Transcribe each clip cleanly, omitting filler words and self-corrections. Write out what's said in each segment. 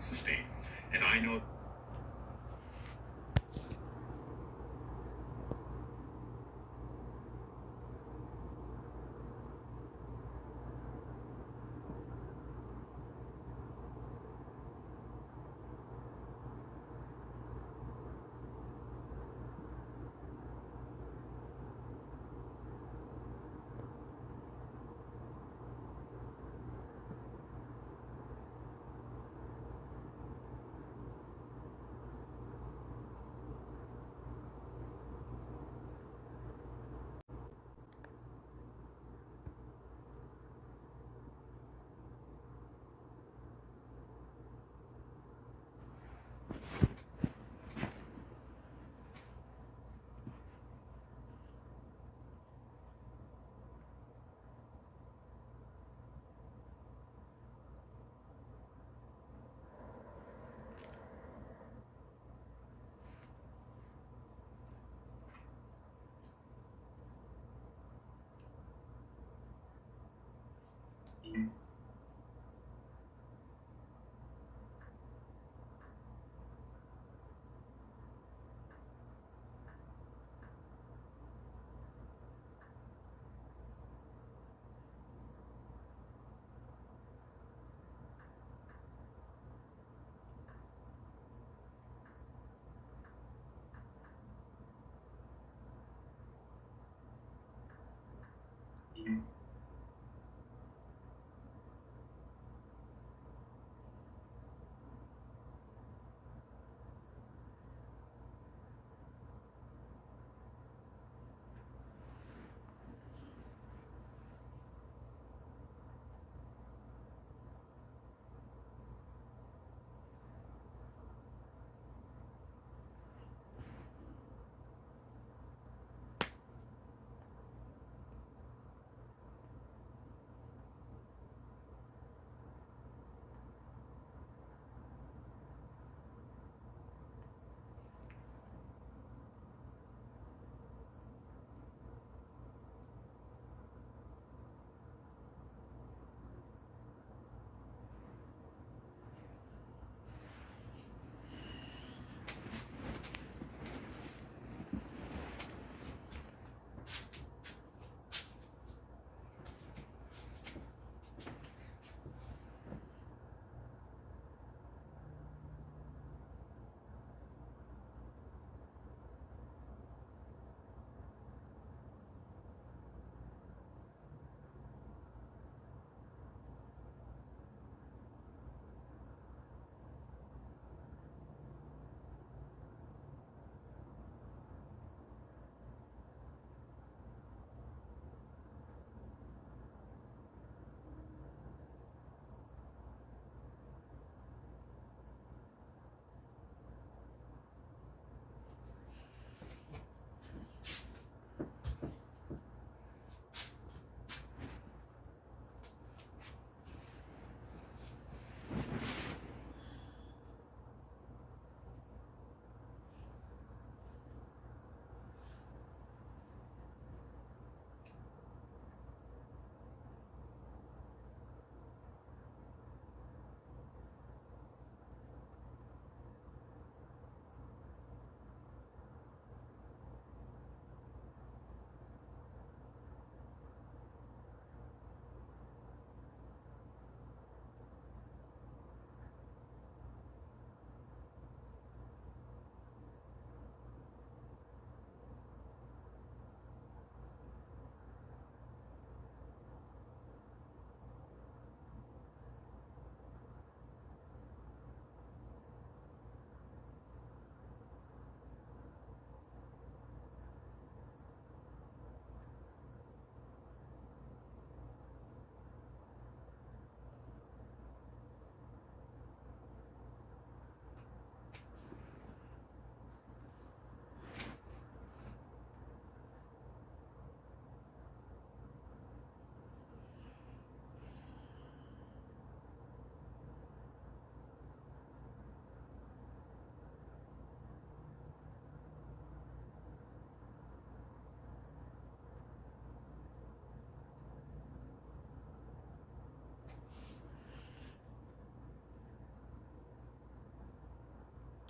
sustain. And I know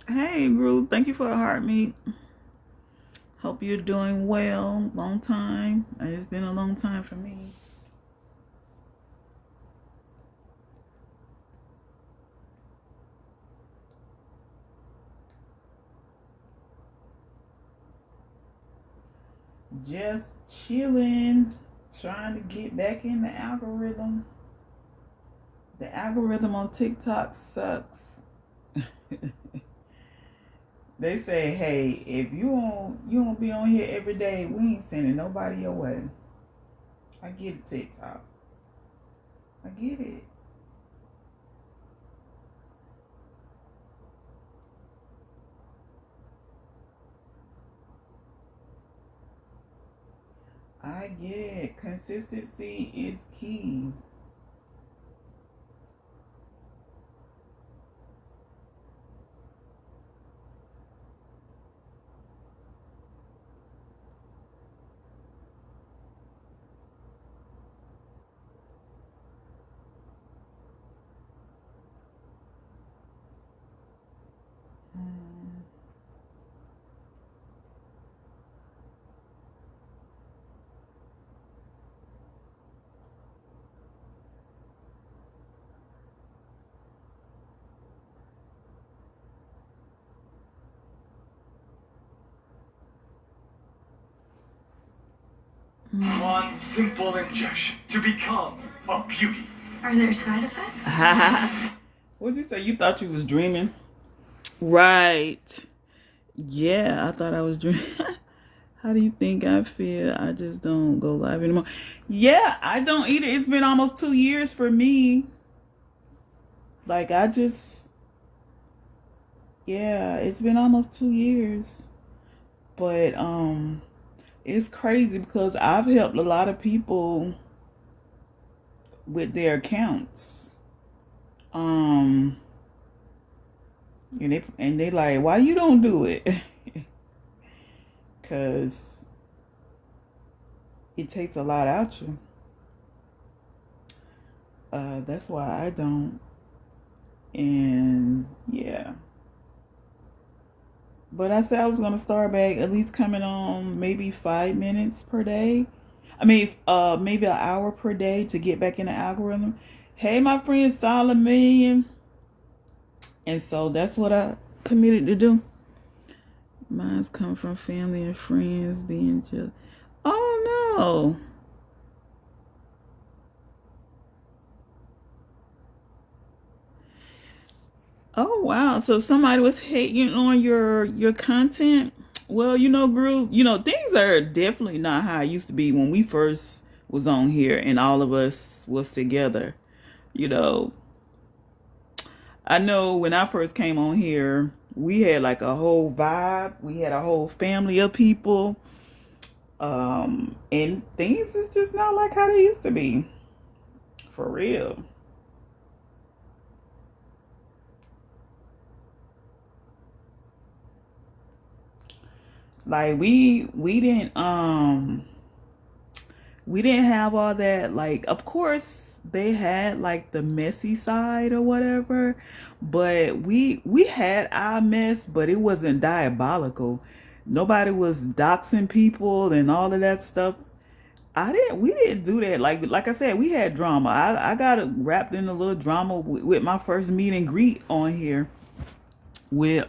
Hey, Groove. Thank you for the heart meet. Hope you're doing well. Long time. It's been a long time for me. Just chilling. Trying to get back in the algorithm. The algorithm on TikTok sucks. They say, hey, if you don't be on here every day, we ain't sending nobody your way. I get it, TikTok. I get it. I get it. Consistency is key. Mm. one simple injection to become a beauty. Are there side effects? What'd you say? You thought you was dreaming? Right. Yeah, I thought I was dreaming. How do you think I feel? I just don't go live anymore. Yeah, I don't either. It's been almost 2 years for me. Like I just, yeah, it's been almost 2 years. But it's crazy because I've helped a lot of people with their accounts. Um, and they like, why you don't do it? Cause it takes a lot out you. That's why I don't. And yeah. But I said I was gonna start back at least coming on maybe 5 minutes per day. I mean, maybe an hour per day to get back in the algorithm. Hey, my friend Solomon, and so that's what I committed to do. Mine's come from family and friends being just. Oh no! Oh wow! So somebody was hating on your content. Well, Groove. Things are definitely not how it used to be when we first was on here and all of us was together. You know, I know when I first came on here, we had like a whole vibe. We had a whole family of people. And things is just not like how they used to be. For real. Like we didn't have all that. Like, of course they had like the messy side or whatever, but we had our mess, but it wasn't diabolical. Nobody was doxing people and all of that stuff. We didn't do that. Like I said, we had drama. I got wrapped in a little drama with my first meet and greet on here with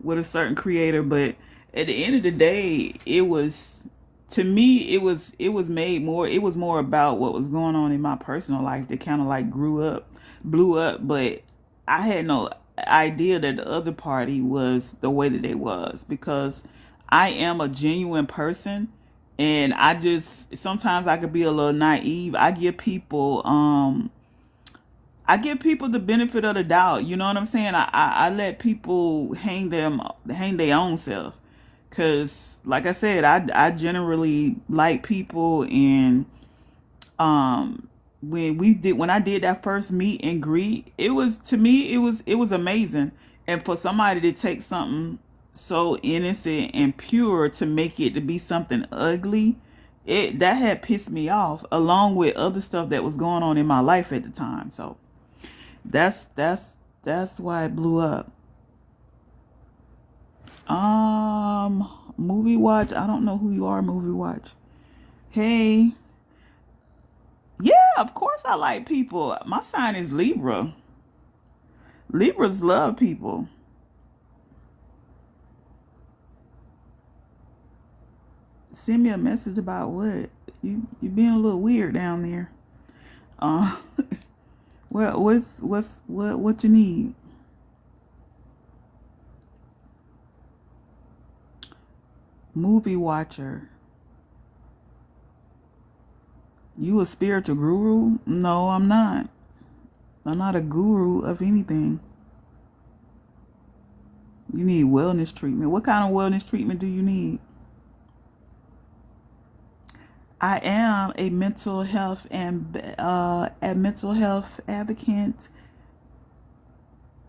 with a certain creator, but at the end of the day, it was, to me, it was made more, it was more about what was going on in my personal life that kind of like blew up, but I had no idea that the other party was the way that they was, because I am a genuine person, and I just sometimes I could be a little naive. I give people the benefit of the doubt. You know what I'm saying? I let people hang their own self, cause like I said, I generally like people, and when I did that first meet and greet, it was, to me, it was amazing. And for somebody to take something so innocent and pure to make it to be something ugly, it that had pissed me off, along with other stuff that was going on in my life at the time. So that's that's why it blew up. Movie watch. I don't know who you are, movie watch. Hey. Yeah, of course I like people. My sign is Libra. Libras love people. Send me a message about what? You being a little weird down there. Uh what you need? Movie watcher. You a spiritual guru? No, I'm not. I'm not a guru of anything. You need wellness treatment. What kind of wellness treatment do you need? I am a mental health and a mental health advocate,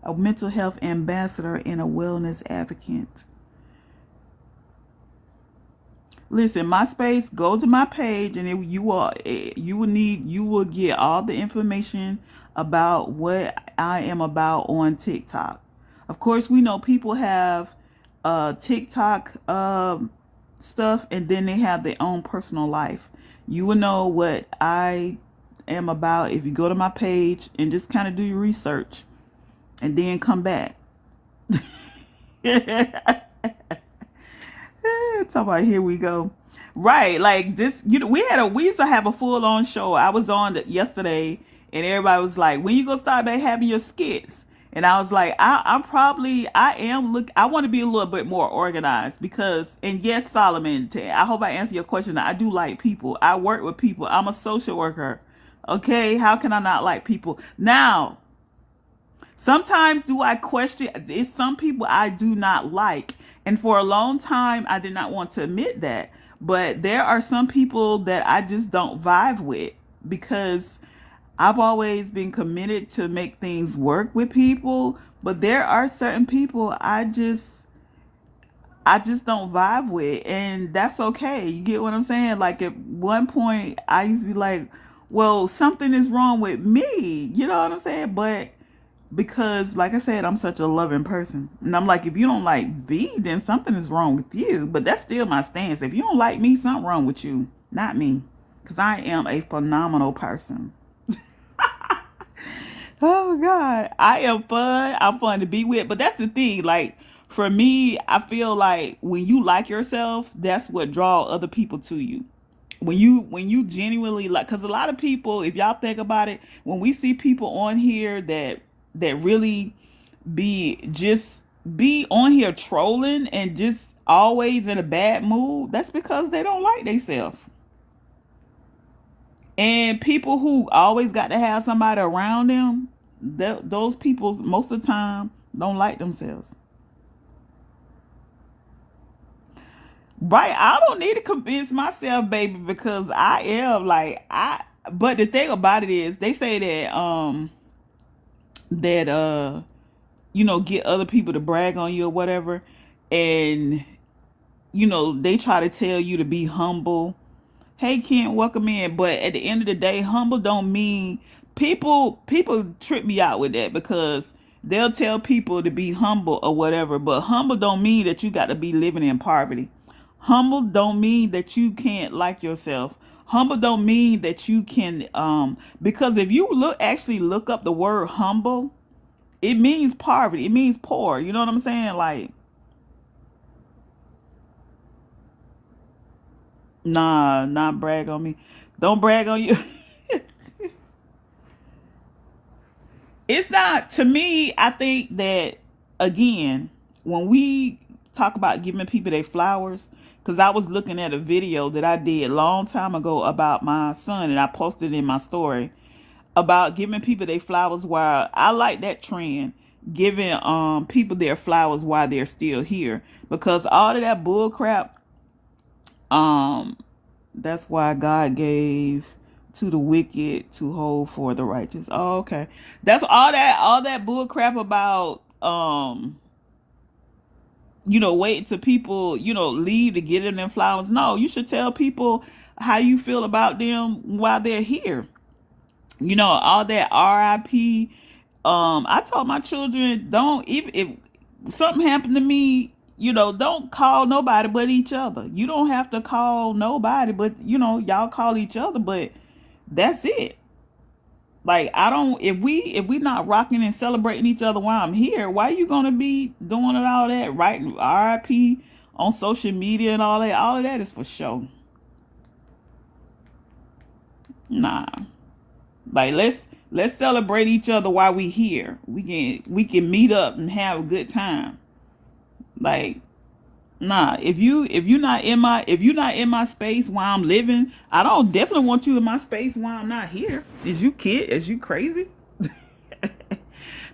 a mental health ambassador, and a wellness advocate. Listen, MySpace, go to my page, and you will get all the information about what I am about on TikTok. Of course, we know people have TikTok stuff, and then they have their own personal life. You will know what I am about if you go to my page and just kind of do your research and then come back. Talk about here we go. Right, like this, we used to have a full on show. I was on yesterday, and everybody was like, "When you gonna start back having your skits?" And I was like, I want to be a little bit more organized because, and yes, Solomon, I hope I answer your question. I do like people. I work with people. I'm a social worker. Okay, how can I not like people? Now, sometimes do I question? It's some people I do not like. And for a long time, I did not want to admit that. But there are some people that I just don't vibe with because I've always been committed to make things work with people. But there are certain people I just don't vibe with. And that's okay. You get what I'm saying? Like at one point, I used to be like, well, something is wrong with me. You know what I'm saying? But because, like I said, I'm such a loving person. And I'm like, if you don't like V, then something is wrong with you. But that's still my stance. If you don't like me, something wrong with you, not me. Because I am a phenomenal person. Oh, God. I am fun. I'm fun to be with. But that's the thing. Like, for me, I feel like when you like yourself, that's what draws other people to you. When you genuinely like, because a lot of people, if y'all think about it, when we see people on here that really be on here trolling and just always in a bad mood, that's because they don't like themselves. And people who always got to have somebody around them, those people most of the time don't like themselves. Right, I don't need to convince myself, baby, because I am like but the thing about it is they say that get other people to brag on you or whatever, and they try to tell you to be humble. Hey, Kent, welcome in. But at the end of the day, humble don't mean people trip me out with that because they'll tell people to be humble or whatever, but humble don't mean that you got to be living in poverty. Humble don't mean that you can't like yourself. Humble don't mean that you can because if you look up the word humble, it means poverty. It means poor. You know what I'm saying? Like, nah, not brag on me. Don't brag on you. It's not, to me, I think that, again, when we talk about giving people their flowers, because I was looking at a video that I did a long time ago about my son, and I posted in my story about giving people their flowers while I like that trend, giving people their flowers while they're still here. Because all of that bull crap, that's why God gave to the wicked to hold for the righteous. Oh, okay. That's all that bull crap about waiting till people, leave to get in them flowers. No, you should tell people how you feel about them while they're here. All that RIP. I told my children, don't, if something happened to me, don't call nobody but each other. You don't have to call nobody, but y'all call each other, but that's it. Like, I don't, if we not rocking and celebrating each other while I'm here, why you gonna be doing all that, writing RIP on social media and all that? All of that is for show. Nah. Like, let's celebrate each other while we here. We can meet up and have a good time. Like, nah, if you're not in my space while I'm living, I don't definitely want you in my space while I'm not here. Is you crazy?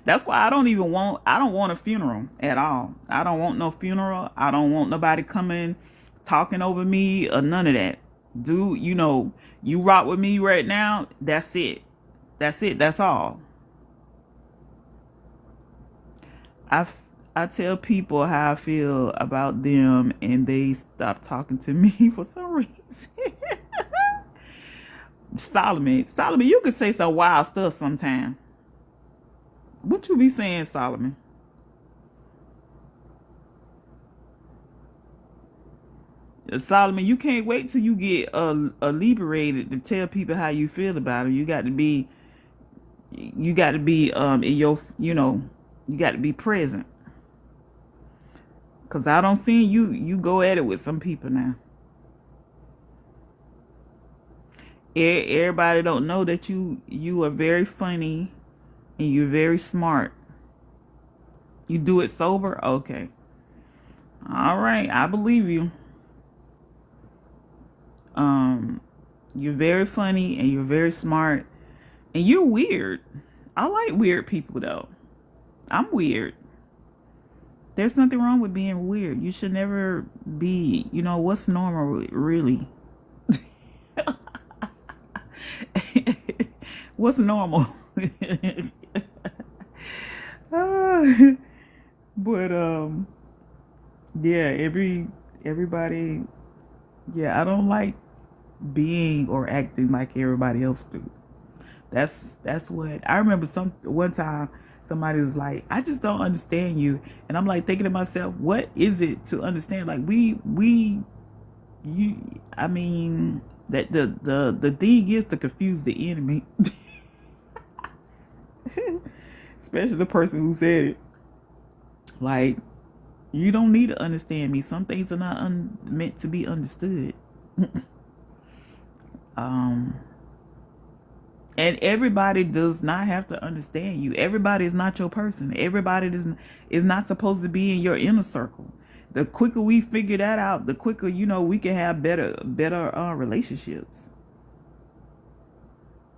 That's why I don't want a funeral at all. I don't want no funeral. I don't want nobody coming talking over me or none of that. Dude, you rock with me right now, that's it. That's all. I tell people how I feel about them and they stop talking to me for some reason. Solomon, you can say some wild stuff sometime. What you be saying, Solomon? Solomon, you can't wait till you get liberated to tell people how you feel about them. You got to be in your, you got to be present. Cause I don't see you go at it with some people now. Everybody don't know that you are very funny and you're very smart. You do it sober? Okay. All right, I believe you. You're very funny and you're very smart and you're weird. I like weird people though. I'm weird. There's nothing wrong with being weird. You should never be, what's normal really? What's normal? But yeah, everybody, yeah, I don't like being or acting like everybody else do. That's what I remember. One time somebody was like, I just don't understand you. And I'm like thinking to myself, what is it to understand? Like I mean, that the thing is to confuse the enemy. Especially the person who said it. Like, you don't need to understand me. Some things are not meant to be understood. And everybody does not have to understand you. Everybody is not your person. Everybody is not supposed to be in your inner circle. The quicker we figure that out, the quicker, we can have better relationships.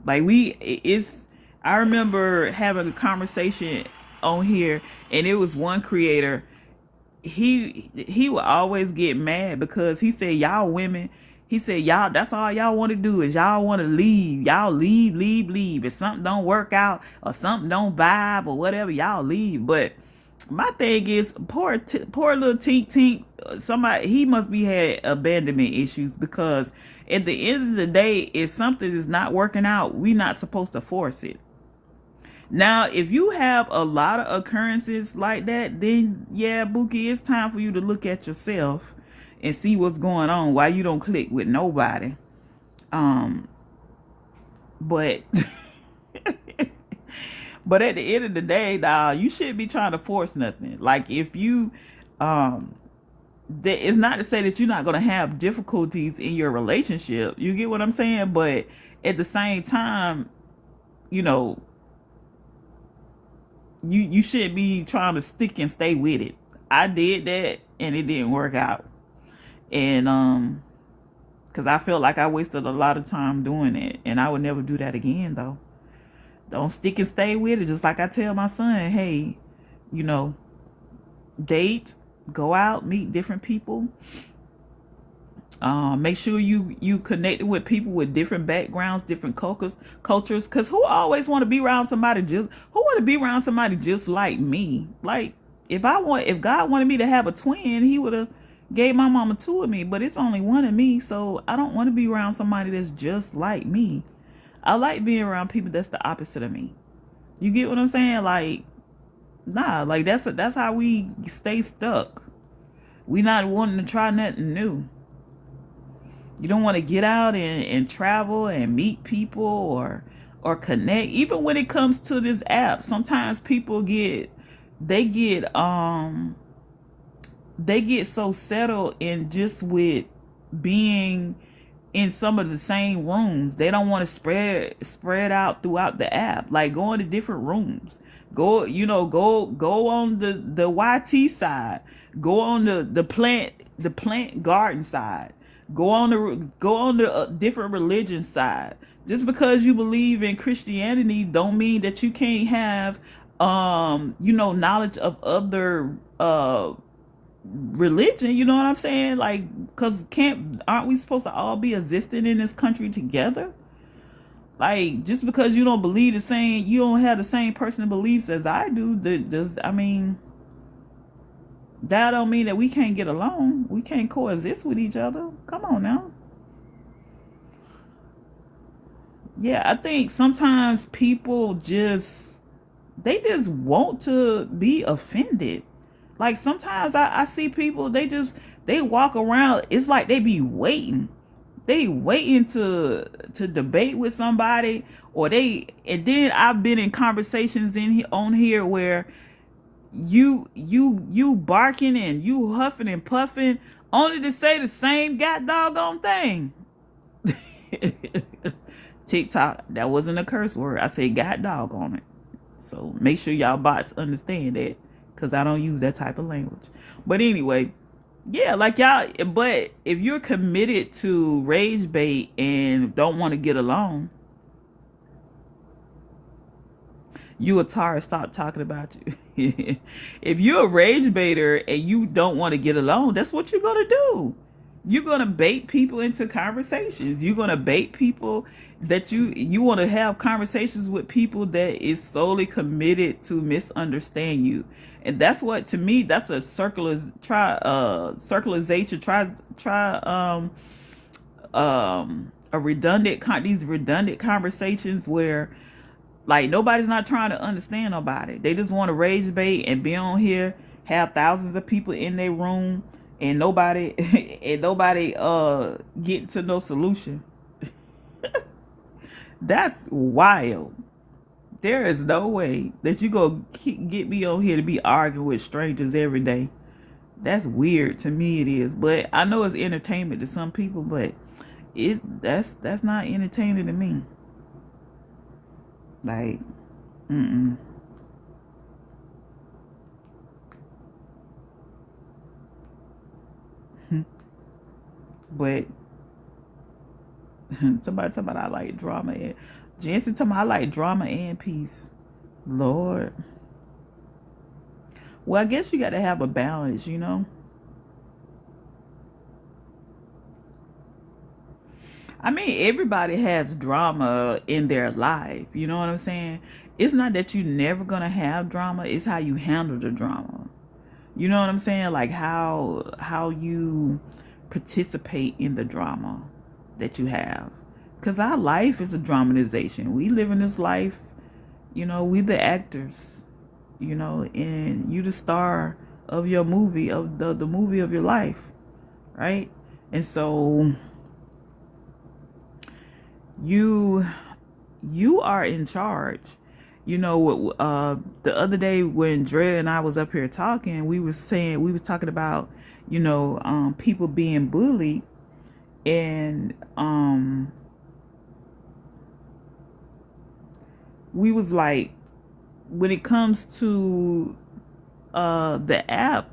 Like I remember having a conversation on here, and it was one creator. He would always get mad because he said, y'all women, he said, y'all, that's all y'all want to do is y'all want to leave. Y'all leave. If something don't work out or something don't vibe or whatever, y'all leave. But my thing is, poor little Tink, somebody, he must be had abandonment issues, because at the end of the day, if something is not working out, we're not supposed to force it. Now, if you have a lot of occurrences like that, then yeah, Bookie, it's time for you to look at yourself and see what's going on, why you don't click with nobody. But but at the end of the day, dawg, you shouldn't be trying to force nothing. Like, if you it's not to say that you're not going to have difficulties in your relationship. You get what I'm saying? But at the same time, you shouldn't be trying to stick and stay with it. I did that and it didn't work out. And because I felt like I wasted a lot of time doing it, and I would never do that again though. Don't stick and stay with it. Just like I tell my son, hey, date, go out, meet different people. Make sure you connected with people with different backgrounds, different cultures. Cause who always want to be around somebody just like me? Like, if God wanted me to have a twin, he would have gave my mama two of me, but it's only one of me. So I don't want to be around somebody that's just like me. I like being around people that's the opposite of me. You get what I'm saying? Like, nah, like that's how we stay stuck. We not wanting to try nothing new. You don't want to get out and travel and meet people or connect. Even when it comes to this app, sometimes people get so settled in just with being in some of the same rooms. They don't want to spread out throughout the app. Like going to different rooms. Go on the YT side. Go on the plant garden side. Go on the different religion side. Just because you believe in Christianity don't mean that you can't have knowledge of other religion. You know what I'm saying? Like, because aren't we supposed to all be existing in this country together? Like, just because you don't believe the same, you don't have the same personal beliefs as I do, that don't mean that we can't get along. We can't coexist with each other. Come on now. Yeah, I think sometimes people just want to be offended. Like sometimes I see people, they walk around, it's like they be waiting. They waiting to debate with somebody, and then I've been in conversations on here where you barking and you huffing and puffing only to say the same god doggone thing. TikTok, that wasn't a curse word. I said god dog on it. So make sure y'all bots understand that, because I don't use that type of language. But anyway, yeah, like y'all, but if you're committed to rage bait and don't want to get along, you a Tara, stop talking about you. If you're a rage baiter and you don't want to get along, that's what you're going to do. You're going to bait people into conversations. You're going to bait people that you want to have conversations with people that is solely committed to misunderstand you. And that's what, to me, that's a circularization. These redundant conversations where, like, nobody's not trying to understand nobody. They just want to rage bait and be on here, have thousands of people in their room, and nobody getting to no solution. That's wild. There is no way that you go get me on here to be arguing with strangers every day. That's weird to me. It is, but I know it's entertainment to some people, but that's not entertaining to me. Like, But somebody talking about I like drama, and Jensen talking about I like drama and peace. Lord. Well, I guess you got to have a balance, you know. I mean, everybody has drama in their life. You know what I'm saying? It's not that you're never going to have drama. It's how you handle the drama. You know what I'm saying? Like how you participate in the drama that you have. Because our life is a dramatization. We live in this life, you know, we the actors, you know, and you the star of your movie, of the movie of your life, right? And so you are in charge. You know, the other day when Dre and I was up here talking, we was talking about, you know, people being bullied, and we was like, when it comes to the app,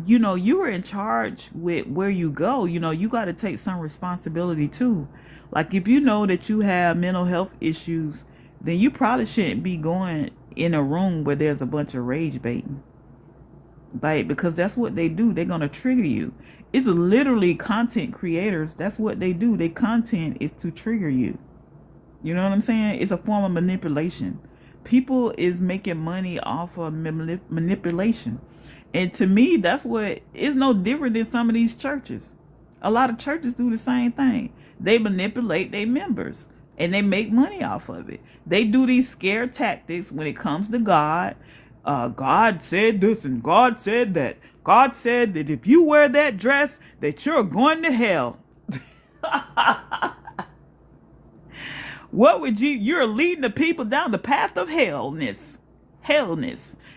you know, you were in charge with where you go. You know, you got to take some responsibility too. Like, if you know that you have mental health issues, then you probably shouldn't be going in a room where there's a bunch of rage baiting. Like, because that's what they do. They're going to trigger you. It's literally content creators. That's what they do. Their content is to trigger you. You know what I'm saying? It's a form of manipulation. People is making money off of manipulation. And to me, that's what is no different than some of these churches. A lot of churches do the same thing. They manipulate their members and they make money off of it. They do these scare tactics when it comes to God. God said this and God said that. God said that if you wear that dress, that you're going to hell. What would you're leading the people down the path of hellness.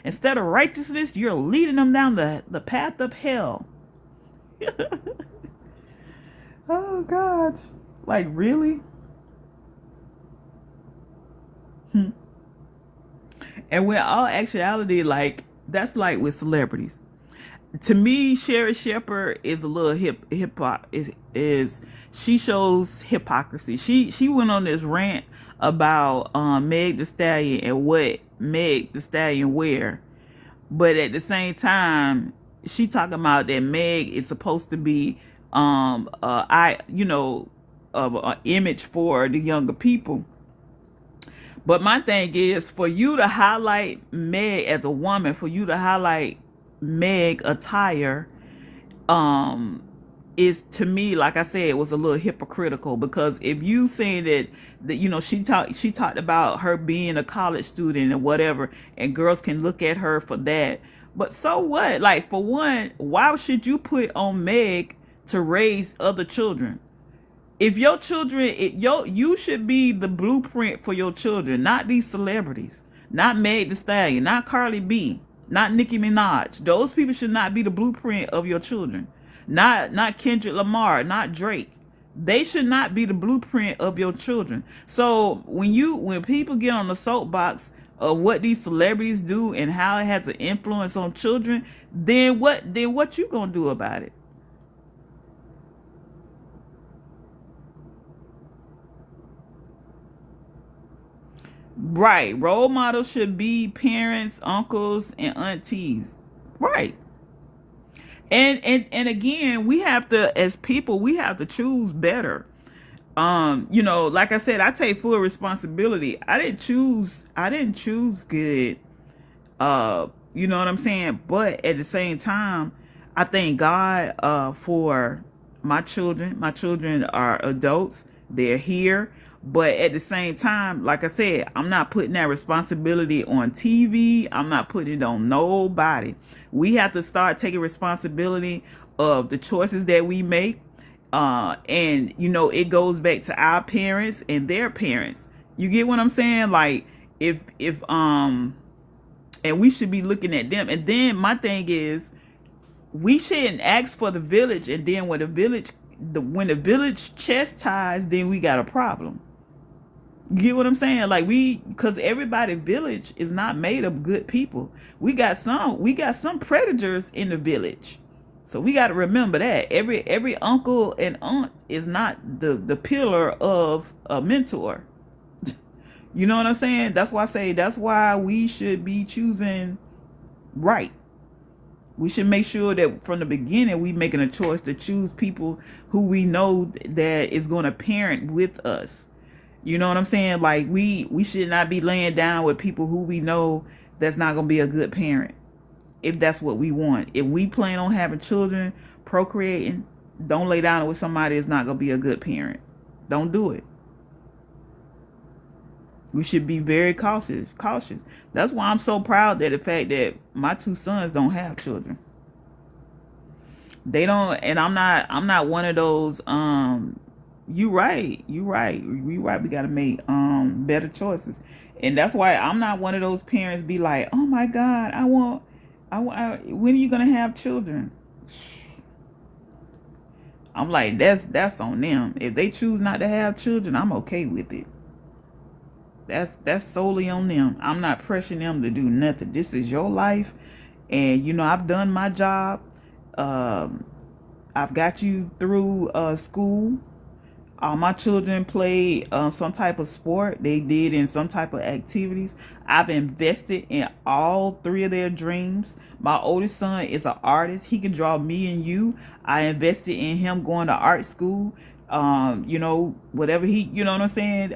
Instead of righteousness, you're leading them down the path of hell. Oh God. Like, really? And when all actuality, like, that's like with celebrities. To me, Sherri Shepherd is a little she shows hypocrisy. She went on this rant about Meg Thee Stallion and what Meg Thee Stallion wear, but at the same time, she talking about that Meg is supposed to be an image for the younger people. But my thing is, for you to highlight Meg as a woman, for you to highlight Meg attire, is, to me, like I said, it was a little hypocritical, because if you saying that she talked about her being a college student and whatever, and girls can look at her for that, but so what? Like, for one, why should you put on Meg to raise other children? If your children, you should be the blueprint for your children, not these celebrities, not Meg Thee Stallion, not Cardi B, not Nicki Minaj. Those people should not be the blueprint of your children. Not Kendrick Lamar, not Drake. They should not be the blueprint of your children. So when people get on the soapbox of what these celebrities do and how it has an influence on children, then what you gonna do about it? Right. Role models should be parents, uncles, and aunties. Right. And again, we have to, as people, we have to choose better. Like I said, I take full responsibility. I didn't choose good. You know what I'm saying? But at the same time, I thank God for my children. My children are adults. They're here. But at the same time, like I said, I'm not putting that responsibility on TV. I'm not putting it on nobody. We have to start taking responsibility of the choices that we make. And it goes back to our parents and their parents. You get what I'm saying? Like, if and we should be looking at them. And then my thing is, we shouldn't ask for the village, and then when the village chastised, then we got a problem. You get what I'm saying? Like, because everybody village is not made of good people. We got some predators in the village. So we got to remember that every uncle and aunt is not the pillar of a mentor. You know what I'm saying? That's why we should be choosing right. We should make sure that from the beginning we making a choice to choose people who we know that is going to parent with us. You know what I'm saying? Like, we should not be laying down with people who we know that's not going to be a good parent, if that's what we want. If we plan on having children, procreating, don't lay down with somebody that's not going to be a good parent. Don't do it. We should be very cautious. That's why I'm so proud that the fact that my two sons don't have children. They don't, and I'm not one of those you right. We got to make better choices. And that's why I'm not one of those parents be like, "Oh my God, when are you going to have children?" I'm like, that's on them. If they choose not to have children, I'm okay with it. That's solely on them. I'm not pressuring them to do nothing. This is your life, and I've done my job. I've got you through school. All my children played some type of sport. They did in some type of activities. I've invested in all three of their dreams. My oldest son is an artist. He can draw me and you. I invested in him going to art school. Whatever he, you know what I'm saying?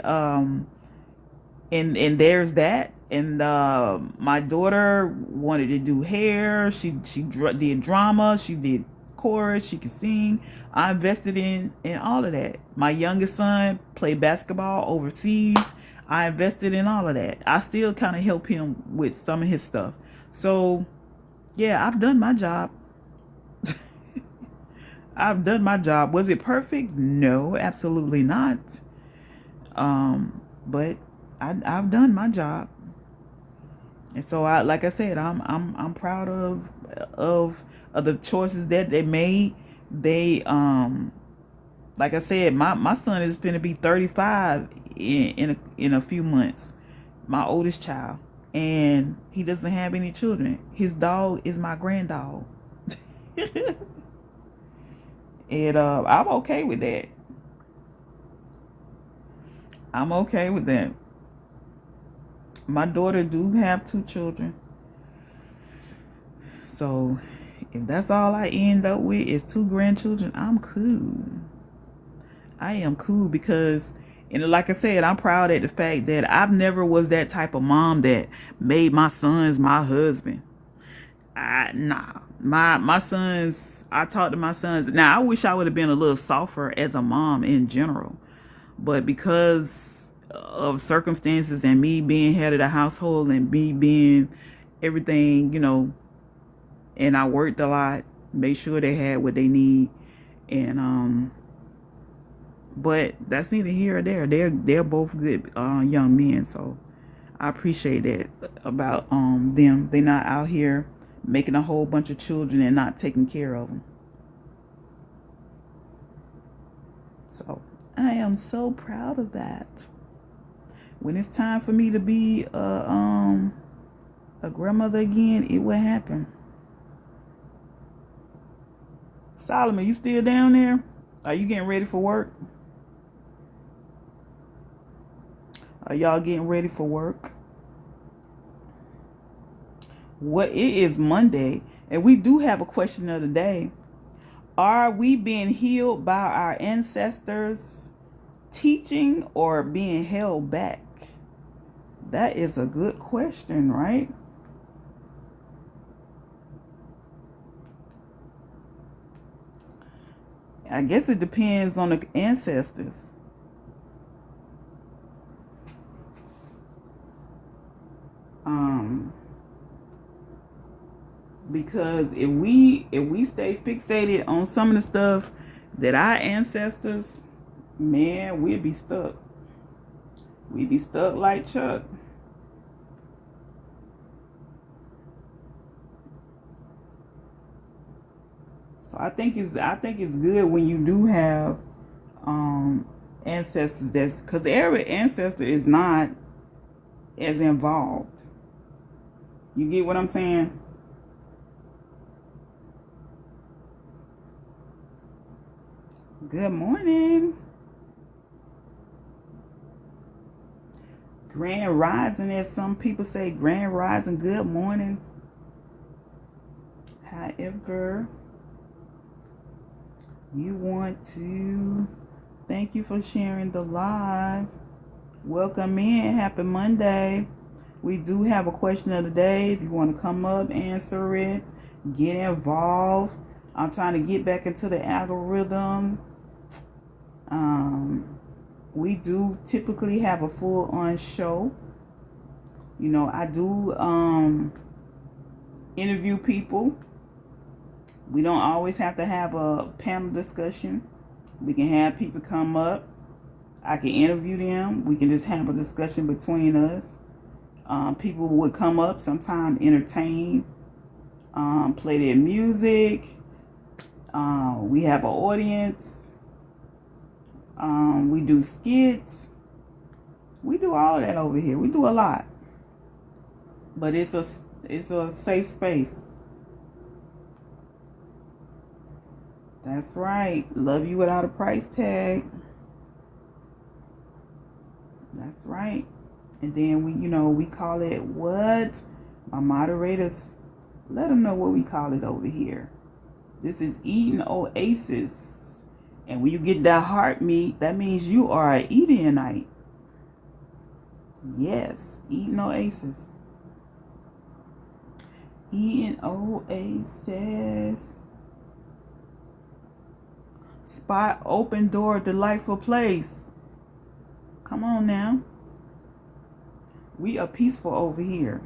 And there's that. And my daughter wanted to do hair. She did drama. She did chorus. She could sing. I invested in all of that. My youngest son played basketball overseas. I invested in all of that. I still kind of help him with some of his stuff. So yeah, I've done my job. I've done my job. Was it perfect? No, absolutely not. But I've done my job. And so like I said, I'm proud of the choices that they made. They like I said, my son is finna be 35 in a few months. My oldest child, and he doesn't have any children. His dog is my grand dog. And I'm okay with that. I'm okay with that. My daughter do have 2 children. So if that's all I end up with is 2 grandchildren, I'm cool. I am cool because, and like I said, I'm proud at the fact that I've never was that type of mom that made my sons my husband. My sons, I talk to my sons. Now, I wish I would have been a little softer as a mom in general. But because of circumstances and me being head of the household and me being everything, you know, and I worked a lot, made sure they had what they need. And, but that's neither here or there. They're both good young men. So I appreciate that about them. They're not out here making a whole bunch of children and not taking care of them. So I am so proud of that. When it's time for me to be a grandmother again, it will happen. Solomon, you still down there? Are you getting ready for work? Are y'all getting ready for work? What it is Monday, and we do have a question of the day. Are we being healed by our ancestors' teaching or being held back? That is a good question, right? I guess it depends on the ancestors. Because if we stay fixated on some of the stuff that our ancestors, man, we'd be stuck. We'd be stuck like Chuck. So I think it's good when you do have ancestors, that's because every ancestor is not as involved. You get what I'm saying? Good morning. Grand Rising, as some people say, Grand Rising, good morning. However you want to, thank you for sharing the live. Welcome in. Happy Monday. We do have a question of the day. If you want to come up, answer it, get involved. I'm trying to get back into the algorithm. We do typically have a full-on show. You know, I do interview people. We don't always have to have a panel discussion. We can have people come up. I can interview them. We can just have a discussion between us. People would come up, sometimes entertain, play their music. We have an audience. We do skits. We do all of that over here. We do a lot. But it's a safe space. That's right. Love you without a price tag. That's right. And then we call it what? My moderators, let them know what we call it over here. This is Eating Oasis. And when you get that heart meat, that means you are an Edenite. Yes, Eating Oasis. Eating Oasis. Spot, open door, delightful place. Come on now. We are peaceful over here.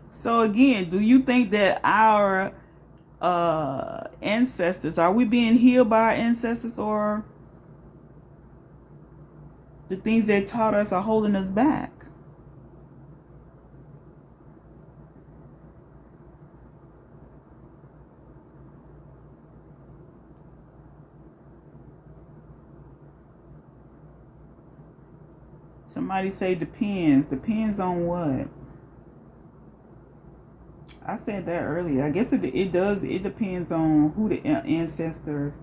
So again, do you think that our ancestors? Are we being healed by our ancestors, or the things they taught us are holding us back? Somebody say depends. Depends on what? I said that earlier. I guess it does. It depends on who the ancestors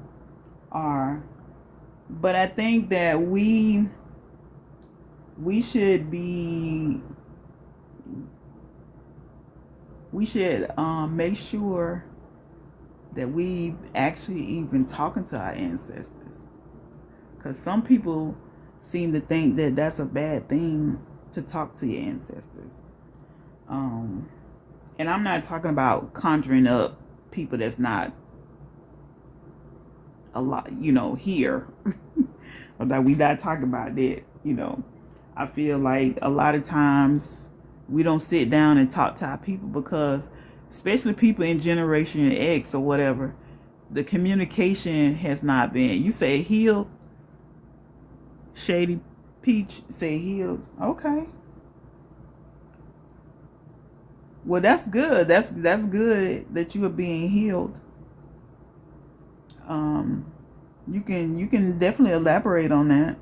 are. But I think that we should be make sure that we actually even talking to our ancestors, because some people seem to think that that's a bad thing to talk to your ancestors. And I'm not talking about conjuring up people that's not a lot, here. Or that we not talking about that, I feel like a lot of times we don't sit down and talk to our people because, especially people in Generation X or whatever, the communication has not been. You say healed, Shady Peach say healed. Okay. Well, that's good. That's good that you are being healed. You can definitely elaborate on that.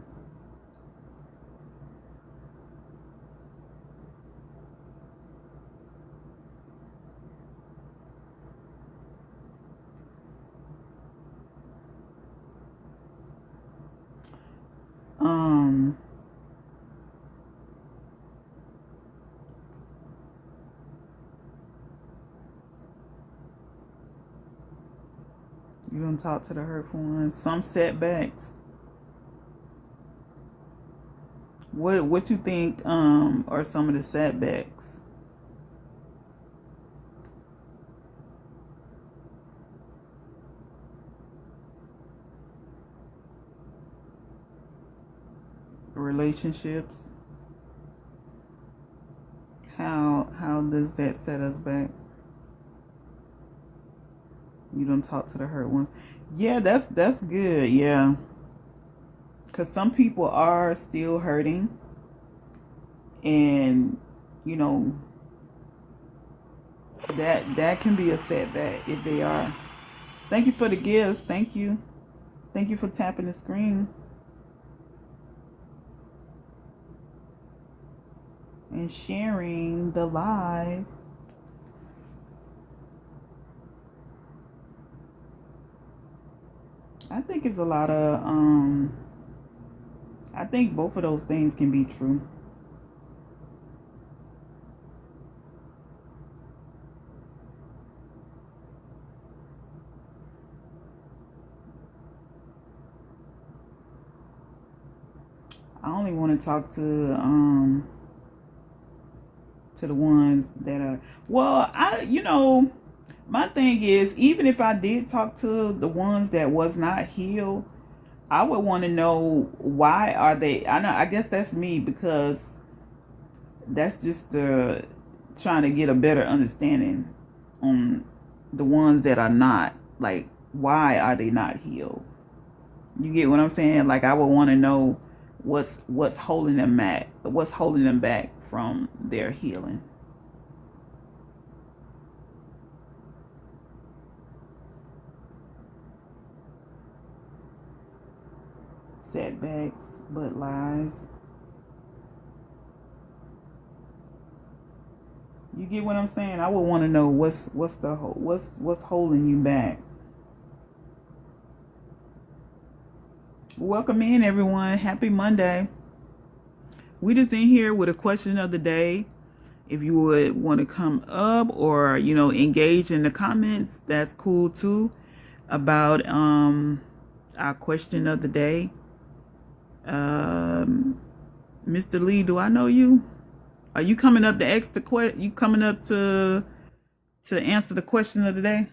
You don't talk to the hurtful ones. Some setbacks. What you think are some of the setbacks? Relationships. How does that set us back? You don't talk to the hurt ones. Yeah, that's good. Yeah, because some people are still hurting, and you know that can be a setback if they are. Thank you for the gifts. Thank you for tapping the screen and sharing the live. I think it's a lot of I think both of those things can be true. I only want to talk to the ones that are, well, my thing is, even if I did talk to the ones that was not healed, I would want to know why are they. I guess that's me, because that's just trying to get a better understanding on the ones that are not, like, why are they not healed? You get what I'm saying? Like, I would want to know what's holding them back from their healing. Setbacks, but lies. You get what I'm saying? I would want to know what's holding you back. Welcome in, everyone. Happy Monday. We just in here with a question of the day. If you would want to come up or engage in the comments, that's cool too. About our question of the day. Mr. Lee, do I know you? Are you coming up to ask the question? You coming up to answer the question of the day?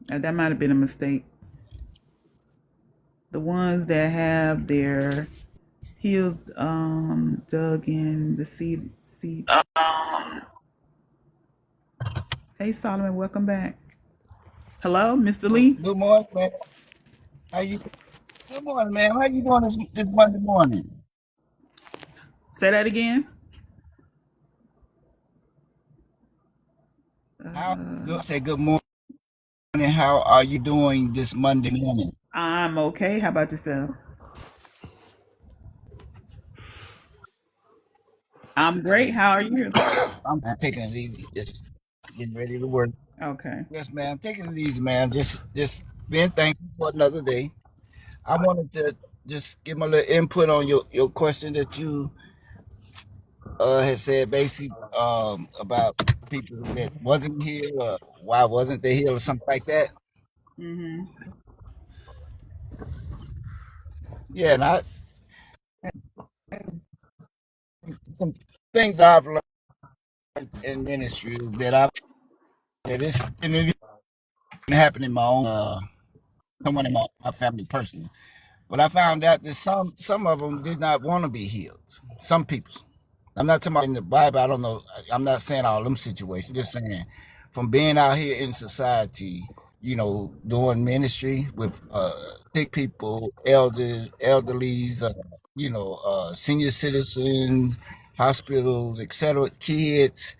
That might have been a mistake. The ones that have their heels dug in the seed. Hey, Solomon, welcome back. Hello, Mr. Lee. Good morning, man. How you? Good morning, man. How you doing this Monday morning? Say that again. How Uh, good? Say good morning. How are you doing this Monday morning? I'm okay. How about yourself? I'm great. How are you? I'm taking it easy, just getting ready to work. Okay. Yes, man. I'm taking it easy, man. Just being thankful for another day. I wanted to just give my little input on your question that you had said, basically about people that wasn't here, or why wasn't they here, or something like that. Mm-hmm. Yeah, and I some things I've learned in ministry that it's and it didn't happen in my own someone in my family personally. But I found out that some of them did not want to be healed. Some people. I'm not talking about in the Bible. I don't know. I'm not saying all them situations. Just saying from being out here in society, doing ministry with sick people, elderlies, senior citizens, hospitals, etc., kids.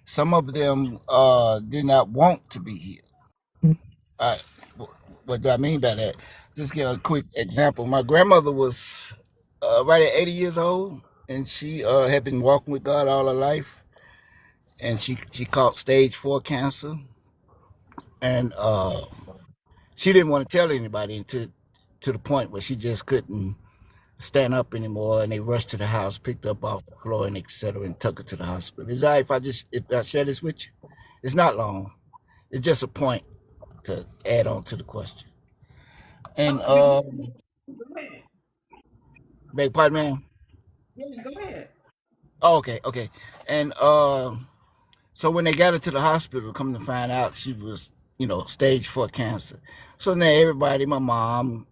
Some of them did not want to be healed. Uh, what do I mean by that? Just give a quick example. My grandmother was right at 80 years old, and she had been walking with God all her life, and she caught stage 4 cancer, and she didn't want to tell anybody to the point where she just couldn't stand up anymore, and they rushed to the house, picked her up off the floor, and etc., and took her to the hospital. Is that if I share this with you? It's not long. It's just a point to add on to the question. And Oh, go ahead. beg pardon, man. Yeah, go ahead. Oh, okay. And so when they got her to the hospital, come to find out she was, stage 4 cancer. So now everybody, my mom,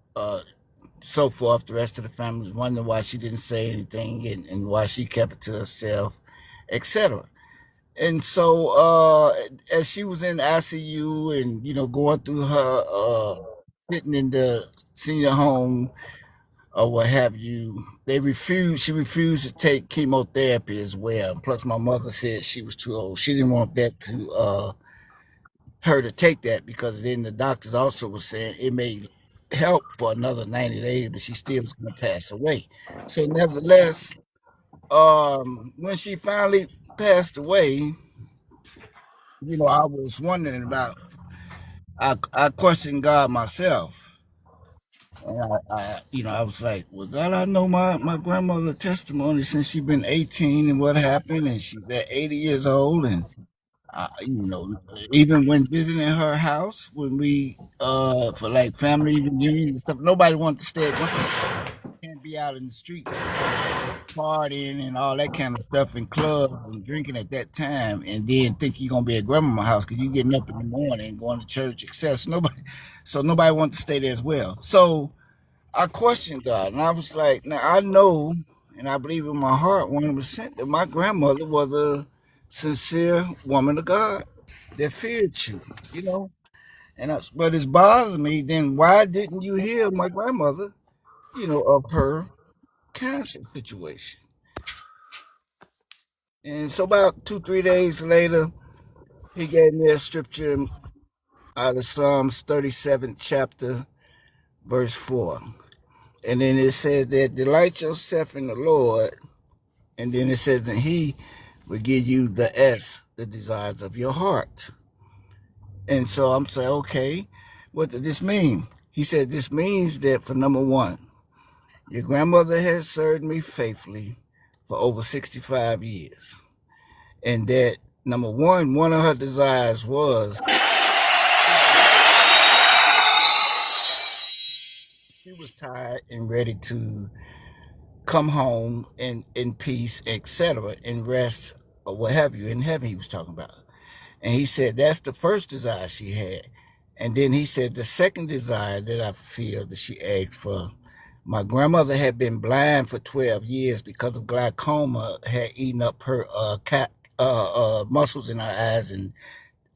so forth, the rest of the family was wondering why she didn't say anything, and why she kept it to herself, etc. And so as she was in ICU and, going through her sitting in the senior home or what have you, she refused to take chemotherapy as well. Plus my mother said she was too old. She didn't want that to her to take that, because then the doctors also were saying it may help for another 90 days, but she still was going to pass away. So nevertheless, when she finally passed away, I was wondering about, I questioned God myself. And I was like, well, God, I know my grandmother's testimony since she's been 18 and what happened, and she's at 80 years old. And, even when visiting her house, when we, for like family reunions and stuff, nobody wanted to stay at grandma's. Can't be out in the streets partying and all that kind of stuff in clubs and drinking at that time, and then think you're gonna be at grandma's house because you're getting up in the morning and going to church, etc. So nobody wanted to stay there as well. So I questioned God, and I was like, now I know, and I believe in my heart 100% that my grandmother was a sincere woman of God that feared you. But it's bothered me. Then why didn't you hear my grandmother, of her cancer situation? And so about 2, 3 days later, he gave me a scripture out of Psalms 37th chapter, verse 4. And then it says that delight yourself in the Lord. And then it says that he will give you the desires of your heart. And so I'm saying, okay, what does this mean? He said, this means that for number one, your grandmother has served me faithfully for over 65 years. And that number one of her desires was she was tired and ready to come home in peace, etc., and rest or what have you in heaven. He was talking about, and he said that's the first desire she had, and then he said the second desire that I feel that she asked for. My grandmother had been blind for 12 years because of glaucoma, had eaten up her muscles in her eyes and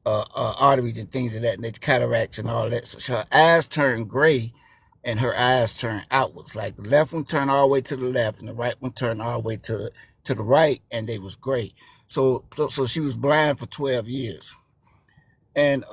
arteries and things of that, and the cataracts and all that. So her eyes turned gray, and her eyes turned outwards. Like the left one turned all the way to the left, and the right one turned all the way to the right, and they was gray. So she was blind for 12 years. And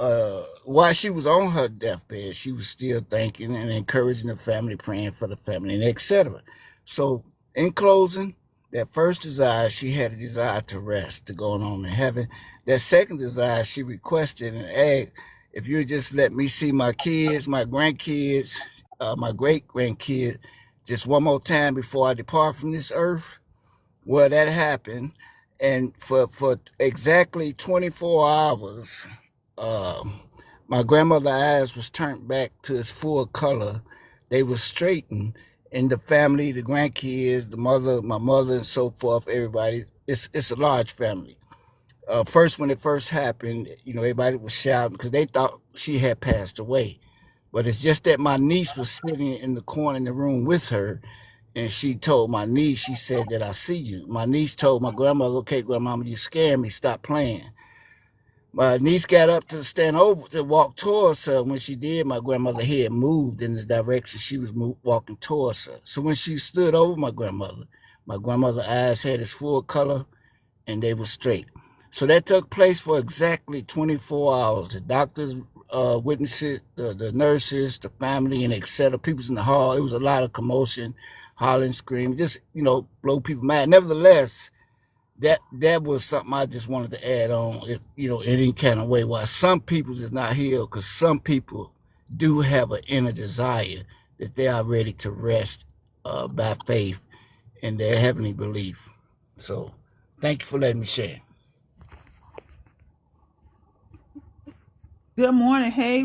while she was on her deathbed, she was still thinking and encouraging the family, praying for the family, and etc. So, in closing, that first desire, she had a desire to rest, to go on in heaven. That second desire, she requested and asked, if you just let me see my kids, my grandkids, my great grandkids, just one more time before I depart from this earth. Well, that happened. And for exactly 24 hours, um, my grandmother's eyes was turned back to its full color. They were straightened, and the family, the grandkids, the mother, my mother, and so forth. Everybody, it's a large family. First, when it first happened, everybody was shouting because they thought she had passed away. But it's just that my niece was sitting in the corner in the room with her, and she told my niece, she said that I see you. My niece told my grandmother, okay, grandmama, you scare me, stop playing. My niece got up to stand over to walk towards her. When she did, my grandmother head moved in the direction she was walking towards her. So when she stood over my grandmother's eyes had its full color and they were straight. So that took place for exactly 24 hours. The doctors witnessed it, the nurses, the family, and etc. People's in the hall. It was a lot of commotion, hollering, screaming, just, blow people mad. Nevertheless, that was something I just wanted to add on, if in any kind of way. Why some people's is not healed, because some people do have an inner desire that they are ready to rest by faith in their heavenly belief. So, thank you for letting me share. Good morning. Hey,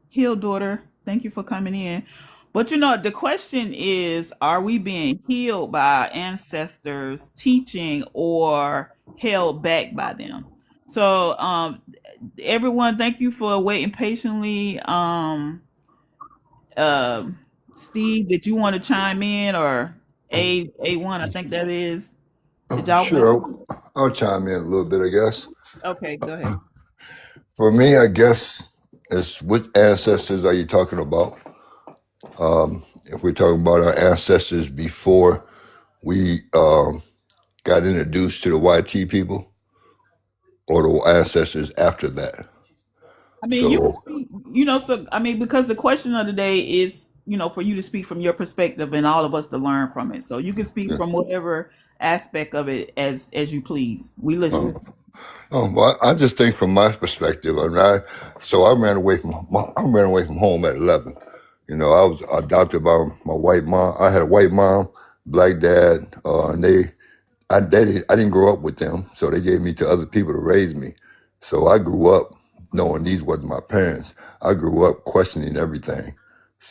Hill daughter. Thank you for coming in. But the question is, are we being healed by our ancestors teaching or held back by them? So, everyone, thank you for waiting patiently. Uh, Steve, did you want to chime in, or A1, I think that is. Did y'all want Sure, I'll chime in a little bit, I guess. Okay, go ahead. For me, I guess it's which ancestors are you talking about? If we're talking about our ancestors before we got introduced to the YT people, or the ancestors after that. I mean, you can So, speak, so I mean, because the question of the day is, for you to speak from your perspective and all of us to learn from it. So you can speak yeah. from whatever aspect of it as you please. We listen. Well, I just think from my perspective, I ran away from home at 11. I was adopted by my white mom. I had a white mom, black dad, and I didn't grow up with them, so they gave me to other people to raise me. So I grew up knowing these wasn't my parents. I grew up questioning everything.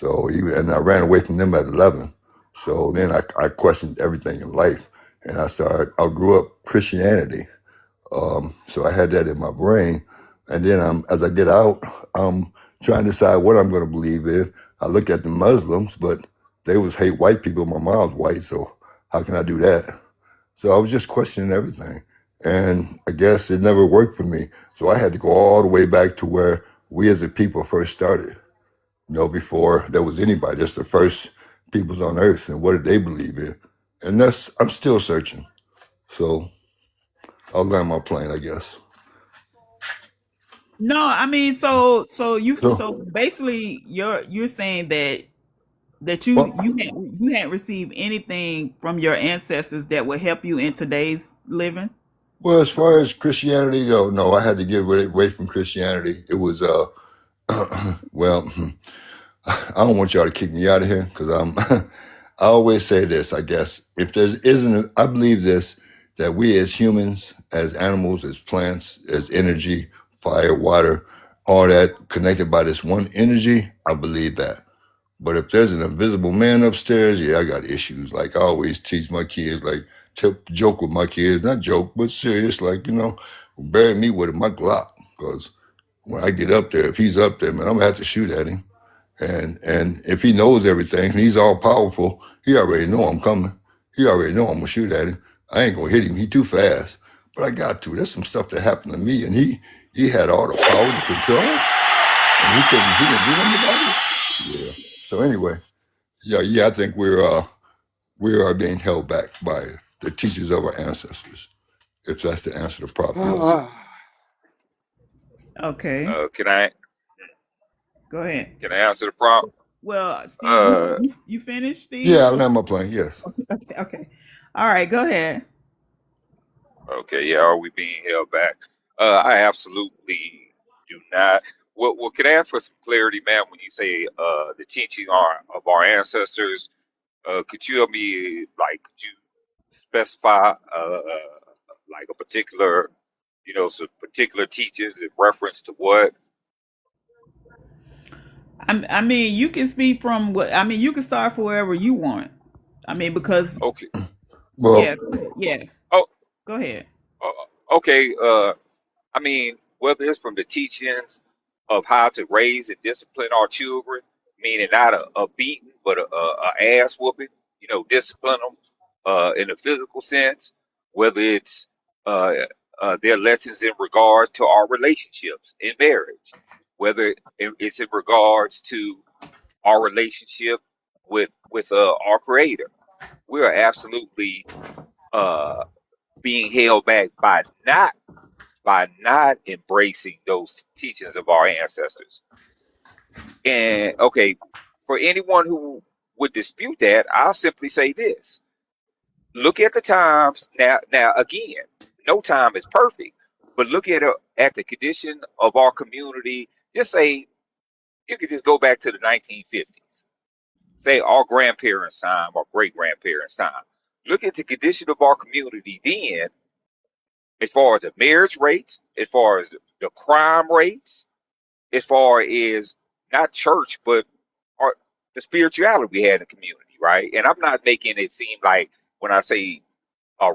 And I ran away from them at 11. So then I questioned everything in life, and I grew up Christianity. So I had that in my brain, and then as I get out, I'm trying to decide what I'm going to believe in. I look at the Muslims, but they was hate white people. My mom's white, so how can I do that? So I was just questioning everything. And I guess it never worked for me. So I had to go all the way back to where we as a people first started, before there was anybody, just the first peoples on earth, and what did they believe in? And I'm still searching. So I'll land my plane, I guess. No, I mean, so So, basically you're saying that well, you hadn't received anything from your ancestors that would help you in today's living. well, as far as Christianity, no, I had to get away from Christianity. It was, well, I don't want y'all to kick me out of here because I always say this, I guess. If there isn't, I believe this, that we as humans, as animals, as plants, as energy, fire, water, all that connected by this one energy, I believe that. But if there's an invisible man upstairs, yeah, I got issues. Like I always teach my kids, like joke with my kids, not joke, but serious, like, bury me with my Glock. Because when I get up there, if he's up there, man, I'm gonna have to shoot at him. And if he knows everything, he's all powerful, he already know I'm coming. He already know I'm gonna shoot at him. I ain't gonna hit him. He too fast. but I got to. There's some stuff that happened to me, and he had all the power to control, and he didn't do nothing about it. Yeah. So anyway, yeah, I think we are being held back by the teachings of our ancestors. If that's the answer to problem. Okay, Can I go ahead. answer the prompt? Well, Steve, Uh, you finished, Steve? Yeah, I land my plane. Yes. Okay. All right, go ahead. okay, yeah. Are we being held back? I absolutely do not. Well, can I ask for some clarity, man? When you say the teaching of our ancestors, could you help me? Like, could you specify like a particular, some particular teachings in reference to what? I mean, you can speak from what I mean. You can start for wherever you want. I mean, because Okay. yeah, Well, yeah. Oh, Go ahead. okay. I mean, whether it's from the teachings of how to raise and discipline our children, meaning not a beating, but a ass whooping, discipline them in a physical sense, whether it's uh, their lessons in regards to our relationships in marriage, whether it's in regards to our relationship with our Creator. We are absolutely uh, being held back by not embracing those teachings of our ancestors. And okay, for anyone who would dispute that, I'll simply say this. Look at the times now again, no time is perfect, but look at the condition of our community. Just say you could just go back to the 1950s. Say our grandparents' time or great grandparents' time. Look at the condition of our community then, as far as the marriage rates, as far as the crime rates, as far as not church, but our, the spirituality we had in the community, right? And I'm not making it seem like when I say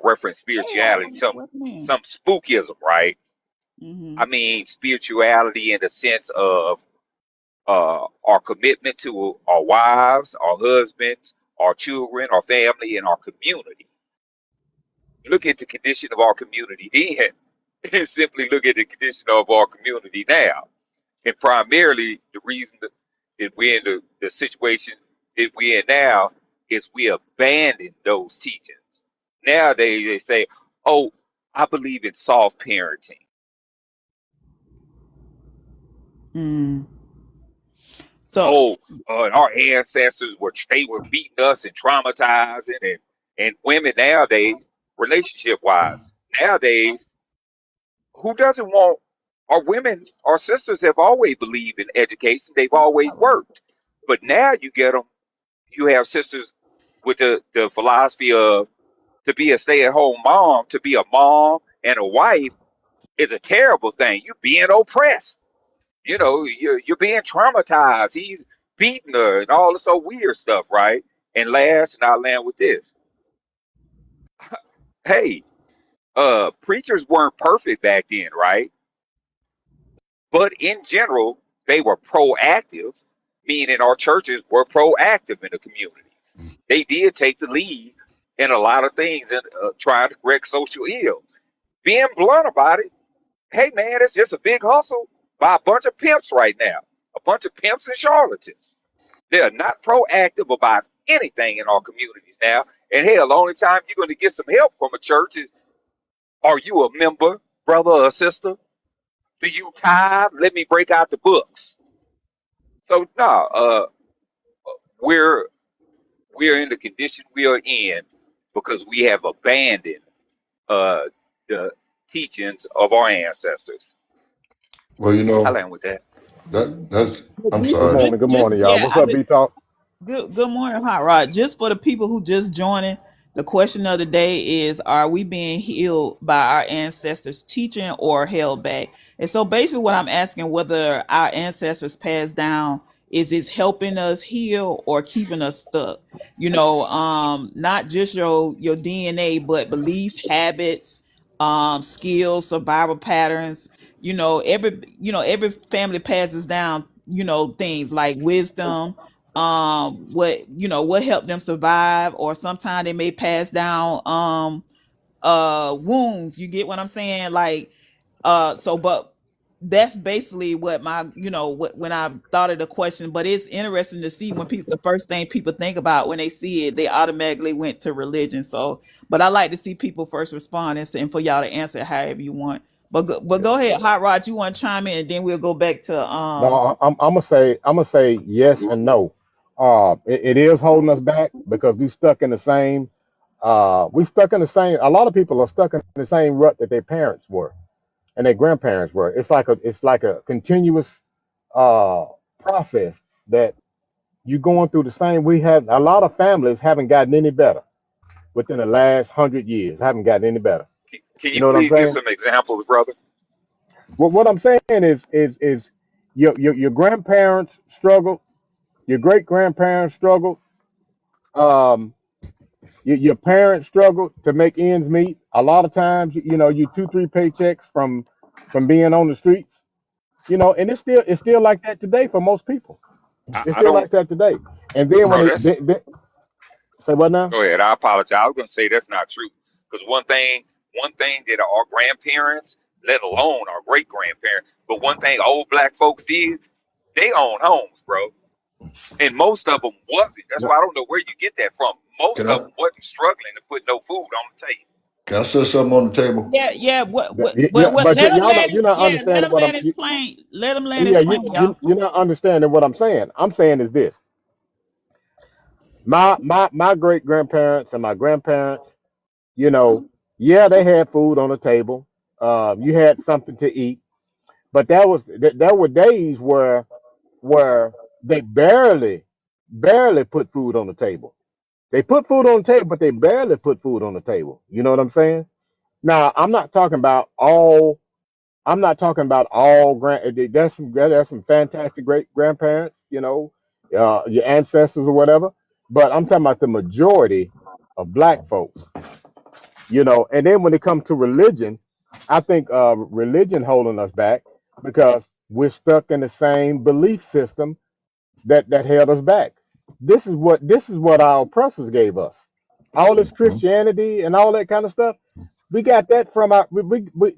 reference Yeah, spirituality, what man? some spookism, right? Mm-hmm. I mean spirituality in the sense of our commitment to our wives, our husbands, our children, our family, and our community. Look at the condition of our community then, and simply look at the condition of our community now. And primarily, the reason that we're in the situation that we're in now is we abandon those teachings. Nowadays, they say, oh, I believe in soft parenting. Mm. So Oh, our ancestors they were beating us and traumatizing, and women nowadays, relationship wise, nowadays, who doesn't want our women, our sisters have always believed in education. They've always worked. But now you get them, you have sisters with the philosophy of to be a stay-at-home mom, to be a mom and a wife is a terrible thing. You're being oppressed. You're being traumatized. He's beating her and all this so weird stuff, right? And last, and I'll land with this. Hey, preachers weren't perfect back then, right? But in general, they were proactive, meaning our churches were proactive in the communities. They did take the lead in a lot of things and trying to correct social ills. Being blunt about it, hey man, it's just a big hustle by a bunch of pimps right now, a bunch of pimps and charlatans. They're not proactive about anything in our communities now. And hell, the only time you're going to get some help from a church is, are you a member, brother or sister? Do you tithe? Let me break out the books. So no, we're we're in the condition we are in because we have abandoned uh, the teachings of our ancestors. well, I land with that. that's. I'm Good sorry. morning, good just morning, y'all. yeah, What's up, B Talk? good morning, Hot Rod. Just for the people who just joining, the question of the day is: are we being healed by our ancestors' teaching or held back? And so, basically, what I'm asking whether our ancestors passed down is it's helping us heal or keeping us stuck. Not just your DNA, but beliefs, habits, skills, survival patterns. Every family passes down things like wisdom, what helped them survive, or sometimes they may pass down wounds. You get what I'm saying? Like so but that's basically what my when I thought of the question. But it's interesting to see when people, the first thing people think about when they see it, they automatically went to religion. So but I like to see people first respond and for y'all to answer however you want. But Yeah. go ahead, Hot Rod, you want to chime in, and then we'll go back to No, I'm gonna say yes and no. It is holding us back because we stuck in the same. A lot of people are stuck in the same rut that their parents were and their grandparents were. It's like a continuous uh process that you're going through the same. We have a lot of families haven't gotten any better within the last 100 years. Haven't gotten any better. Can You you know what I'm please give saying? some examples, brother? What I'm saying is your grandparents struggled, your great grandparents struggled, um, your parents struggled to make ends meet. A lot of times, you 2 3 paychecks from being on the streets. And it's still like that today for most people. It's I still don't, like that today. And then when bro. That's they say what now? Go ahead. I apologize. I was gonna say that's not true because one thing that our grandparents, let alone our great grandparents, but one thing old black folks did, they own homes, bro, and most of them wasn't. That's No, why I don't know where you get that from. Most Can of I them wasn't struggling to put no food on the table. can I say something on the table? yeah, yeah, what but let him y'all land not his you're not yeah, let understanding him what land I'm. his plane. Let him land his Yeah, plane, y'all. you're not understanding what I'm saying. I'm saying is this: my great grandparents and my grandparents, you know, yeah, they had food on the table. You had something to eat, but there were days where they barely put food on the table. They put food on the table, but they barely put food on the table. You know what I'm saying? Now, I'm not talking about all grand. There's some fantastic great grandparents, your ancestors or whatever. But I'm talking about the majority of black folks, And then when it comes to religion, I think religion holding us back because we're stuck in the same belief system that held us back. This is what our oppressors gave us. All this Hmm? Christianity and all that kind of stuff. We got that from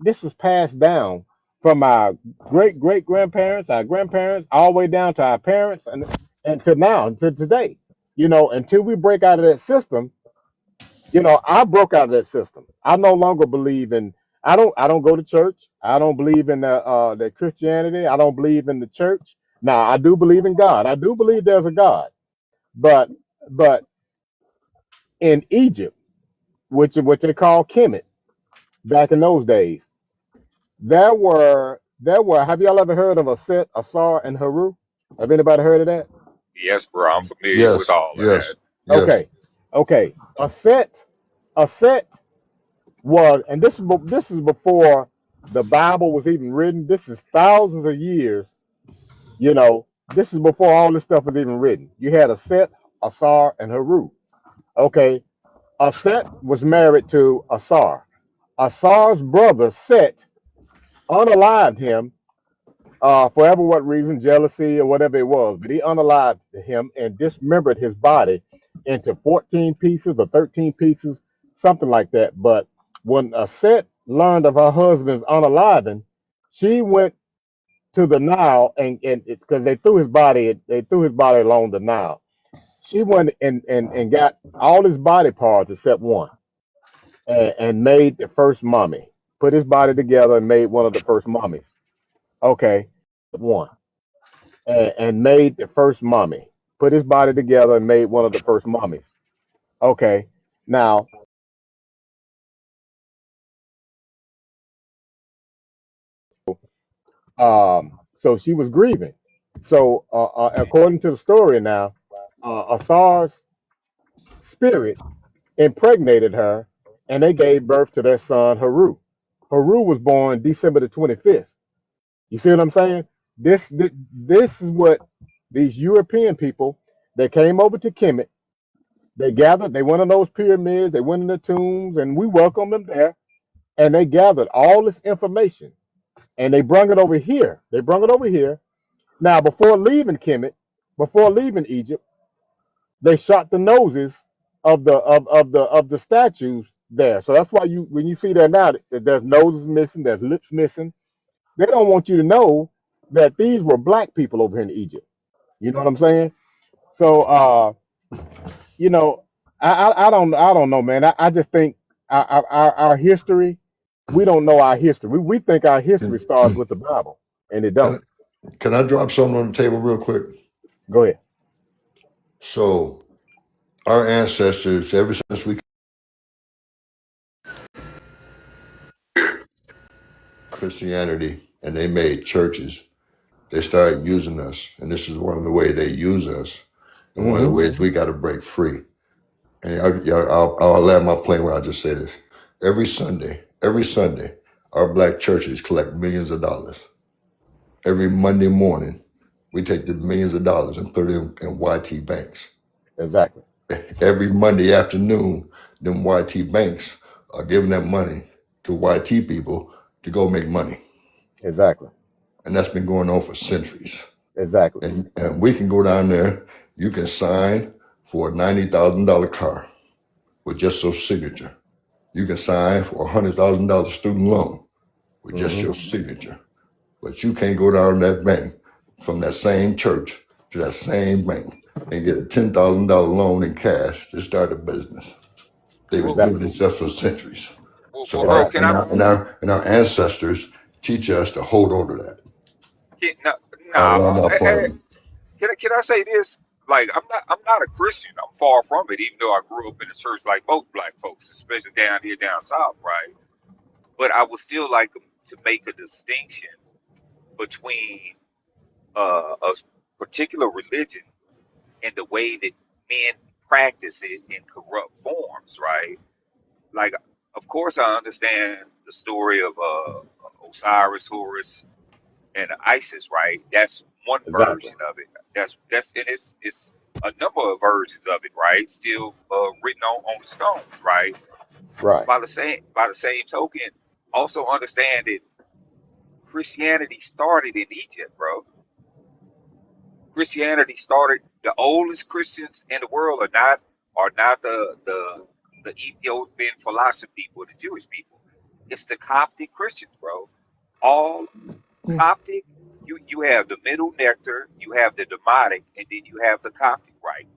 this was passed down from our great grandparents, our grandparents, all the way down to our parents, and to now, to today. Until we break out of that system, I broke out of that system. I no longer believe in. I don't go to church. I don't believe in the Christianity. I don't believe in the church. Now I do believe in God. I do believe there's a God. But but in Egypt, which they call Kemet back in those days, there were. Have y'all ever heard of a Set, Asar, and Haru? Have anybody heard of that? Yes, bro. I'm familiar with Yes, all of that. yes, yes. Okay, okay. A set was, and this is before the Bible was even written. This is thousands of years. This is before all this stuff was even written. You had a Set, Asar, and Haru. Okay, a Set was married to Asar. Asar's brother Set unalived him for ever what reason, jealousy or whatever it was, but he unalived him and dismembered his body into 14 pieces or 13 pieces, something like that. But when Aset learned of her husband's unaliving, she went to the Nile and because they threw his body along the Nile. She went and got all his body parts except one and made the first mummy. Put his body together and made one of the first mummies. Okay, one. And made the first mummy. Put his body together and made one of the first mummies. Okay. Now, so she was grieving. So, according to the story now, Asar's spirit impregnated her, and they gave birth to their son Haru. Haru was born December the 25th. You see what I'm saying? This is what these European people that came over to Kemet. They gathered, they went in those pyramids, they went in the tombs, and we welcomed them there. And they gathered all this information and they brought it over here. They brought it over here. Now, before leaving Kemet, before leaving Egypt, they shot the noses of the statues there. So that's why when you see that now, there's noses missing, there's lips missing. They don't want you to know that these were black people over here in Egypt. You know what I'm saying? So you know, I don't know, man. I just think our history, we don't know our history. We think our history Can, starts with the Bible, and it can, don't. can I drop something on the table real quick? Go ahead. So our ancestors, ever since we Christianity and they made churches, they started using us, and this is one of the ways they use us, and one of the Hmm. ways we got to break free. And I'll land my plane when I just say this. Every Sunday, our black churches collect millions of dollars. Every Monday morning, we take the millions of dollars and put it in YT banks. Exactly. Every Monday afternoon, them YT banks are giving that money to YT people to go make money. Exactly. And that's been going on for centuries. Exactly. And we can go down there, you can sign for a $90,000 car with just your signature. You can sign for a $100,000 student loan with just Hmm. your signature. But you can't go down to that bank from that same church to that same bank and get a $10,000 loan in cash to start a business. They've been Well, doing Exactly. this just for centuries. So bro, Exactly. can I? our ancestors teach us to hold on to that. No, I nah, land my plane. can I say this? Like, I'm not a Christian. I'm far from it. Even though I grew up in a church like most black folks, especially down here down south, right? But I would still like to make a distinction between a particular religion and the way that men practice it in corrupt forms, right? Like, of course, I understand the story of Osiris, Horus, and Isis, right? That's one Exactly. version of it. That's and it's a number of versions of it, right? Still written on the stones, right? Right. By the same token, also understand that Christianity started in Egypt, bro. Christianity started. The oldest Christians in the world are not the Ethiopian philosophy people, the Jewish people. It's the Coptic Christians, bro. All Coptic. You have the Middle Nectar, you have the Demotic, and then you have the Coptic, right?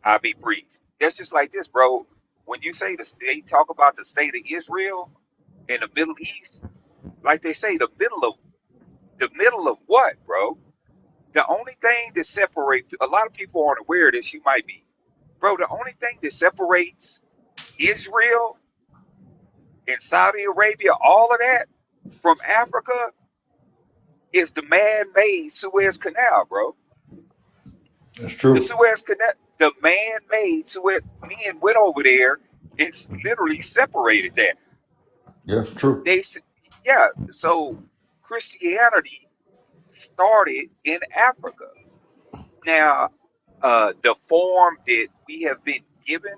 I'll be brief. That's just like this, bro. When you say this, they talk about the state of Israel in the Middle East, like they say, the middle of what, bro? The only thing that separates a lot of people aren't aware of this. You might be, bro. The only thing that separates Israel and Saudi Arabia, all of that, from Africa is the man-made Suez Canal, bro. That's The true. Suez Canal, the man-made Suez. Men went over there and literally separated that. Yeah, true. They, yeah. So Christianity started in Africa. Now, the form that we have been given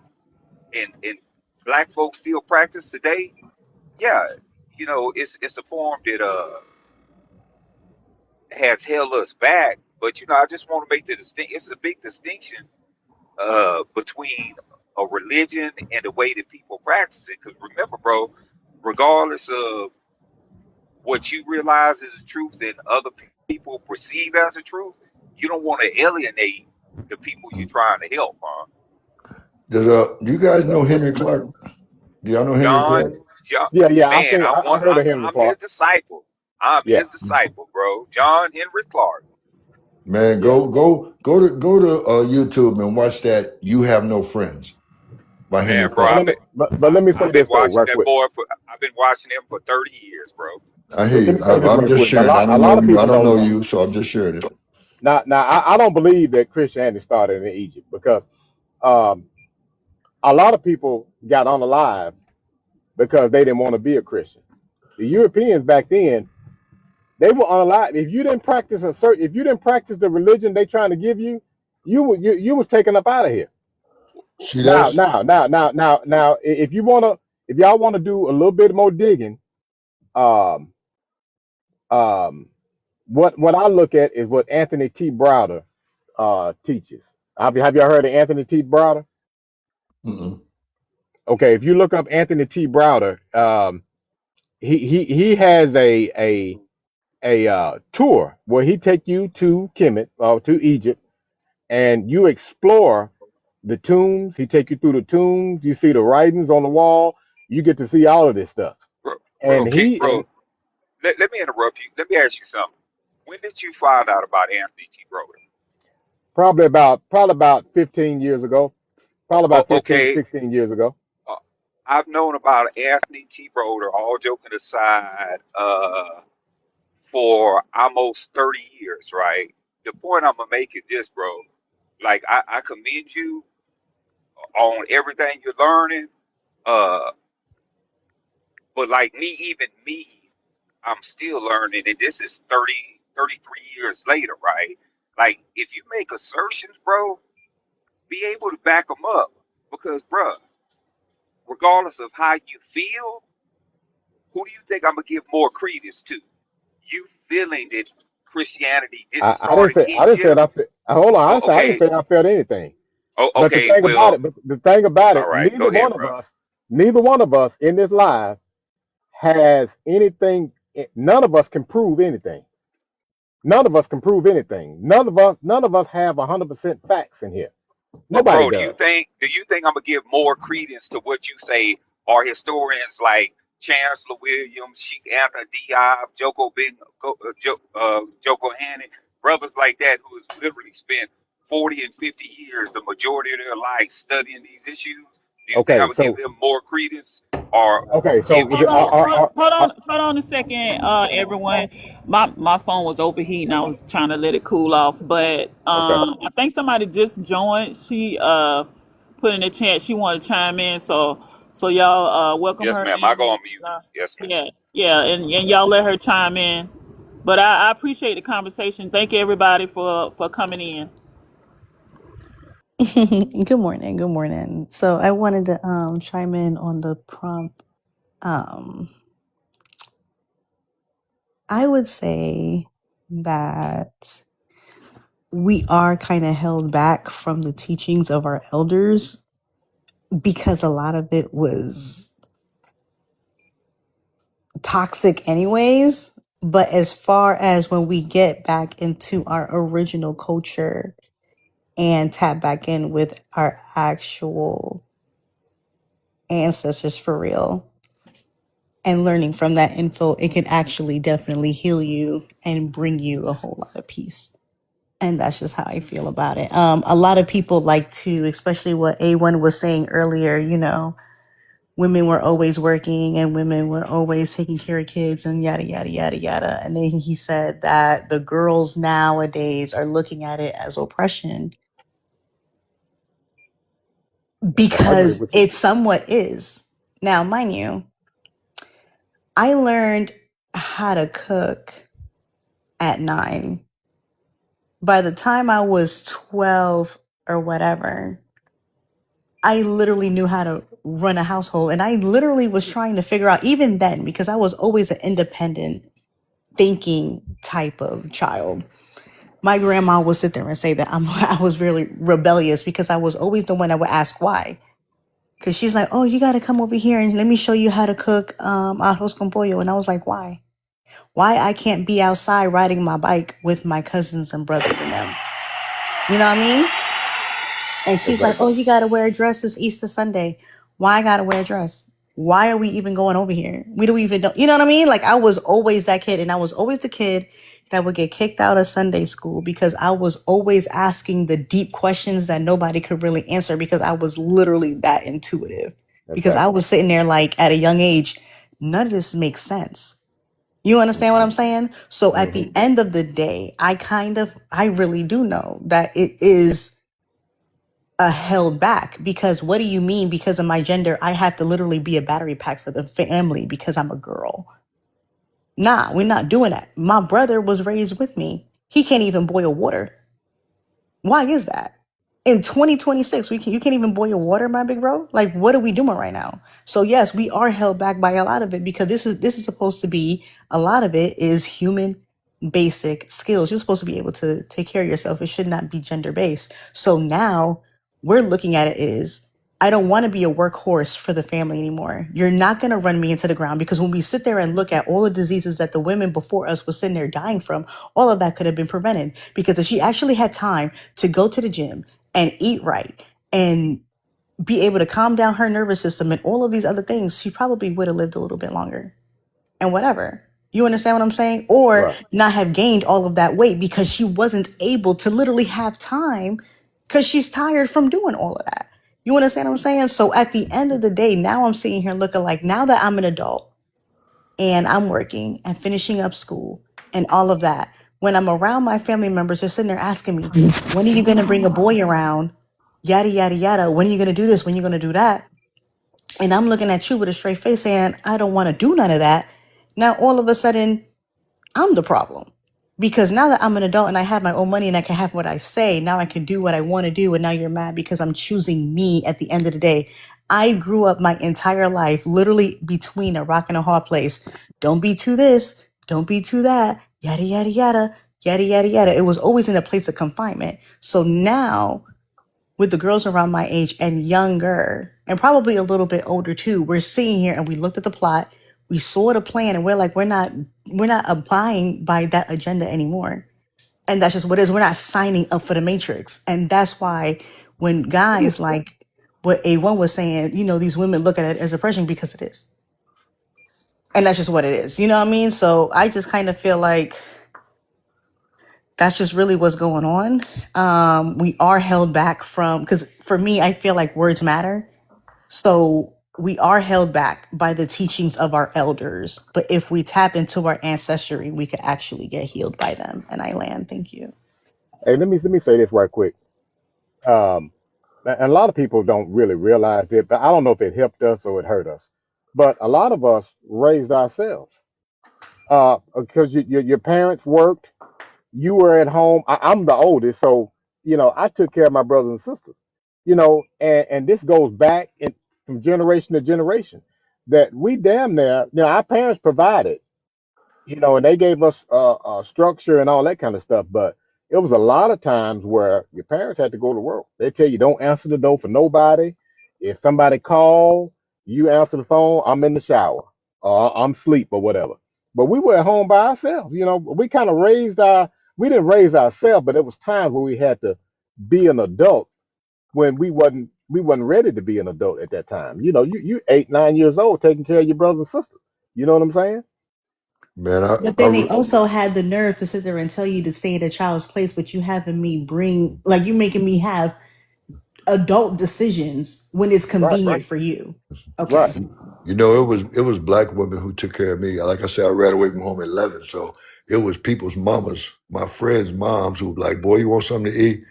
and black folks still practice today, yeah, it's a form that has held us back. But I just want to make the distinct. It's a big distinction between a religion and the way that people practice it. Because remember, bro, regardless of what you realize is the truth and other people perceive as the truth, you don't want to alienate the people you're trying to help, huh? Do you guys know Henry Clark? Do y'all know Henry John, Clark? John, Yeah. Yeah. I man, think I'm I one. heard of him I'm his before. disciple. I'm Yeah. his disciple, bro. John Henry Clark. Man, Yeah. go to YouTube and watch that "You Have No Friends" by Man, Henry bro, But Clark. let me but let me say I've been this though, watching right that quick. boy for. I've been watching him for 30 years, bro. I hear Let you. me say this I'm right just quick. sharing. I A don't lot know of you. I people don't don't know know. you, so I'm just sharing this. Now, I don't believe that Christianity started in Egypt because um, a lot of people got unalive because they didn't want to be a Christian. The Europeans back then, they were unalive. If you didn't practice the religion they trying to give you, you was taken up out of here. See, Now, that's now, now, now, now, now, if y'all wanna do a little bit more digging, um, um, what I look at is what Anthony T. Browder teaches. Have y'all heard of Anthony T. Browder? mm-mm. Okay, if you look up Anthony T. Browder, he has a tour where he take you to Kemet or to Egypt, and you explore the tombs. He take you through the tombs. You see the writings on the wall. You get to see all of this stuff. bro, And bro. Let me interrupt you. Let me ask you something. When did you find out about Anthony T. Broder? probably about 15 years ago, probably about 15, Okay, 16 years ago. uh, I've known about Anthony T. Broder, all joking aside, for almost 30 years, right? The point I'm gonna make is this, bro. Like I commend you on everything you're learning. Uh, but like me, even me, I'm still learning, and this is 30, 33 years later, right? Like if you make assertions, bro, be able to back them up. Because, bro, regardless of how you feel, who do you think I'm gonna give more credence to? You feeling that Christianity didn't I start didn't in say I didn't say Egypt? hold on. Oh, I didn't okay. say I felt anything. Oh, But okay. Well, the thing about all it, right. Go ahead, bro. neither one of us in this live has anything. None of us can prove anything. None of us can prove anything. None of us have 100% facts in here. But Nobody bro, does. do you think I'm gonna give more credence to what you say are historians like Chancellor Williams, Sheikh Anta Diop, Joko Hannon, brothers like that who has literally spent 40 and 50 years, the majority of their life studying these issues? Do you think I'm Okay, gonna give so them more credence or okay, so give Hold you on, more hold, hold credence? on, hold on a second, everyone. My phone was overheating. I was trying to let it cool off, but okay. I think somebody just joined. She put in the chat she wanted to chime in, so y'all welcome Yes, her ma'am. I in. go And on mute. Yes, ma'am. yeah, yeah, and y'all let her chime in. But I appreciate the conversation. Thank you everybody for coming in. Good morning. Good morning. So I wanted to chime in on the prompt. Um, I would say that we are kind of held back from the teachings of our elders because a lot of it was toxic, anyways. But as far as when we get back into our original culture and tap back in with our actual ancestors for real, and learning from that info, it can actually definitely heal you and bring you a whole lot of peace. And that's just how I feel about it. A lot of people like to, especially what A1 was saying earlier, women were always working and women were always taking care of kids and yada, yada, yada, yada. And then he said that the girls nowadays are looking at it as oppression I agree because with you. it somewhat is. Now, mind you, I learned how to cook at 9. By the time I was 12 or whatever, I literally knew how to run a household. And I literally was trying to figure out, even then, because I was always an independent thinking type of child. My grandma would sit there and say that I was really rebellious because I was always the one that would ask why. Because she's like, oh, you got to come over here and let me show you how to cook arroz con pollo. And I was like, why? Why I can't be outside riding my bike with my cousins and brothers and them? You know what I mean? And she's like, Exactly. oh, you got to wear a dress. It's Easter Sunday. Why I got to wear a dress? Why are we even going over here? We don't even know. You know what I mean? Like, I was always that kid. And I was always the kid that would get kicked out of Sunday school because I was always asking the deep questions that nobody could really answer because I was literally that intuitive. Because I Exactly. was sitting there like at a young age, none of this makes sense. You understand what I'm saying? So at Hmm. the end of the day, I really do know that it is held back because what do you mean because of my gender I have to literally be a battery pack for the family because I'm a girl? Nah, we're not doing that. My brother was raised with me. He can't even boil water. Why is that? In 2026, you can't even boil water, my big bro. Like, what are we doing right now? So yes, we are held back by a lot of it because this is supposed to be a lot of it is human basic skills. You're supposed to be able to take care of yourself. It should not be gender based. So now we're looking at it is I don't want to be a workhorse for the family anymore. You're not going to run me into the ground, because when we sit there and look at all the diseases that the women before us were sitting there dying from, all of that could have been prevented. Because if she actually had time to go to the gym and eat right and be able to calm down her nervous system and all of these other things, she probably would have lived a little bit longer and whatever. You understand what I'm saying? Or Right. not have gained all of that weight because she wasn't able to literally have time because she's tired from doing all of that. You understand what I'm saying? So at the end of the day, now I'm sitting here looking like, now that I'm an adult and I'm working and finishing up school and all of that, when I'm around my family members, they're sitting there asking me, when are you going to bring a boy around? Yada, yada, yada. When are you going to do this? When are you going to do that? And I'm looking at you with a straight face saying, I don't want to do none of that. Now, all of a sudden, I'm the problem. Because now that I'm an adult and I have my own money and I can have what I say, now I can do what I want to do. And now you're mad because I'm choosing me at the end of the day. I grew up my entire life literally between a rock and a hard place. Don't be too this, don't be too that, yada, yada, yada, yada, yada, yada. It was always in a place of confinement. So now, with the girls around my age and younger, and probably a little bit older too, we're sitting here and we looked at the plot, we saw the plan, and we're like, we're not abiding by that agenda anymore. And that's just what it is. We're not signing up for the matrix. And that's why when guys like what A1 was saying, these women look at it as oppression, because it is. And that's just what it is. You know what I mean? So I just kind of feel like that's just really what's going on. We are held back from, because for me, I feel like words matter. So we are held back by the teachings of our elders. But if we tap into our ancestry, we could actually get healed by them. And I land. Thank you. Hey, let me say this right quick. Um, and a lot of people don't really realize it, but I don't know if it helped us or it hurt us. But a lot of us raised ourselves because your parents worked, you were at home. I'm the oldest, so I took care of my brothers and sisters. And this goes back from generation to generation. That we damn near, our parents provided, and they gave us structure and all that kind of stuff. But it was a lot of times where your parents had to go to work. They tell you don't answer the door for nobody. If somebody call, you answer the phone. I'm in the shower, or I'm asleep, or whatever. But we were at home by ourselves. We kind of raised our. We didn't raise ourselves, but it was times where we had to be an adult when we wasn't ready to be an adult at that time. You 8, 9 years old taking care of your brothers and sisters. You know what I'm saying? Man, But then they also had the nerve to sit there and tell you to stay at a child's place, but you having me you making me have adult decisions when it's Right, convenient for you. right. Okay. it was black women who took care of me. Like I said, I ran away from home at 11, so it was people's mamas, my friends' moms, who were like, "Boy, you want something to eat?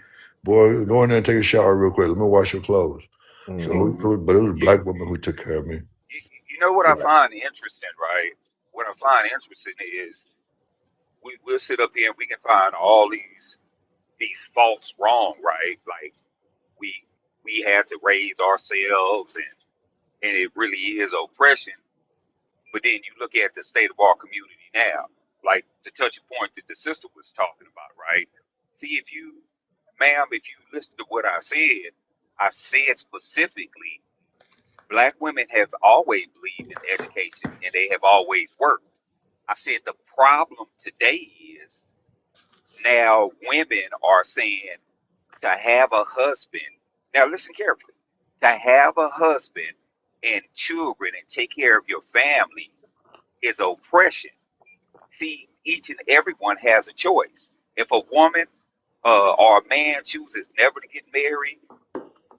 Boy, go in there and take a shower real quick. Let me wash your clothes." Hmm. So, but it was You, black women who took care of me. you know what I Right. find interesting, right? What I find interesting is we'll sit up here and we can find all these faults wrong, right? Like we we had to raise ourselves, and it really is oppression. But then you look at the state of our community now, like to touch a point that the sister was talking about, right? See, ma'am, if you listen to what I said specifically, black women have always believed in education and they have always worked. I said the problem today is now women are saying to have a husband. Now listen carefully. To have a husband and children and take care of your family is oppression. See, each and everyone has a choice. If a woman or a man chooses never to get married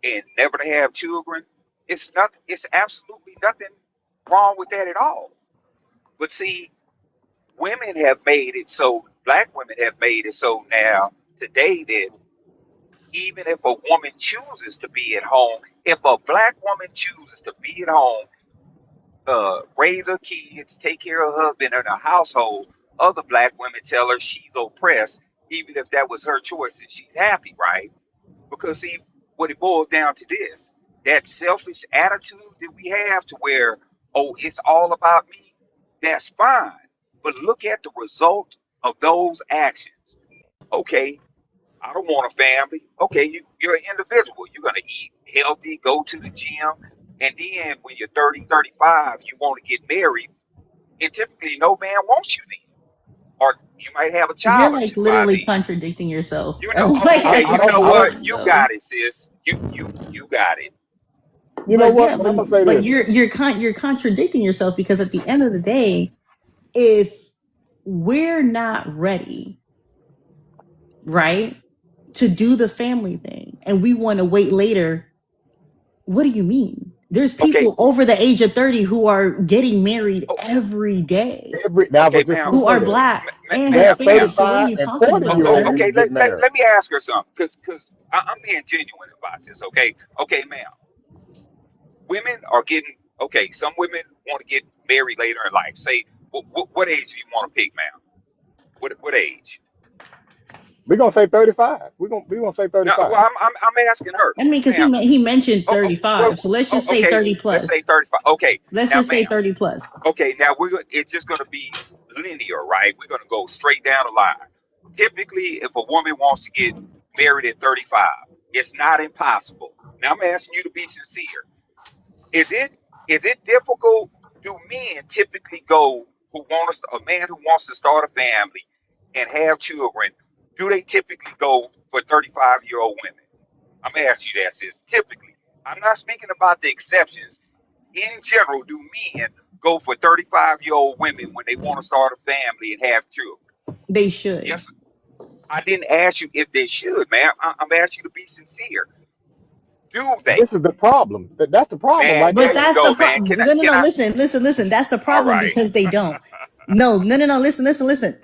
and never to have children, it's nothing. It's absolutely nothing wrong with that at all. But see, women have made it so. Black women have made it so now today that even if a woman chooses to be at home, if a black woman chooses to be at home, raise her kids, take care of her husband and her household, other black women tell her she's oppressed, even if that was her choice and she's happy, right? Because see, what it boils down to this, that selfish attitude that we have to where, oh, it's all about me, that's fine. But look at the result of those actions. Okay, I don't want a family. Okay, you're an individual. You're gonna eat healthy, go to the gym, and then when you're 30, 35, you want to get married, and typically no man wants you then. Or you might have a You're child or like two by literally then. contradicting yourself. You know, Like I, okay, at I you the don't know I what? don't beginning, You though. got it, sis. You got it. you know Yeah, what? But I'm gonna say but this. you're contradicting yourself because at the end of the day, if we're not ready, right, to do the family thing, and we want to wait later, what do you mean? There's Okay, people over the age of 30 who are getting married oh, every day, Every now, okay, but just ma'am, let me who say are this. black and ma'am, There's ma'am. Hispanic. So what are 35 you and talking 40 about, year Oh, old sir? okay, women get married. let me ask her something, because I'm being genuine about this. Okay, ma'am. Women are getting okay. Some women want to get married later in life. Say, what age do you want to pick, ma'am? What age? We're gonna say 35. We're gonna say No, 35. well, I'm asking her, I mean, because ma'am. he mentioned Well, 35, so let's just say okay. 30 Let's plus. say 35. Okay, Let's now, just say ma'am. 30 plus. Okay, now it's just going to be linear, right? We're going to go straight down the line. Typically, if a woman wants to get married at 35, it's not impossible. Now, I'm asking you to be sincere. Is it difficult? Do men typically go who want to, a man who wants to start a family and have children? Do they typically go for 35-year-old women? I'm asking you that, sis. Typically, I'm not speaking about the exceptions. In general, do men go for 35-year-old women when they want to start a family and have children? They should. Yes. I didn't ask you if they should, man. I'm asking you to be sincere. Do they? This is the problem. That's the problem Man, right But there you there. that's the go, man. problem. No, no, Can no. I? Listen. That's the All problem right. because they don't. No, no, no, no. Listen.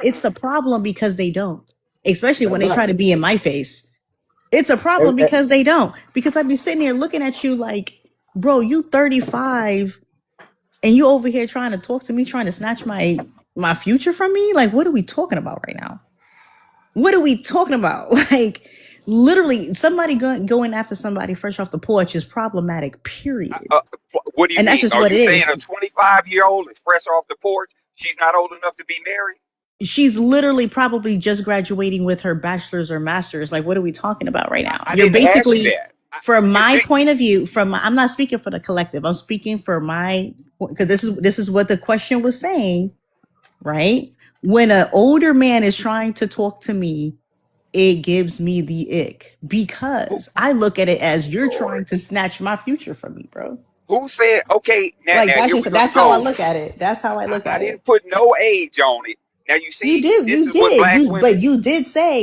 It's the problem because they don't. Especially when That's they right. try to be in my face. It's a And, problem and, because they don't. Because I'd be sitting here looking at you like, bro, you 35 and you over here trying to talk to me, trying to snatch my future from me. Like, what are we talking about right now? What are we talking about? Like, literally, somebody going after somebody fresh off the porch is problematic. Period. Uh, what do you And that's mean? just Are what you it saying is. a 25-year-old is fresh off the porch? She's not old enough to be married? She's literally probably just graduating with her bachelor's or master's. Like, what are we talking about right now? I You're didn't ask you basically, that. from You, my you, point of view, I'm not speaking for the collective. I'm speaking for my, because this is what the question was saying, right? When an older man is trying to talk to me, it gives me the ick who, because I look at it as you're Lord, trying to snatch my future from me, bro. who said? Okay, Like now that's here just we're gonna that's how I go. look at it. That's how I look I at it. didn't put no age on it. Now you You see, do, this you is what did, black you women. but you did say,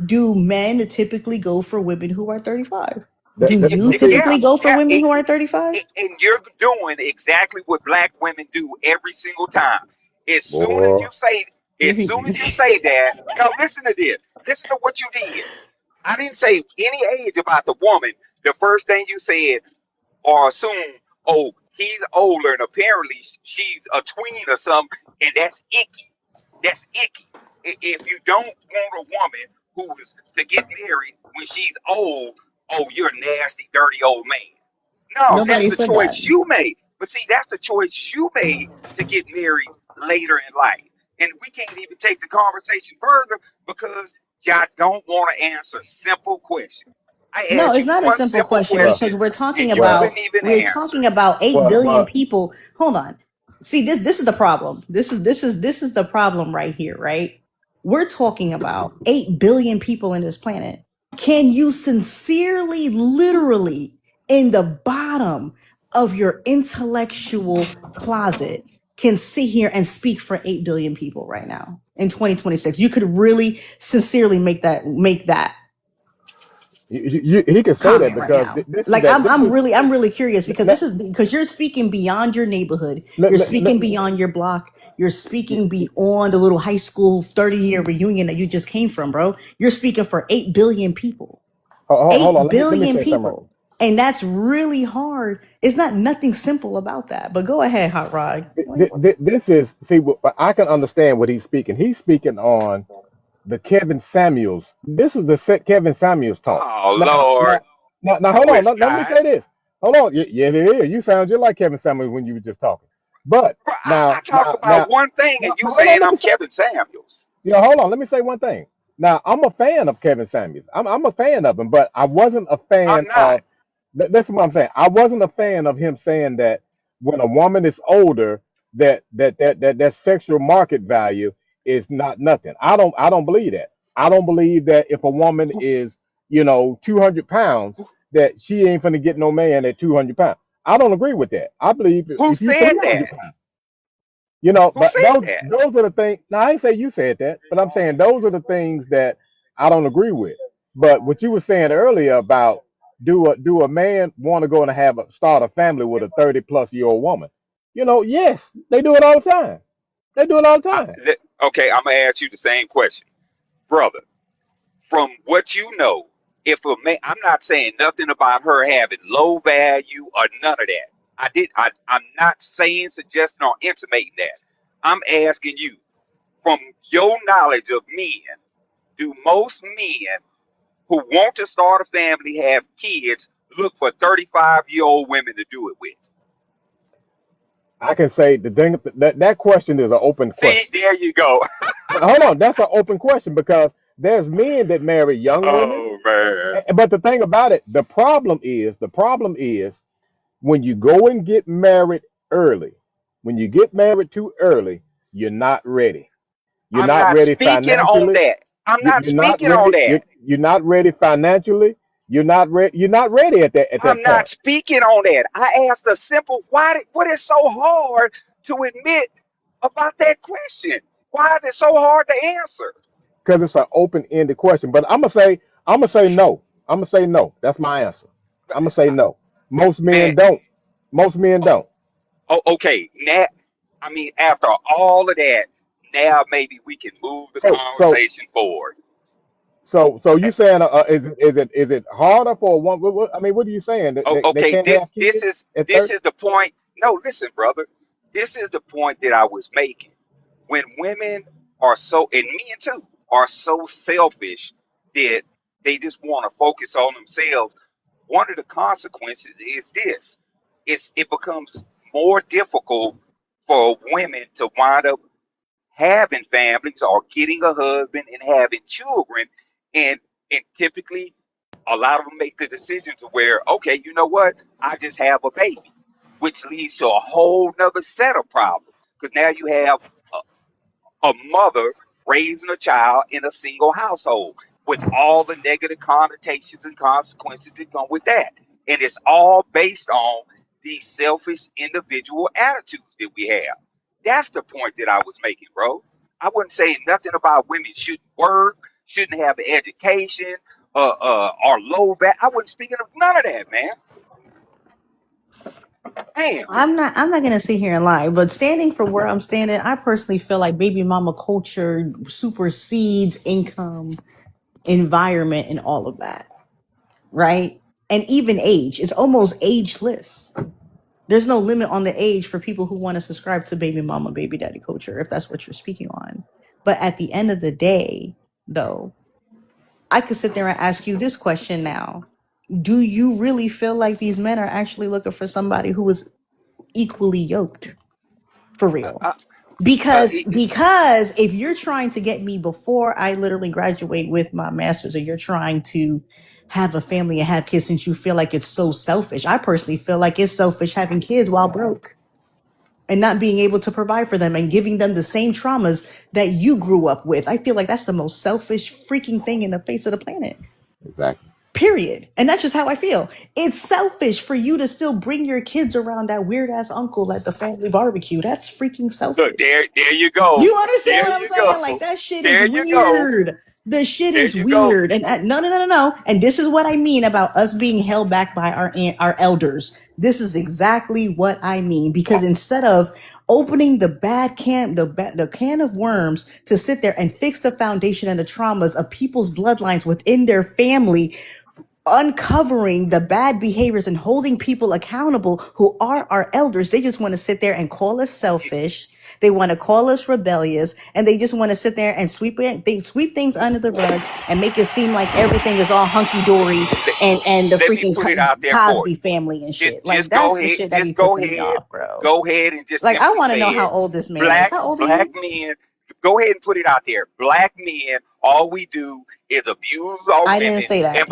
do men typically go for women who are 35? that, Do that, you but see, typically go for women who are 35? And you're doing exactly what black women do every single time. As soon as boy, you say, Here as he soon as you say that, now listen to this. Listen to what you did. I didn't say any age about the woman. The first thing you said or assume, oh, he's older and apparently she's a tween or something, and that's icky. That's icky. If you don't want a woman who is to get married when she's old, oh, you're a nasty, dirty old man. No, that's Nobody the said that. choice you made. But see, that's the choice you made to get married later in life. And we can't even take the conversation further because y'all don't want to answer simple questions. I No, asked it's you not a one simple simple question well, question because we're and talking you well, couldn't about even we're answer. talking about 8 well, billion well. people. Hold on. See, this is the problem. This is the problem right here, right? We're talking about 8 billion people in this planet. Can you sincerely, literally, in the bottom of your intellectual closet, can sit here and speak for 8 billion people right now in 2026? You could really sincerely make that He can say that comment right because now. this is Like that. I'm This I'm is really I'm really curious because let, this is because you're speaking beyond your neighborhood. let, You're let, let, speaking beyond your block. You're speaking beyond the little high school 30-year reunion that you just came from, bro. You're speaking for 8 billion people. hold 8 on. Let me billion say something. people. And that's really hard. It's not nothing simple about that. But go ahead, Hot Rod. This is see. I can understand what he's speaking. He's speaking on the Kevin Samuels. This is the Kevin Samuels talk. Oh Now, Lord, now, now, no, hold on. it's Let me not. say this. Hold on. Yeah, it is. You sound just like Kevin Samuels when you were just talking. But Bro, I now, talk about one thing and you hold on. saying Let I'm me say. Kevin Samuels. Yeah, hold on. Let me say one thing. Now, I'm a fan of Kevin Samuels. I'm a fan of him, but I wasn't a I'm fan not. of. That's what I'm saying. I wasn't a fan of him saying that when a woman is older, that sexual market value is not nothing. I don't believe that. I don't believe that if a woman Who, is 200 pounds, who, that she ain't gonna get no man at 200 pounds. I don't agree with that. I believe who if you said 300 that? pounds. Who But said that? those are the things. Now I ain't say you said that, but I'm saying those are the things that I don't agree with. But what you were saying earlier about do a man want to go and start a family with a 30-plus-year-old woman? Yes, they do it all the time. They do it all the time. Okay, I'm gonna ask you the same question, brother. From what you know, if a man, I'm not saying nothing about her having low value or none of that. I'm not saying, suggesting, or intimating that. I'm asking you, from your knowledge of men, do most men who want to start a family, have kids, look for 35-year-old women to do it with? I can say the thing that question is an open See, question. there you go. But hold on, that's an open question because there's men that marry young women. Oh man. But the thing about it, the problem is when you go and get married early, when you get married too early, you're not ready. You're I'm not not ready speaking on financially. that. I'm not You're not speaking on ready. that. You're not ready financially. You're not ready. You're not ready at that I'm not point speaking on that. I asked a simple what is so hard to admit about that question? Why is it so hard to answer? because it's an open-ended question. But I'm gonna say no. I'm gonna say no. That's my answer. I'm gonna say no. Most Man, men don't. Most men don't. okay. Now, I mean, after all of that, now maybe we can move the So so conversation forward. so Eh, you saying is it harder for a woman? I mean, what are you saying? That they Okay, can't this have this kids is at this 30? is the point. No, listen, brother. This is the point that I was making. When women are so, and men too, are so selfish that they just want to focus on themselves, one of the consequences is this. It becomes more difficult for women to wind up having families or getting a husband and having children. And typically a lot of them make the decision to where, okay, you know what? I just have a baby, which leads to a whole nother set of problems. Because now you have a mother raising a child in a single household with all the negative connotations and consequences that come with that. And it's all based on these selfish individual attitudes that we have. That's the point that I was making, bro. I wouldn't say nothing about women shouldn't work, shouldn't have an education, or low value. I wasn't speaking of none of that, man. Damn. I'm not gonna sit here and lie, but standing for where I'm standing, I personally feel like baby mama culture supersedes income, environment, and all of that, right? And even age. It's almost ageless. There's no limit on the age for people who want to subscribe to baby mama, baby daddy culture, if that's what you're speaking on. But at the end of the day, though, I could sit there and ask you this question now. Do you really feel like these men are actually looking for somebody who is equally yoked? For Uh, real? uh, Because it, because if you're trying to get me before I literally graduate with my master's, or you're trying to have a family and have kids since you feel like it's so selfish, I personally feel like it's selfish having kids while broke and not being able to provide for them and giving them the same traumas that you grew up with. I feel like that's the most selfish freaking thing in the face of the planet. Exactly. Period. And that's just how I feel. It's selfish for you to still bring your kids around that weird ass uncle at the family barbecue. That's freaking look, selfish. there you go. You understand There what I'm you go. saying? Like that shit is There you go. weird. The shit There is you go. weird. And no, no, no, no, no. And this is what I mean about us being held back by our elders. This is exactly what I mean, because instead of opening the can of worms to sit there and fix the foundation and the traumas of people's bloodlines within their family, uncovering the bad behaviors and holding people accountable who are our elders, they just want to sit there and call us selfish. They want to call us rebellious, and they just want to sit there and sweep things under the rug and make it seem like everything is all hunky dory let, and the let me freaking put it out there for Cosby you. family and Just shit. Like just go that's the ahead. shit that be Just go pissing me ahead. off, bro. Go ahead and just Like I simply want to know say how it. old this man is. Black How old are black you? men Go ahead and put it out there. Black men, all we do is abuse our I didn't women say that.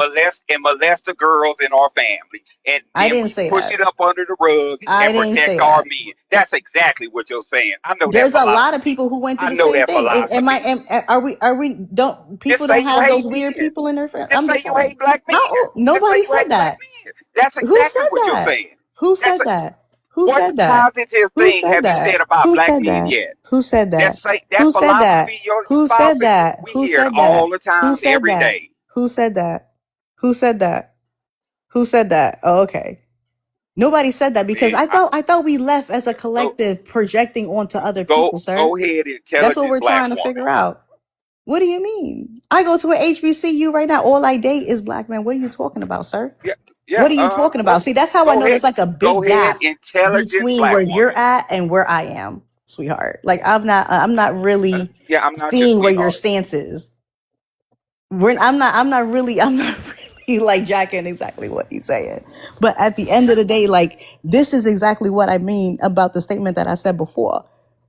and molest the girls in our family, and I then didn't we say push that. it up under the rug I and didn't protect say our that. men. That's exactly what you're saying. I know that There's a lot of philosophy. people who went through I the know same that thing. philosophy. Are we don't Just people say don't you have hate those weird men. people in their family? Just I'm say just you saying. hate black men. How Just say nobody you said hate black that. men. That's Who exactly said what you're that? saying. Who That's said that? Who what said that? positive Who thing said have you that? said about Who black said men that? yet? Who said That's that? say that Who said that? philosophy you're Who said espousing. that? We Who hear it said that? all the Who time, said every that? day. Who said that? Who said that? Who said that? Oh, okay. Nobody said that because See, I thought we left as a go collective projecting onto other people, sir. go ahead, That's what intelligent we're black trying to woman. figure out. What do you mean? I go to an HBCU right now. All I date is black men. What are you talking about, sir? Yeah, What yeah. are you talking Go about? See, that's how I go know ahead, there's like a go big ahead, gap intelligent between black where you're woman. at and where I am, sweetheart. Like I'm not really Yeah, I'm not your seeing where your sweetheart. stance is. I'm not really like jacking exactly what he's saying. But at the end of the day, like this is exactly what I mean about the statement that I said before.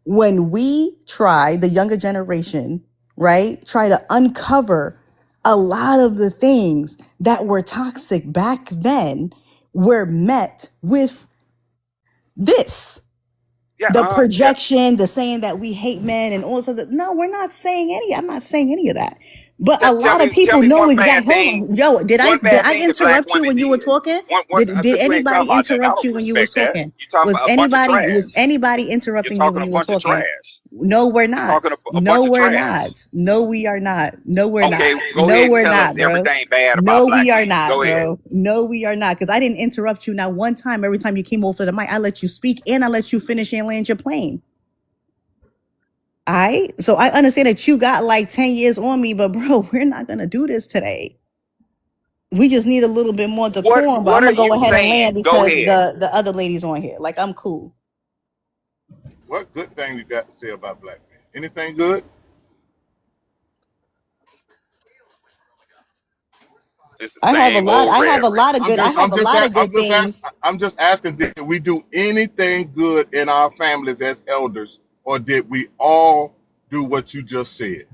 When we try, the younger generation, right, try to uncover a lot of the things that were toxic back then, were met with this. Yeah, The yeah. projection, the saying that we hate men and all sorts of, no, I'm not saying any of that. But a lot of Tell people me know one bad exactly. Hold thing. on, yo, One did bad I thing that black interrupt you women when you were did. talking? One. Did Since we ain't talking anybody about nothing, I interrupt don't you when you was respect that. talking? You talking about a bunch of Was trash. anybody You're interrupting you talking when a you were bunch of talking? trash. No, we're You're talking not. a bunch No, of we're trash. not. No, we are not. No, we're Okay, not. go No, ahead and we're tell us not, bro. everything bad about No, black we are men. not, Go ahead. bro. No, we are not. Because I didn't interrupt you not one time. Every time you came over the mic, I let you speak and I let you finish and land your plane. So I understand that you got like 10 years on me, but bro, we're not gonna do this today. We just need a little bit more decorum, but What I'm are gonna go you ahead and saying? land Go because ahead. the other ladies on here. Like I'm cool. What good thing you got to say about black men? Anything good? It's the I have a same lot. old I have a rhetoric. lot of good. I have a lot of good things. I'm just asking, did we do anything good in our families as elders, or did we all do what you just said?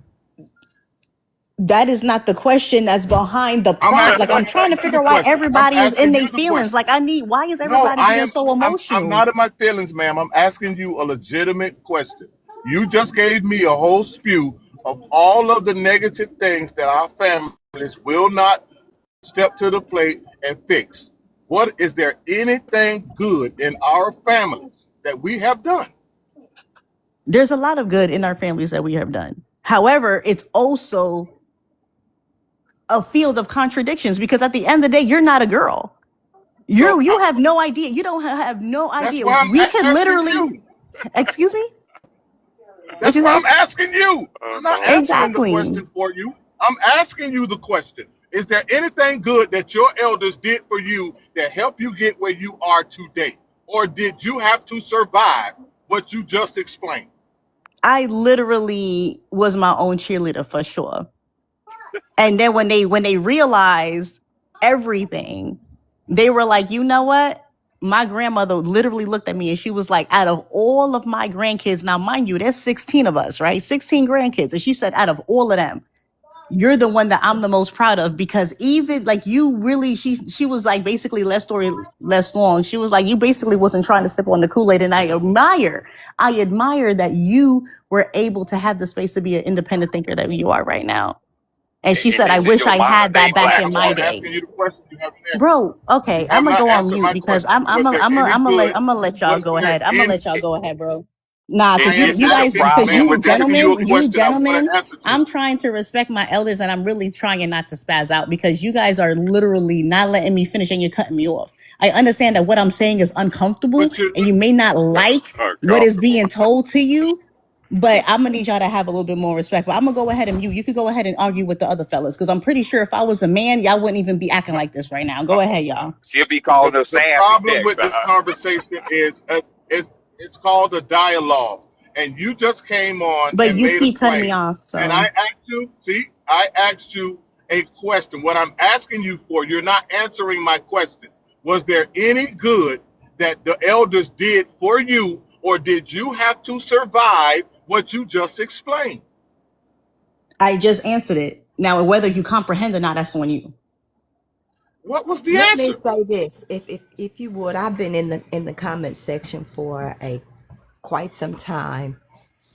That is not the question that's behind the I'm prompt. asking, Like I'm trying to you the figure out why question. I'm everybody is in asking their you the feelings. question. Like why is No, everybody being so I'm emotional? not in my feelings, ma'am. I'm asking you a legitimate question. You just gave me a whole spew of all of the negative things that our families will not step to the plate and fix. What is there anything good in our families that we have done? There's a lot of good in our families that we have done. However, it's also a field of contradictions because at the end of the day, you're not a girl. So You have no idea. You don't have no that's idea. why I'm We could asking literally, you. excuse me, what That's you why say? I'm asking you. I'm not Uh-huh. answering the Exactly. question for you. I'm asking you the question. Is there anything good that your elders did for you that helped you get where you are today? Or did you have to survive what you just explained? I literally was my own cheerleader for sure. And then when they realized everything, they were like, you know what? My grandmother literally looked at me and she was like, out of all of my grandkids, now mind you, there's 16 of us, right? 16 grandkids. And she said, out of all of them, you're the one that I'm the most proud of because even like you really, she was like basically less story, less long. She was like, you basically wasn't trying to step on the Kool-Aid. And I admire that you were able to have the space to be an independent thinker that you are right now. And she And said, I this is wish your I modern had day that back black in I'm my still woman. day. asking you the question. You haven't answered. Bro, okay, You I'm have gonna not go on answered mute my because question. Was there any good? I'm gonna let y'all Was go there ahead. I'm gonna any? let y'all go ahead, bro. Nah, I This you is the guys, am, because problem ma'am. you with I'm this. asking you a you question. I want gentlemen, an answer to. I'm trying to respect my elders and I'm really trying not to spaz out because you guys are literally not letting me finish and you're cutting me off. I understand that what I'm saying is uncomfortable But you, and you may not like what is Uncomfortable. being told to you, but I'm gonna need y'all to have a little bit more respect. But I'm gonna go ahead and mute. You could go ahead and argue with the other fellas because I'm pretty sure if I was a man, y'all wouldn't even be acting like this right now. Go ahead, y'all. She'll be calling us the sassy problem next. with this conversation is it's called a dialogue, and you just came on But and you made a keep cutting me claim, off, and I so asked you. See, I asked you a question. What I'm asking you for, you're not answering my question. Was there any good that the elders did for you, or did you have to survive what you just explained. I just answered it. Now, whether you comprehend or not, that's on you. What was the Let me answer? say this, if you would, I've been in the comment section for a quite some time,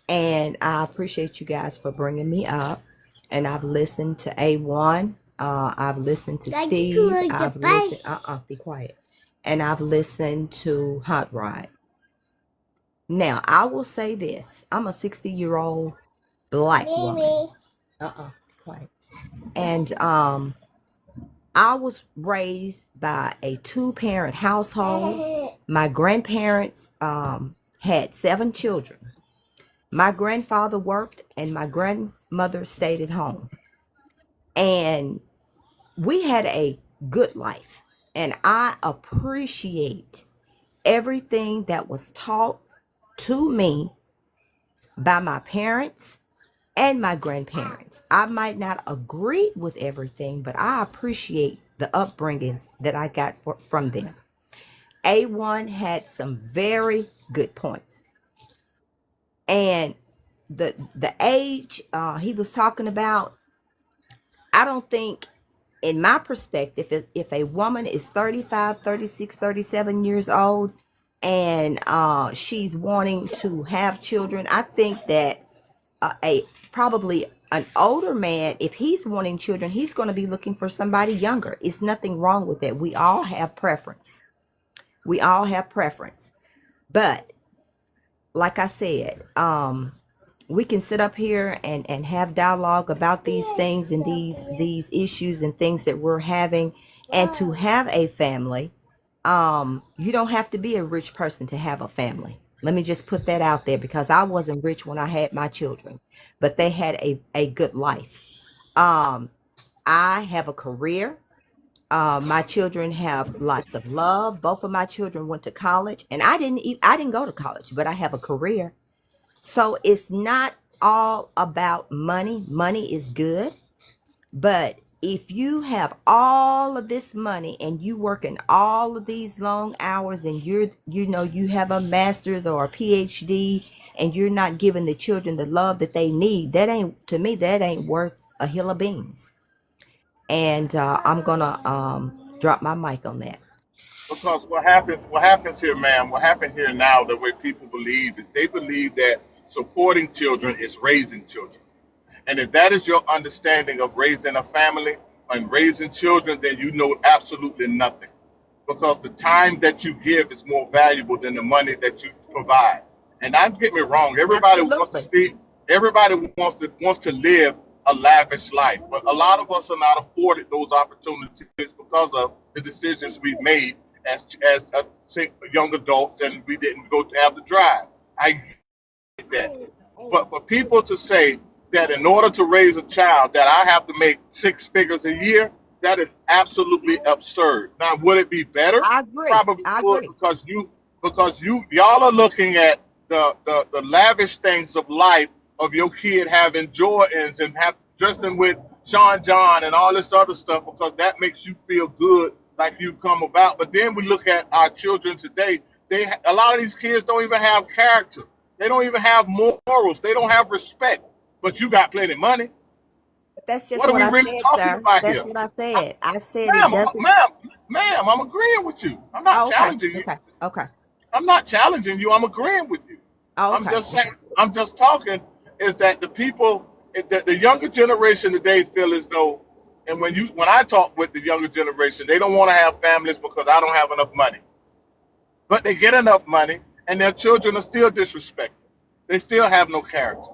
and I appreciate you guys for bringing me up. And I've listened to A1. I've listened to Steve. I've listened. Be quiet. And I've listened to Hot Rod. Now, I will say this: I'm a 60-year-old black woman. Be quiet. And I was raised by a 2-parent household. My grandparents had 7 children. My grandfather worked and my grandmother stayed at home. And we had a good life. And I appreciate everything that was taught to me by my parents and my grandparents. I might not agree with everything, but I appreciate the upbringing that I got from them. A1 had some very good points. And the age he was talking about, I don't think, in my perspective, if a woman is 35, 36, 37 years old and she's wanting to have children, I think that probably an older man, if he's wanting children, he's going to be looking for somebody younger. It's nothing wrong with that. We all have preference. We all have preference. But like I said, we can sit up here and have dialogue about these things and these issues and things that we're having. And to have a family, you don't have to be a rich person to have a family. Let me just put that out there, because I wasn't rich when I had my children, but they had a good life. I have a career. My children have lots of love. Both of my children went to college, and I didn't go to college, but I have a career. So it's not all about money. Money is good, but if you have all of this money and you working all of these long hours and you have a master's or a PhD and you're not giving the children the love that they need, to me, that ain't worth a hill of beans. And I'm gonna drop my mic on that. Because what happens here, ma'am, what happened here now, the way people believe is they believe that supporting children is raising children. And if that is your understanding of raising a family and raising children, then you know absolutely nothing. Because the time that you give is more valuable than the money that you provide. And don't get me wrong, Absolutely. everybody wants to live a lavish life, but a lot of us are not afforded those opportunities because of the decisions we've made as young adults, and we didn't go to have the drive. I get that. But for people to say that in order to raise a child that I have to make 6 figures a year, that is absolutely absurd. Now, would it be better? I agree. Probably I would, agree. because y'all are looking at the lavish things of life of your kid having Jordans and dressing with Sean John and all this other stuff, because that makes you feel good like you've come about. But then we look at our children today. A lot of these kids don't even have character. They don't even have morals. They don't have respect. But you got plenty of money. But that's just What are what we I really said, talking sir. about That's here? what I I, said. I said it doesn't. ma'am, I'm agreeing with you. I'm not Oh, okay. challenging you. Okay. Okay. I'm not challenging you. I'm agreeing with you. Oh, I'm okay. just saying. I'm just talking. Is that the people, the younger generation today feel as though, and when I talk with the younger generation, they don't want to have families because I don't have enough money. But they get enough money, and their children are still disrespected. They still have no character.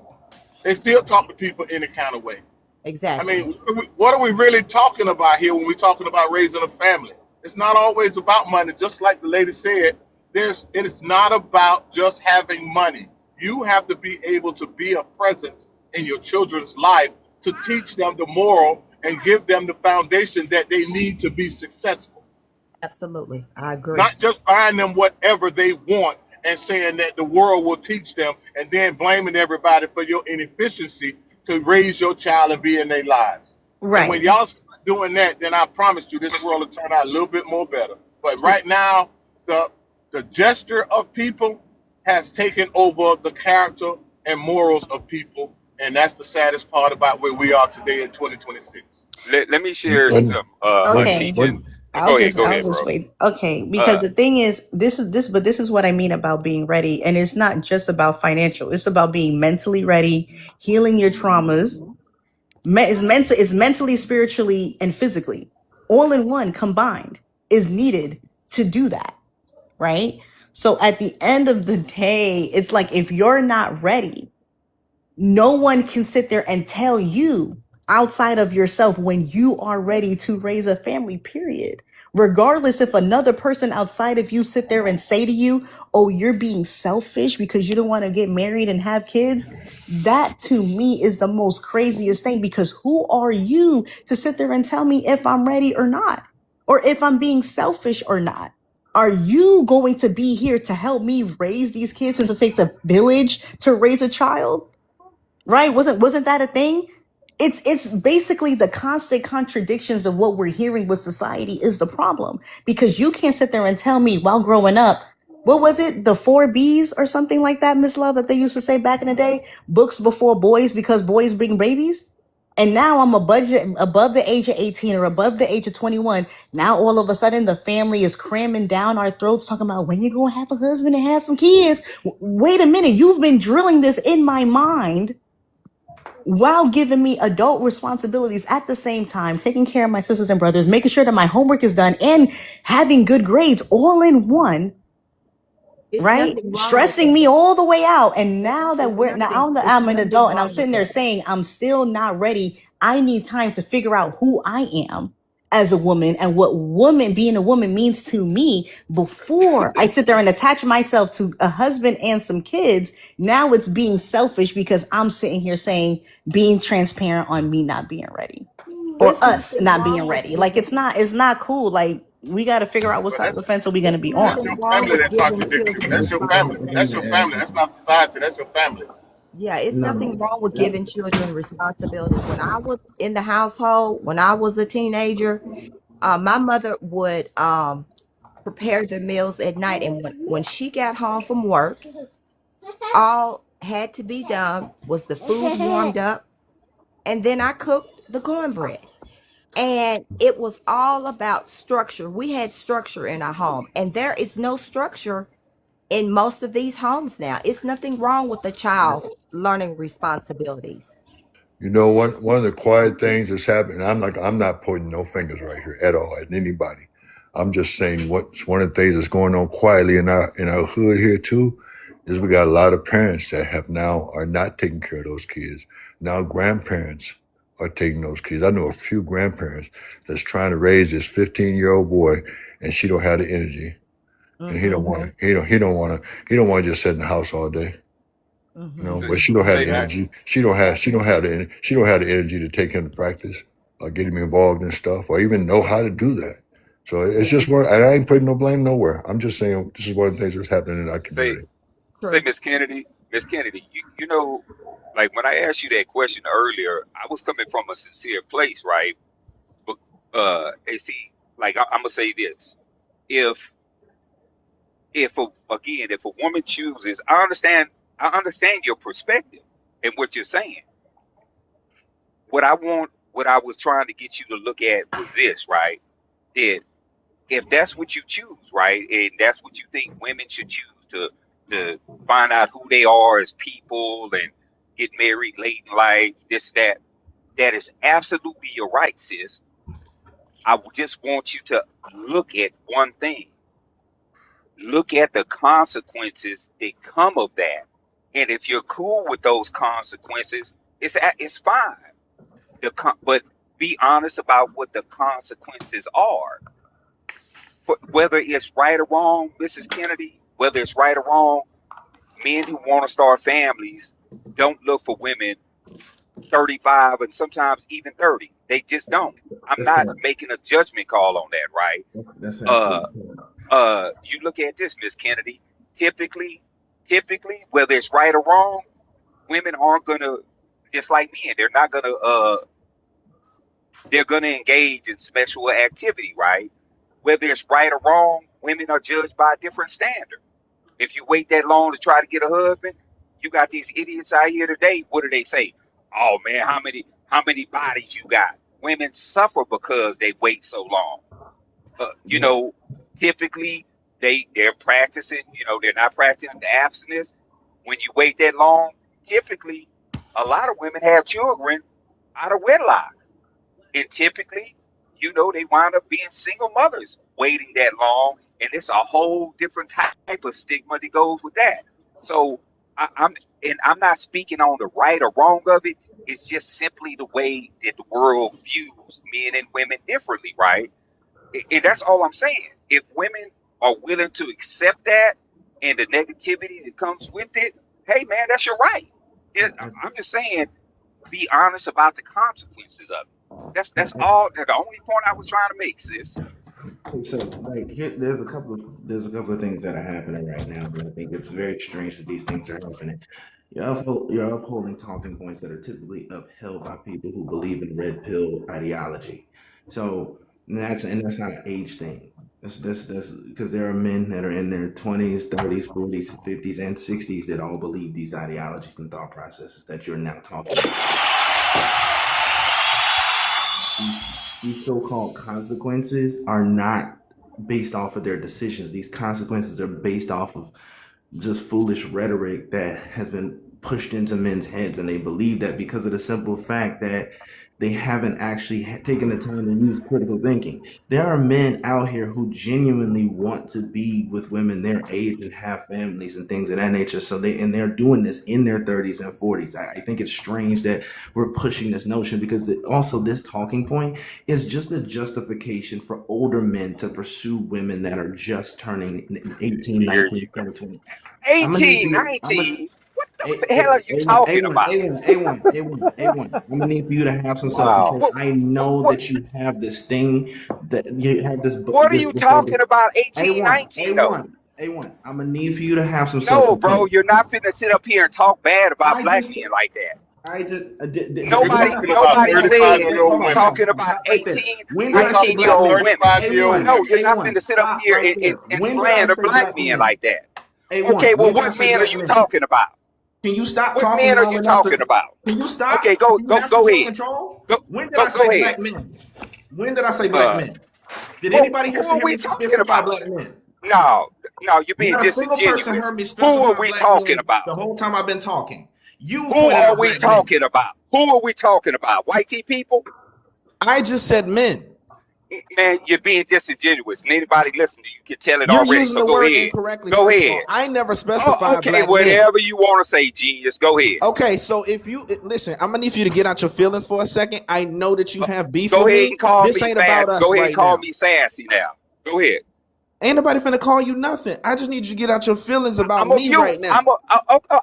They still talk to people any kind of way. I Exactly. mean, what are we really talking about here when we're talking about raising a family? It's not always about money. Just like the lady said, it is not about just having money. You have to be able to be a presence in your children's life to teach them the moral and give them the foundation that they need to be successful. Absolutely. I agree. Not just buying them whatever they want and saying that the world will teach them and then blaming everybody for your inefficiency to raise your child and be in their lives. And when Right. y'all start doing that, then I promise you this world will turn out a little bit more better. But right now, the the gesture of people has taken over the character and morals of people, and that's the saddest part about where we are today in 2026. Let me share And some a one, Okay. teaching. one, Go I'll ahead, just bro. wait. Okay, because Uh, the thing is, this is what I mean about being ready, and it's not just about financial. It's about being mentally ready, healing your traumas. It's mentally, spiritually, and physically, all in one combined, is needed to do that, right? So at the end of the day, it's like if you're not ready, no one can sit there and tell you outside of yourself when you are ready to raise a family, period. Regardless if another person outside of you sit there and say to you, oh, you're being selfish because you don't want to get married and have kids. That to me is the most craziest thing, because who are you to sit there and tell me if I'm ready or not, or if I'm being selfish or not? Are you going to be here to help me raise these kids, since it takes a village to raise a child? Right? Wasn't that a thing? It's basically the constant contradictions of what we're hearing with society is the problem. Because you can't sit there and tell me while growing up, what was it? The four B's or something like that, Miss Love, that they used to say back in the day? Books before boys because boys bring babies. And now I'm a budget above the age of 18 or above the age of 21. Now all of a sudden the family is cramming down our throats talking about when you're going to have a husband and have some kids. Wait a minute. You've been drilling this in my mind while giving me adult responsibilities at the same time, taking care of my sisters and brothers, making sure that my homework is done, and having good grades all in one, It's right? nothing wrong with Stressing that. me all the way out. And now that It's nothing. It's I'm an nothing adult and I'm wrong with sitting there that. saying I'm still not ready. I need time to figure out who I am as a woman and what being a woman means to me before I sit there and attach myself to a husband and some kids. Now it's being selfish because I'm sitting here saying being transparent on me not being ready, or It's us nothing not being wrong with ready. Like giving. it's not cool. Like we got to figure out what But side of the fence are we going to It's be that's on. your nothing wrong family with that giving contradicts you. children That's your family. That's your responsibility. family. That's not society. That's your family. Yeah, it's nothing wrong with giving children responsibility. When I was in the household, when I was a teenager, my mother would prepare the meals at night, and when she got home from work, all had to be done was the food warmed up, and then I cooked the cornbread. And it was all about structure. We had structure in our home, and there is no structure in most of these homes now. It's nothing wrong with the child learning responsibilities. one of the quiet things that's happening. I'm not pointing no fingers right here at all at anybody. I'm just saying what's one of the things that's going on quietly in our hood here too, is we got a lot of parents that have now are not taking care of those kids. Now grandparents are taking those kids. I know a few grandparents that's trying to raise this 15-year-old boy, and she don't have the energy, and he Mm-hmm. don't want to. He don't want to just sit in the house all day. Mm-hmm. But she don't have the Say, energy. She don't have the energy to take him to practice or get him involved in stuff or even know how to do that. So it's just one. And I ain't putting no blame nowhere. I'm just saying this is one of the things that's happening in our say, community. say, True. Miss Kennedy. You know, like when I asked you that question earlier, I was coming from a sincere place, right? But and see, like I'm gonna say this: if if a woman chooses, I understand your perspective and what you're saying. What I was trying to get you to look at was this, right? That if that's what you choose, right, and that's what you think women should choose to find out who they are as people and get married late in life, this, that is absolutely your right, sis. I just want you to look at one thing. Look at the consequences that come of that. And if you're cool with those consequences, it's fine. But be honest about what the consequences are. Whether it's right or wrong, Mrs. Kennedy, whether it's right or wrong, men who want to start families don't look for women 35 and sometimes even 30. They just don't. I'm not making a judgment call on that, right? Uh, you look at this, Miss Kennedy. Typically, typically, whether it's right or wrong, women aren't gonna, just like men. They're gonna engage in sexual activity, right? Whether it's right or wrong, women are judged by a different standard. If you wait that long to try to get a husband, You got these idiots out here today. What do they say? Oh man, how many bodies you got? Women suffer because they wait so long. You Yeah. know, typically they're practicing. You know, they're not practicing the abstinence. When you wait that long, typically a lot of women have children out of wedlock, and typically, they wind up being single mothers waiting that long, and it's a whole different type of stigma that goes with that. So I, I'm and I'm not speaking on the right or wrong of it. It's just simply the way that the world views men and women differently, right? And that's all I'm saying. If women are willing to accept that and the negativity that comes with it, hey man, that's your right. I'm just saying, be honest about the consequences of it. That's all. The only point I was trying to make, sis. So like here, there's a couple of things that are happening right now, but I think it's very strange that these things are happening. You're upholding talking points that are typically upheld by people who believe in red pill ideology. So and that's not an age thing. That's because there are men that are in their 20s, 30s, 40s, 50s, and 60s that all believe these ideologies and thought processes that you're now talking about. These so-called consequences are not based off of their decisions. These consequences are based off of just foolish rhetoric that has been pushed into men's heads, and they believe that because of the simple fact that they haven't actually taken the time to use critical thinking. There are men out here who genuinely want to be with women their age and have families and things of that nature. So they're doing this in their 30s and 40s. I think it's strange that we're pushing this notion because also this talking point is just a justification for older men to pursue women that are just turning 18, Here 19, you go. 20. 18, 19. What the hell are you talking about? A1. I'm gonna need for you to have some self-control. Wow. What I know what that you have this thing that you have what are this you talking about? 18, 19 though. A1. I'm gonna need for you to have some No, bro, self-control. you're not finna sit up here and talk bad about I black just men like that. I just You're Nobody talking about nobody said 35-year-old hold on, women. talking stop about right there. 18, When did You're I say talking 19 year about black old men? women. 35-year-old A1, No, women. you're not A1, finna sit up stop here right and, there. and When did I slander say black black men men? like that. Okay, A1, well, when did I what say men are black you men? talking about? Can you stop What talking men are long you enough talking to? about? Can you Okay, stop? go Can you go have some go ahead. self-control? Go When did go I say go ahead. black men? When did I say black Uh, men? Did well, anybody here who say are hear we me talking specify about? black men? No, no, you're being Not a single person disingenuous. heard me Who are specify we black talking men about? the whole time I've been talking. You Who pointed are out we black men. talking about? Who are we talking about? White tea people? I just said men. Man, you're being disingenuous. And anybody listening, you can tell it You're already. using So the go word ahead. incorrectly, Go first of ahead. all. I never Oh, specified okay, black men. whatever you want to say, genius. Go ahead. Okay, so if you listen, I'm gonna need for you to get out your feelings for a second. I know that you Uh, have beef Go with ahead me. and call This me ain't fast. about us Go ahead and right call now. me sassy now. Go ahead. Ain't nobody finna call you nothing. I just need you to get out your feelings about I'm a me mute. right now.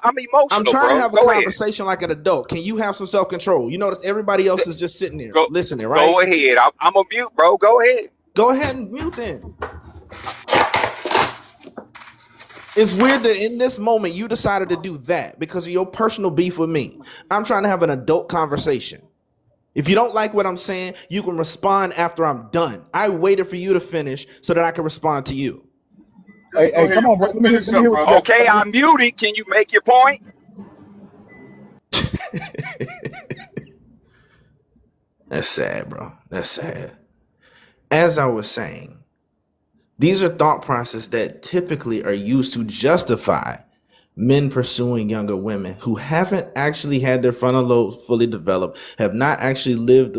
I'm I'm emotional, trying to bro. have a Go ahead. conversation like an adult. Can you have some self-control? You notice everybody else is just sitting there Go listening, go right? ahead. I'm a mute, bro. Go ahead. Go ahead and mute then. It's weird that in this moment you decided to do that because of your personal beef with me. I'm trying to have an adult conversation. If you don't like what I'm saying, you can respond after I'm done. I waited for you to finish so that I can respond to you. Hey, Go hey, ahead come on, bro. and Let me finish hear up, what you brother. got to Okay, say. I'm muted. Can you make your point? That's sad, bro. That's sad. As I was saying, these are thought processes that typically are used to justify men pursuing younger women who haven't actually had their frontal lobe fully developed, have not actually lived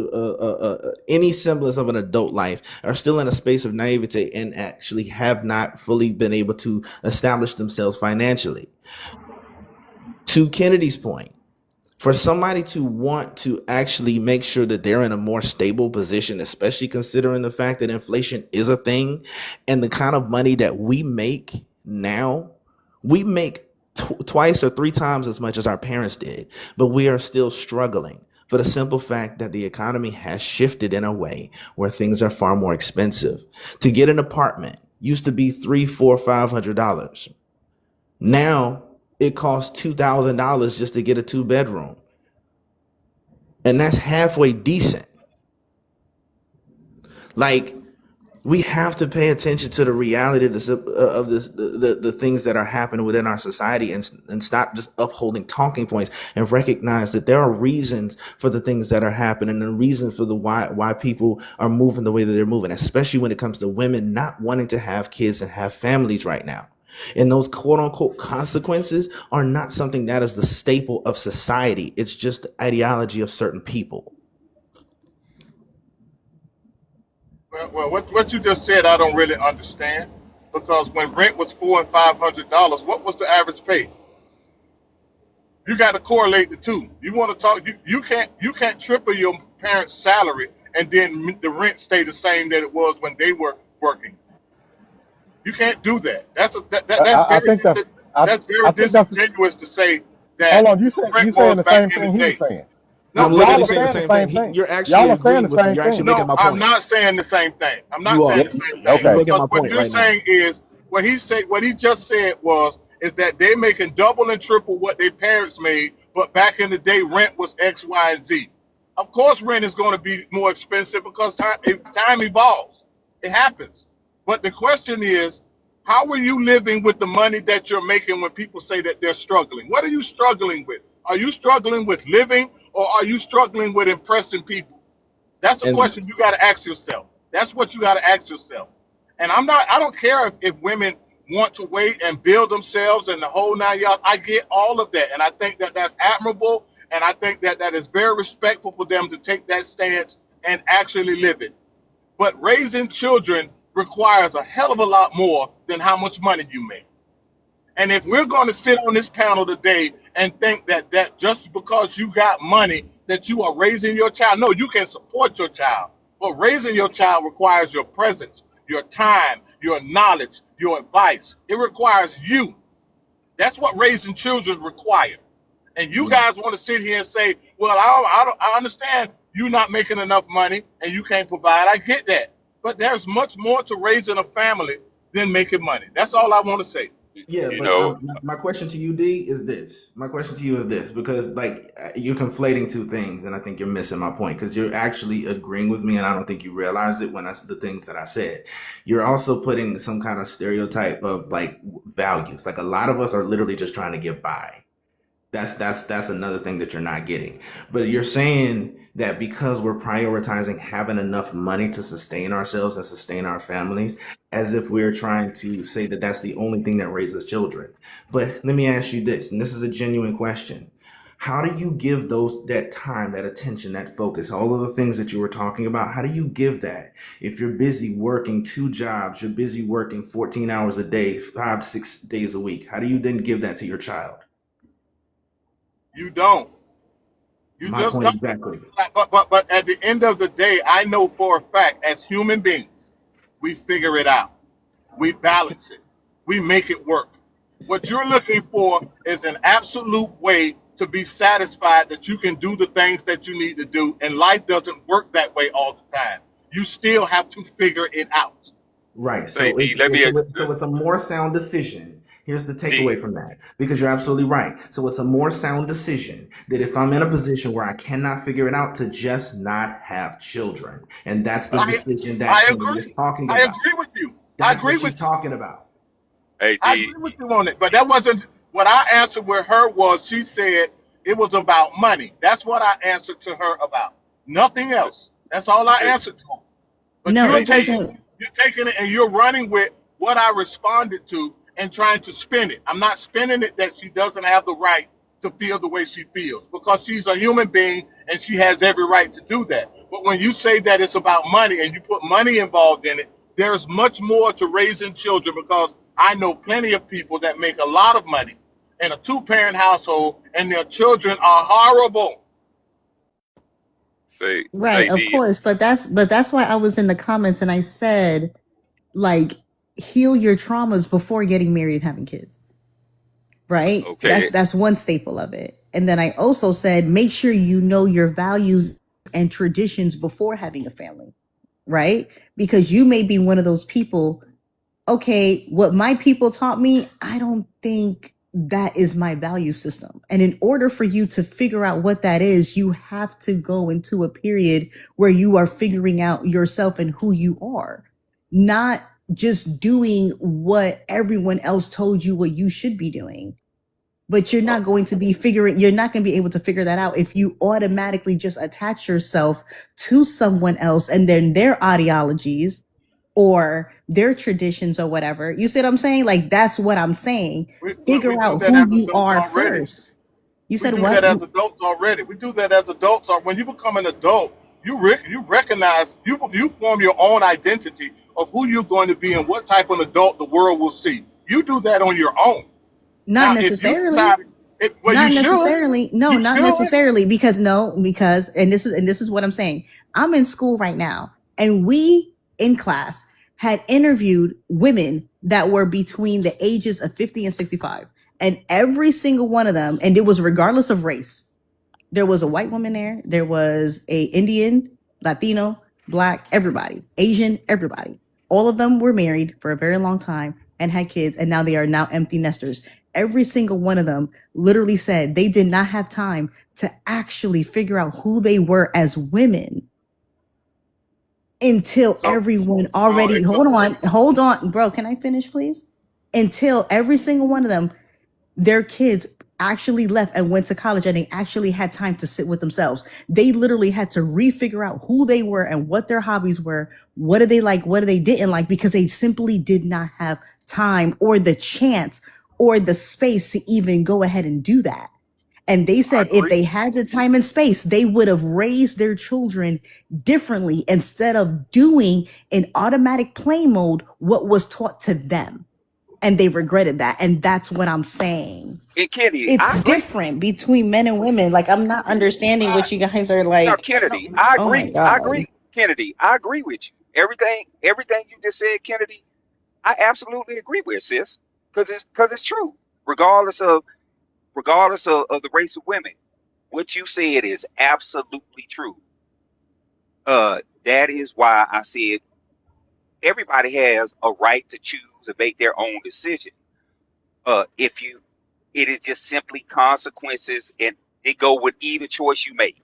any semblance of an adult life, are still in a space of naivete, and actually have not fully been able to establish themselves financially. To Kennedy's point, for somebody to want to actually make sure that they're in a more stable position, especially considering the fact that inflation is a thing and the kind of money that we make now, we make twice or three times as much as our parents did, but we are still struggling for the simple fact that the economy has shifted in a way where things are far more expensive. To get an apartment used to be $300, $400, $500. Now it costs $2,000 just to get a 2-bedroom. And that's halfway decent. Like, We have to pay attention to the reality of the things that are happening within our society, and stop just upholding talking points, and recognize that there are reasons for the things that are happening, and reasons for the why people are moving the way that they're moving, especially when it comes to women not wanting to have kids and have families right now. And those quote unquote consequences are not something that is the staple of society. It's just the ideology of certain people. Well, what you just said, I don't really understand, because when rent was $400 and $500, what was the average pay? You got to correlate the two. You want to talk? You can't triple your parents' salary and then the rent stay the same that it was when they were working. You can't do that. That's I very think that's very I think that's disingenuous to say that hold on. You rent saying was the back same in the thing he was day. saying. I'm No, literally y'all are saying the saying the same same thing. thing. You're actually Y'all are saying agreeing the with me. same You're actually thing. making No, my I'm point. not saying the same thing. I'm not You are. saying the same You're thing. making Because my what point you're right now. saying is what he just said is that they're making double and triple what their parents made, but back in the day rent was X, Y, and Z. Of course, rent is going to be more expensive because time evolves. It happens. But the question is, how are you living with the money that you're making when people say that they're struggling? What are you struggling with? Are you struggling with living, or are you struggling with impressing people? That's the And question you got to ask yourself. That's what you got to ask yourself. And I don't care if women want to wait and build themselves and the whole 9 yards. I get all of that. And I think that that's admirable. And I think that that is very respectful for them to take that stance and actually live it. But raising children requires a hell of a lot more than how much money you make. And if we're going to sit on this panel today and think that just because you got money that you are raising your child, no, you can support your child. But raising your child requires your presence, your time, your knowledge, your advice. It requires you. That's what raising children require. And you guys want to sit here and say, well, I understand you not making enough money and you can't provide. I get that. But there's much more to raising a family than making money. That's all I want to say. yeah, You but know, my question to you, D, is this. My question to you is this, because like you're conflating two things, and I think you're missing my point, because you're actually agreeing with me, and I don't think you realize it when I said the things that I said. You're also putting some kind of stereotype of like values. Like a lot of us are literally just trying to get by. That's another thing that you're not getting. But you're saying that because we're prioritizing having enough money to sustain ourselves and sustain our families, as if we're trying to say that that's the only thing that raises children. But let me ask you this, and this is a genuine question. How do you give that time, that attention, that focus, all of the things that you were talking about? How do you give that if you're busy working 2 jobs, you're busy working 14 hours a day, 5-6 days a week? How do you then give that to your child? You don't. You My just point don't. exactly. But at the end of the day, I know for a fact, as human beings, we figure it out. We balance it. We make it work. What you're looking for is an absolute way to be satisfied that you can do the things that you need to do, and life doesn't work that way all the time. You still have to figure it out. Right. say So D, let me so it's a more sound decision. Here's the takeaway D. from that, because you're absolutely right. So it's a more sound decision that if I'm in a position where I cannot figure it out, to just not have children. And that's the decision that I Kimmy is agree. talking I about. agree with you. I That's what agree she's with you. talking about. Hey I D, agree with you on it. But that wasn't what I answered with her was she said it was about money. That's what I answered to her about. Nothing else. That's all I say answered to her. But No, you're say it D. taking wasn't. you're taking it and you're running with what I responded to and trying to spin it. I'm not spinning it that she doesn't have the right to feel the way she feels, because she's a human being and she has every right to do that. But when you say that it's about money and you put money involved in it, there's much more to raising children, because I know plenty of people that make a lot of money in a 2-parent household and their children are horrible. Right, Say of D. course, but that's why I was in the comments and I said, like, heal your traumas before getting married and having kids. Right? Okay. That's one staple of it. And then I also said, make sure you know your values and traditions before having a family. Right? Because you may be one of those people, okay, what my people taught me, I don't think that is my value system. And in order for you to figure out what that is, you have to go into a period where you are figuring out yourself and who you are. not just doing what everyone else told you what you should be doing. But you're not going to be able to figure that out if you automatically just attach yourself to someone else and then their ideologies or their traditions or whatever. You see what I'm saying? Like, that's what I'm saying. We Figure do out that who as you adults are already. first. You We said do what? that as adults already. We do that as adults. When you become an adult, you recognize, you form your own identity of who you're going to be and what type of adult the world will see. You do that on your own. Not Now, if you necessarily. decide, well, Not you should. necessarily. No, You not should. necessarily. Because and this is what I'm saying. I'm in school right now, and we in class had interviewed women that were between the ages of 50 and 65. And every single one of them, and it was regardless of race. There was a white woman there. There was a Indian, Latino, Black, everybody, Asian, everybody. All of them were married for a very long time and had kids, and now they are now empty nesters. Every single one of them literally said they did not have time to actually figure out who they were as women until So, everyone already, hold on, bro. Can I finish, please? Until every single one of them, their kids actually left and went to college and they actually had time to sit with themselves. They literally had to refigure out who they were and what their hobbies were. What did they like? What they didn't like? Because they simply did not have time or the chance or the space to even go ahead and do that. And they said if they had the time and space, they would have raised their children differently instead of doing in automatic play mode what was taught to them. And they regretted that. And that's what I'm saying. And Kennedy, It's different between men and women. Like, I'm not understanding what you guys are now, like. Kennedy, I Oh my agree. I God. agree. Kennedy, I agree with you. Everything you just said, Kennedy, I absolutely agree with, sis. Because it's true. Regardless of the race of women, what you said is absolutely true. That is why I said everybody has a right to choose and make their own decision. If you, it is just simply consequences, and they go with either choice you make.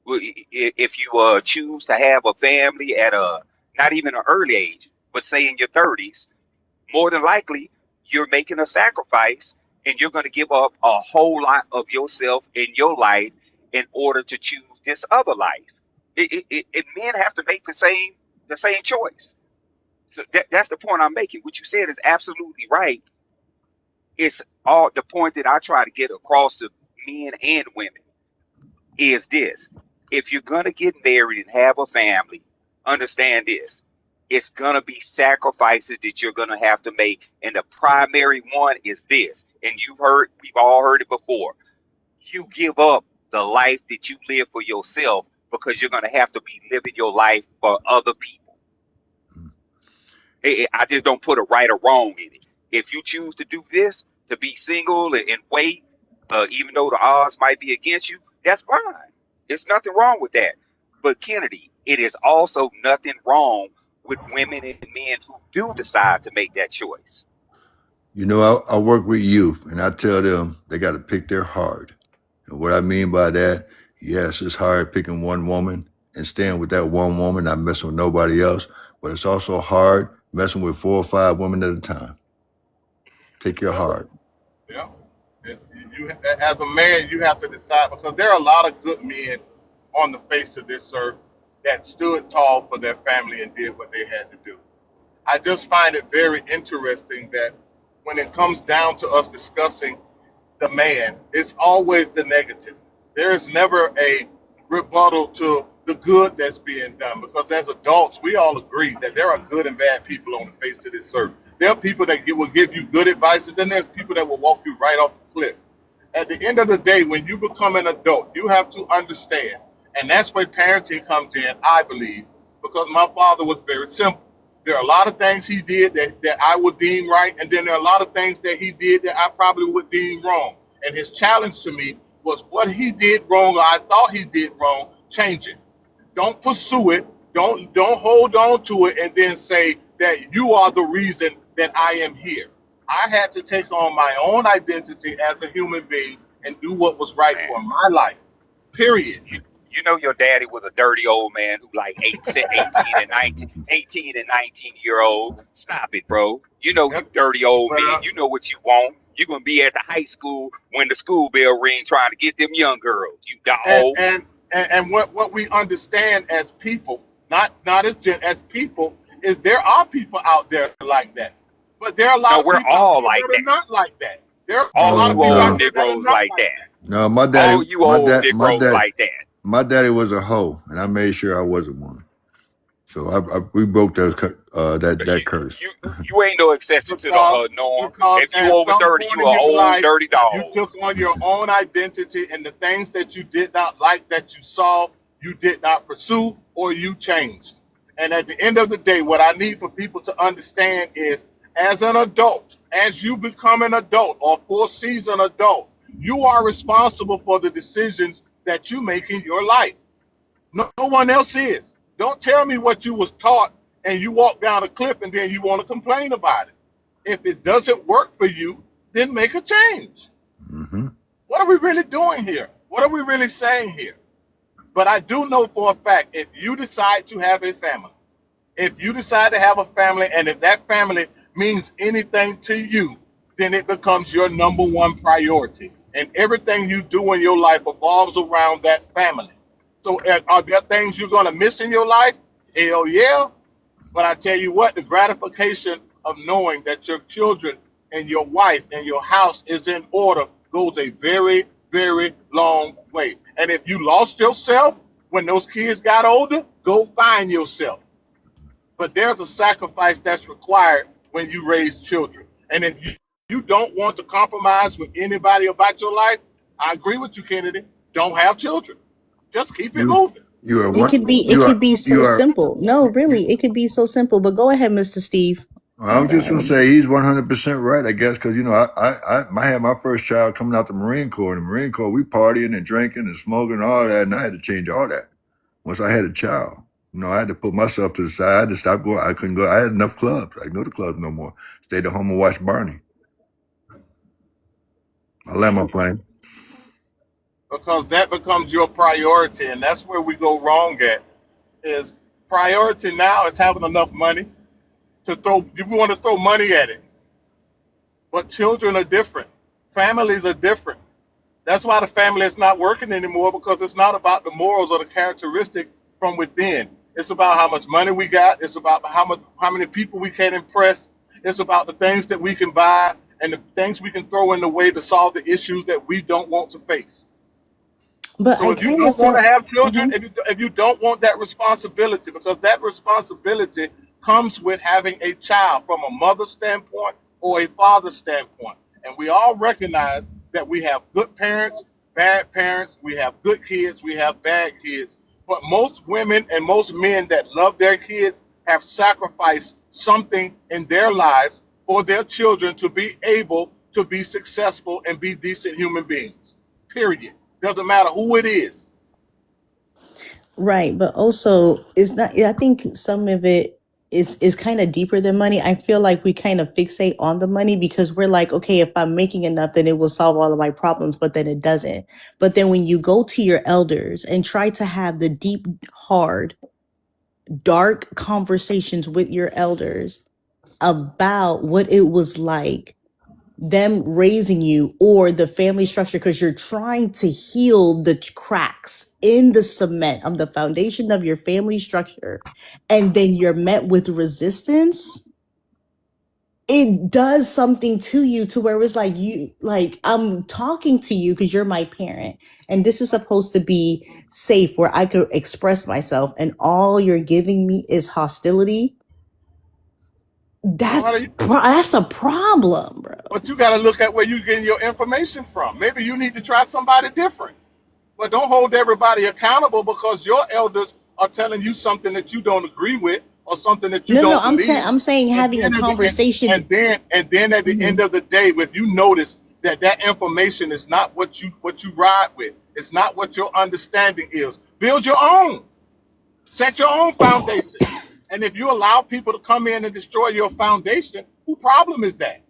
If you choose to have a family at a not even an early age, but say in your 30s, more than likely you're making a sacrifice and you're going to give up a whole lot of yourself in your life in order to choose this other life. Men have to make the same choice. So that's the point I'm making. What you said is absolutely right. It's all the point that I try to get across to men and women is this. If you're going to get married and have a family, understand this. It's going to be sacrifices that you're going to have to make. And the primary one is this. And we've all heard it before. You give up the life that you live for yourself because you're going to have to be living your life for other people. I just don't put a right or wrong in it. If you choose to do this, to be single and wait, even though the odds might be against you, that's fine. There's nothing wrong with that. But Kennedy, it is also nothing wrong with women and men who do decide to make that choice. You know, I work with youth, and I tell them they got to pick their heart. And what I mean by that, yes, it's hard picking one woman and staying with that one woman, not messing with nobody else. But it's also hard messing with 4 or 5 women at a time. Take your yeah, heart. yeah. As a man, you have to decide because there are a lot of good men on the face of this earth that stood tall for their family and did what they had to do. I just find it very interesting that when it comes down to us discussing the man, it's always the negative. There is never a rebuttal to the good that's being done because as adults, we all agree that there are good and bad people on the face of this earth. There are people that will give you good advice, and then there's people that will walk you right off the cliff. At the end of the day, when you become an adult, you have to understand, and that's where parenting comes in, I believe, because my father was very simple. There are a lot of things he did that I would deem right, and then there are a lot of things that he did that I probably would deem wrong. And his challenge to me was what he did wrong or I thought he did wrong, change it. Don't pursue it. Don't hold on to it and then say that you are the reason that I am here. I had to take on my own identity as a human being and do what was right Man, for my life. Period. You know your daddy was a dirty old man who like 18 and 19 year old. Stop it, bro. You know you Yep. dirty old men. Well, You know what you want. You're gonna be at the high school when the school bell ring trying to get them young girls. You and dog. and and what we understand as people, not as people, is there are people out there like that, but there are a lot No, of we're people out all there like that are that. not like that. There are a All lot No, of you people old out no, there that are Negroes not like like that. that. no. My All daddy, you old Negroes dad, like that. my daddy was a hoe, and I made sure I wasn't one. So we broke that You curse. you ain't no exception to the because norm. because If you at over some 30, point you in a your old life dirty you dog. took on your own identity, and the things that you did not like, that you saw, you did not pursue, or you changed. And at the end of the day, what I need for people to understand is, as an adult, as you become an adult or full season adult, you are responsible for the decisions that you make in your life. No one else is. Don't tell me what you was taught and you walk down a cliff and then you want to complain about it. If it doesn't work for you, then make a change. Hmm. What are we really doing here? What are we really saying here? But I do know for a fact, if you decide to have a family, if you decide to have a family, and if that family means anything to you, then it becomes your number one priority. And everything you do in your life revolves around that family. So are there things you're going to miss in your life? Hell yeah. But I tell you what, the gratification of knowing that your children and your wife and your house is in order goes a very, very long way. And if you lost yourself when those kids got older, go find yourself. But there's a sacrifice that's required when you raise children. And if you don't want to compromise with anybody about your life, I agree with you, Kennedy. Don't have children. Just keep it You moving. you are It one. could be You so simple. No, really, it could be so simple. But go ahead, Mr. Steve. I I'm was just gonna sorry. say he's 100% right. I guess because I had my first child coming out the Marine Corps. In the Marine Corps, we partying and drinking and smoking and all that, and I had to change all that once I had a child. I had to put myself to the side. I had to stop going. I couldn't go. I had enough clubs. I couldn't go to clubs no more. Stayed at home and watched Barney. I land my plane. Because that becomes your priority, and that's where we go wrong at. Is priority now is having enough money to throw. You want to throw money at it, but children are different. Families are different. That's why the family is not working anymore, because it's not about the morals or the characteristic from within. It's about how much money we got. It's about how many people we can impress. It's about the things that we can buy and the things we can throw in the way to solve the issues that we don't want to face. But So I if you kind of don't want to felt. have children, Mhm. if you don't want that responsibility, because that responsibility comes with having a child from a mother's standpoint or a father's standpoint. And we all recognize that we have good parents, we have good kids, we have bad kids. But most women and most men that love their kids have sacrificed something in their lives for their children to be able to be successful and be decent human beings. Period. Doesn't matter who it is. Right, but also it's not. I think some of it is kind of deeper than money. I feel like we kind of fixate on the money because we're like, okay, if I'm making enough, then it will solve all of my problems. But then it doesn't. But then when you go to your elders and try to have the deep, hard, dark conversations with your elders about what it was like them raising you or the family structure, because you're trying to heal the cracks in the cement of the foundation of your family structure, and then you're met with resistance, it does something to you to where it's like, you like, I'm talking to you because you're my parent and this is supposed to be safe where I could express myself, and all you're giving me is hostility. So how That's do you, that's a problem, bro. but you got to look at where you're getting your information from. Maybe you need to try somebody different. But don't hold everybody accountable because your elders are telling you something that you don't agree with or something that you No, no, don't believe. I'm saying And having a then at the, conversation. and then at the end Mhm. of the day, if you notice that that information is not what you ride with, it's not what your understanding is, build your own. Set your own foundation. And if you allow people to come in and destroy your foundation, whose problem is that?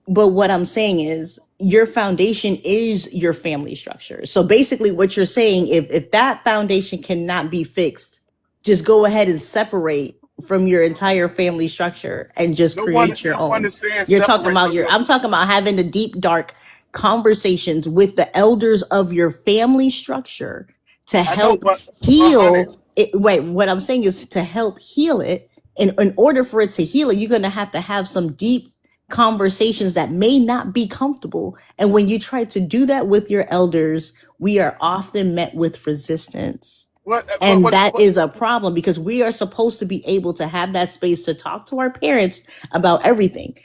But what I'm saying is, your foundation is your family structure. So basically what you're saying, if that foundation cannot be fixed, just go ahead and separate from your entire family structure and just No one, create your no one own. is saying You're talking separate about from your. I'm talking about having the deep, dark conversations with the elders of your family structure to I know, help but honey, heal it. Wait, what I'm saying is to help heal it. And in order for it to heal it, you're going to have some deep conversations that may not be comfortable. And when you try to do that with your elders, we are often met with resistance. what, And that is a problem because we are supposed to be able to have that space to talk to our parents about everything.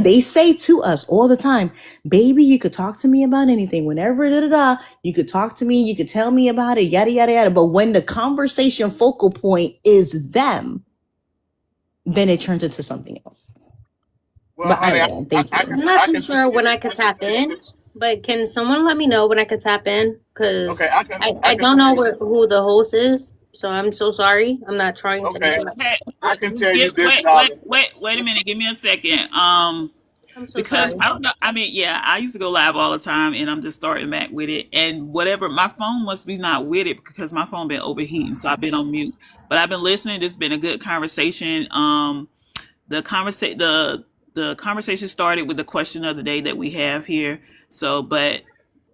They say to us all the time, baby, you could talk to me about anything. Whenever, you could talk to me, you could tell me about it, yada, yada, yada. But when the conversation focal point is them, then it turns into something else. well, But honey, thank you. I I'm not I too can sure when I could tap tell you in, this. but can someone let me know when I could tap in? Because Okay, I I can don't tell know you. who the host is, so I'm so sorry. I'm not trying to Okay, interrupt. Hey, I can tell you this, wait, darling. wait a minute. Give me a second. I'm so Because sorry. I don't know. I mean, yeah, I used to go live all the time, and I'm just starting back with it. And whatever, my phone must be not with it because my phone been overheating, so I've been on mute. But I've been listening. It's been a good conversation. The conversation started with the question of the day that we have here. So,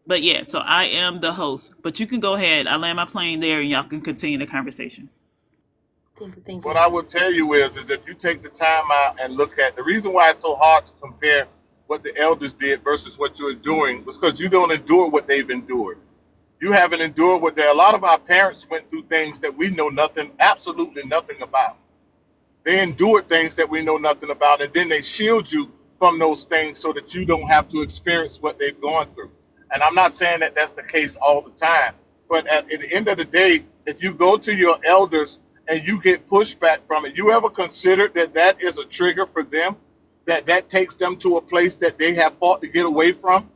but yeah. So I am the host. But you can go ahead. I land my plane there, and y'all can continue the conversation. Thank What you. I would tell you is if you take the time out and look at the reason why it's so hard to compare what the elders did versus what you're doing was because you don't endure what they've endured. You haven't endured what they. A lot of our parents went through things that we know nothing, absolutely nothing about. They endured things that we know nothing about, and then they shield you from those things so that you don't have to experience what they've gone through. And I'm not saying that that's the case all the time, but at the end of the day, if you go to your elders and you get pushback from it, you ever considered that that is a trigger for them, that takes them to a place that they have fought to get away from?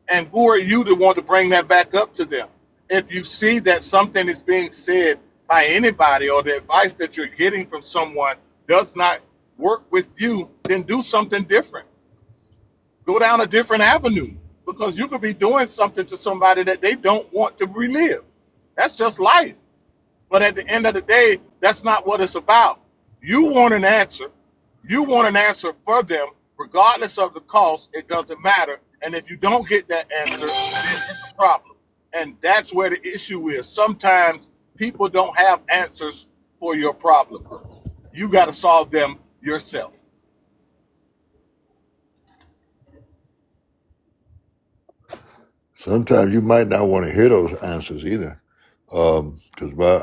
And who are you to want to bring that back up to them? If you see that something is being said by anybody or the advice that you're getting from someone does not work with you, then do something different. Go down a different avenue because you could be doing something to somebody that they don't want to relive. That's just life. But at the end of the day, that's not what it's about. You want an answer. You want an answer for them, regardless of the cost. It doesn't matter. And if you don't get that answer, then it's a problem. And that's where the issue is. Sometimes people don't have answers for your problem. You got to solve them yourself. Sometimes you might not want to hear those answers either. Because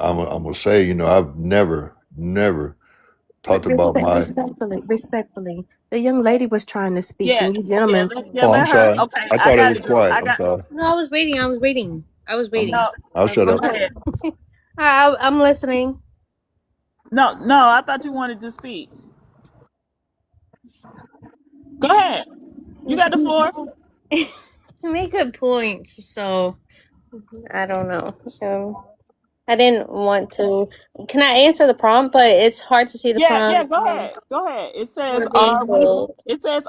I'm gonna say, I've never talked about my. Respectfully, the young lady was trying to speak, Yeah, and you yeah. gentlemen. Oh, I'm Let her. sorry. Okay, I I thought it got was to go. quiet. I I'm got. sorry. No, I was waiting. I was waiting. No, I'll shut go up. ahead. I'm listening. No, I thought you wanted to speak. Go ahead. You got the floor. You make good points, so I don't know. I didn't want to. Can I answer the prompt? But it's hard to see the Yeah. prompt. Go ahead. Go ahead. It says, We're being told.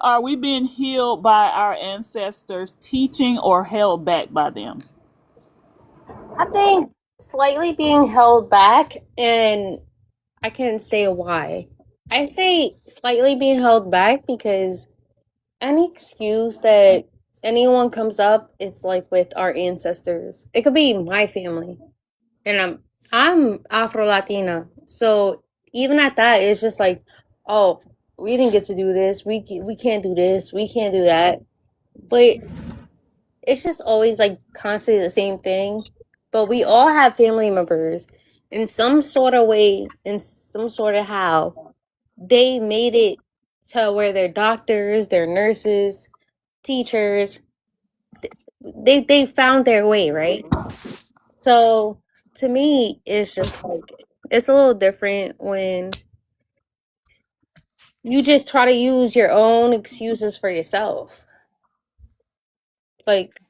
Are we being healed by our ancestors' teaching or held back by them? I think slightly being held back, and I can say why. I say slightly being held back because any excuse that anyone comes up, it's like with our ancestors. It could be my family, and I'm Afro Latina, so even at that, it's just like, oh, we didn't get to do this. We can't do this. We can't do that. But it's just always like constantly the same thing. But we all have family members in some sort of way, in some sort of how they made it to where they're doctors, they're nurses, teachers. They found their way, right? So to me, it's just like it's a little different when you just try to use your own excuses for yourself. Like,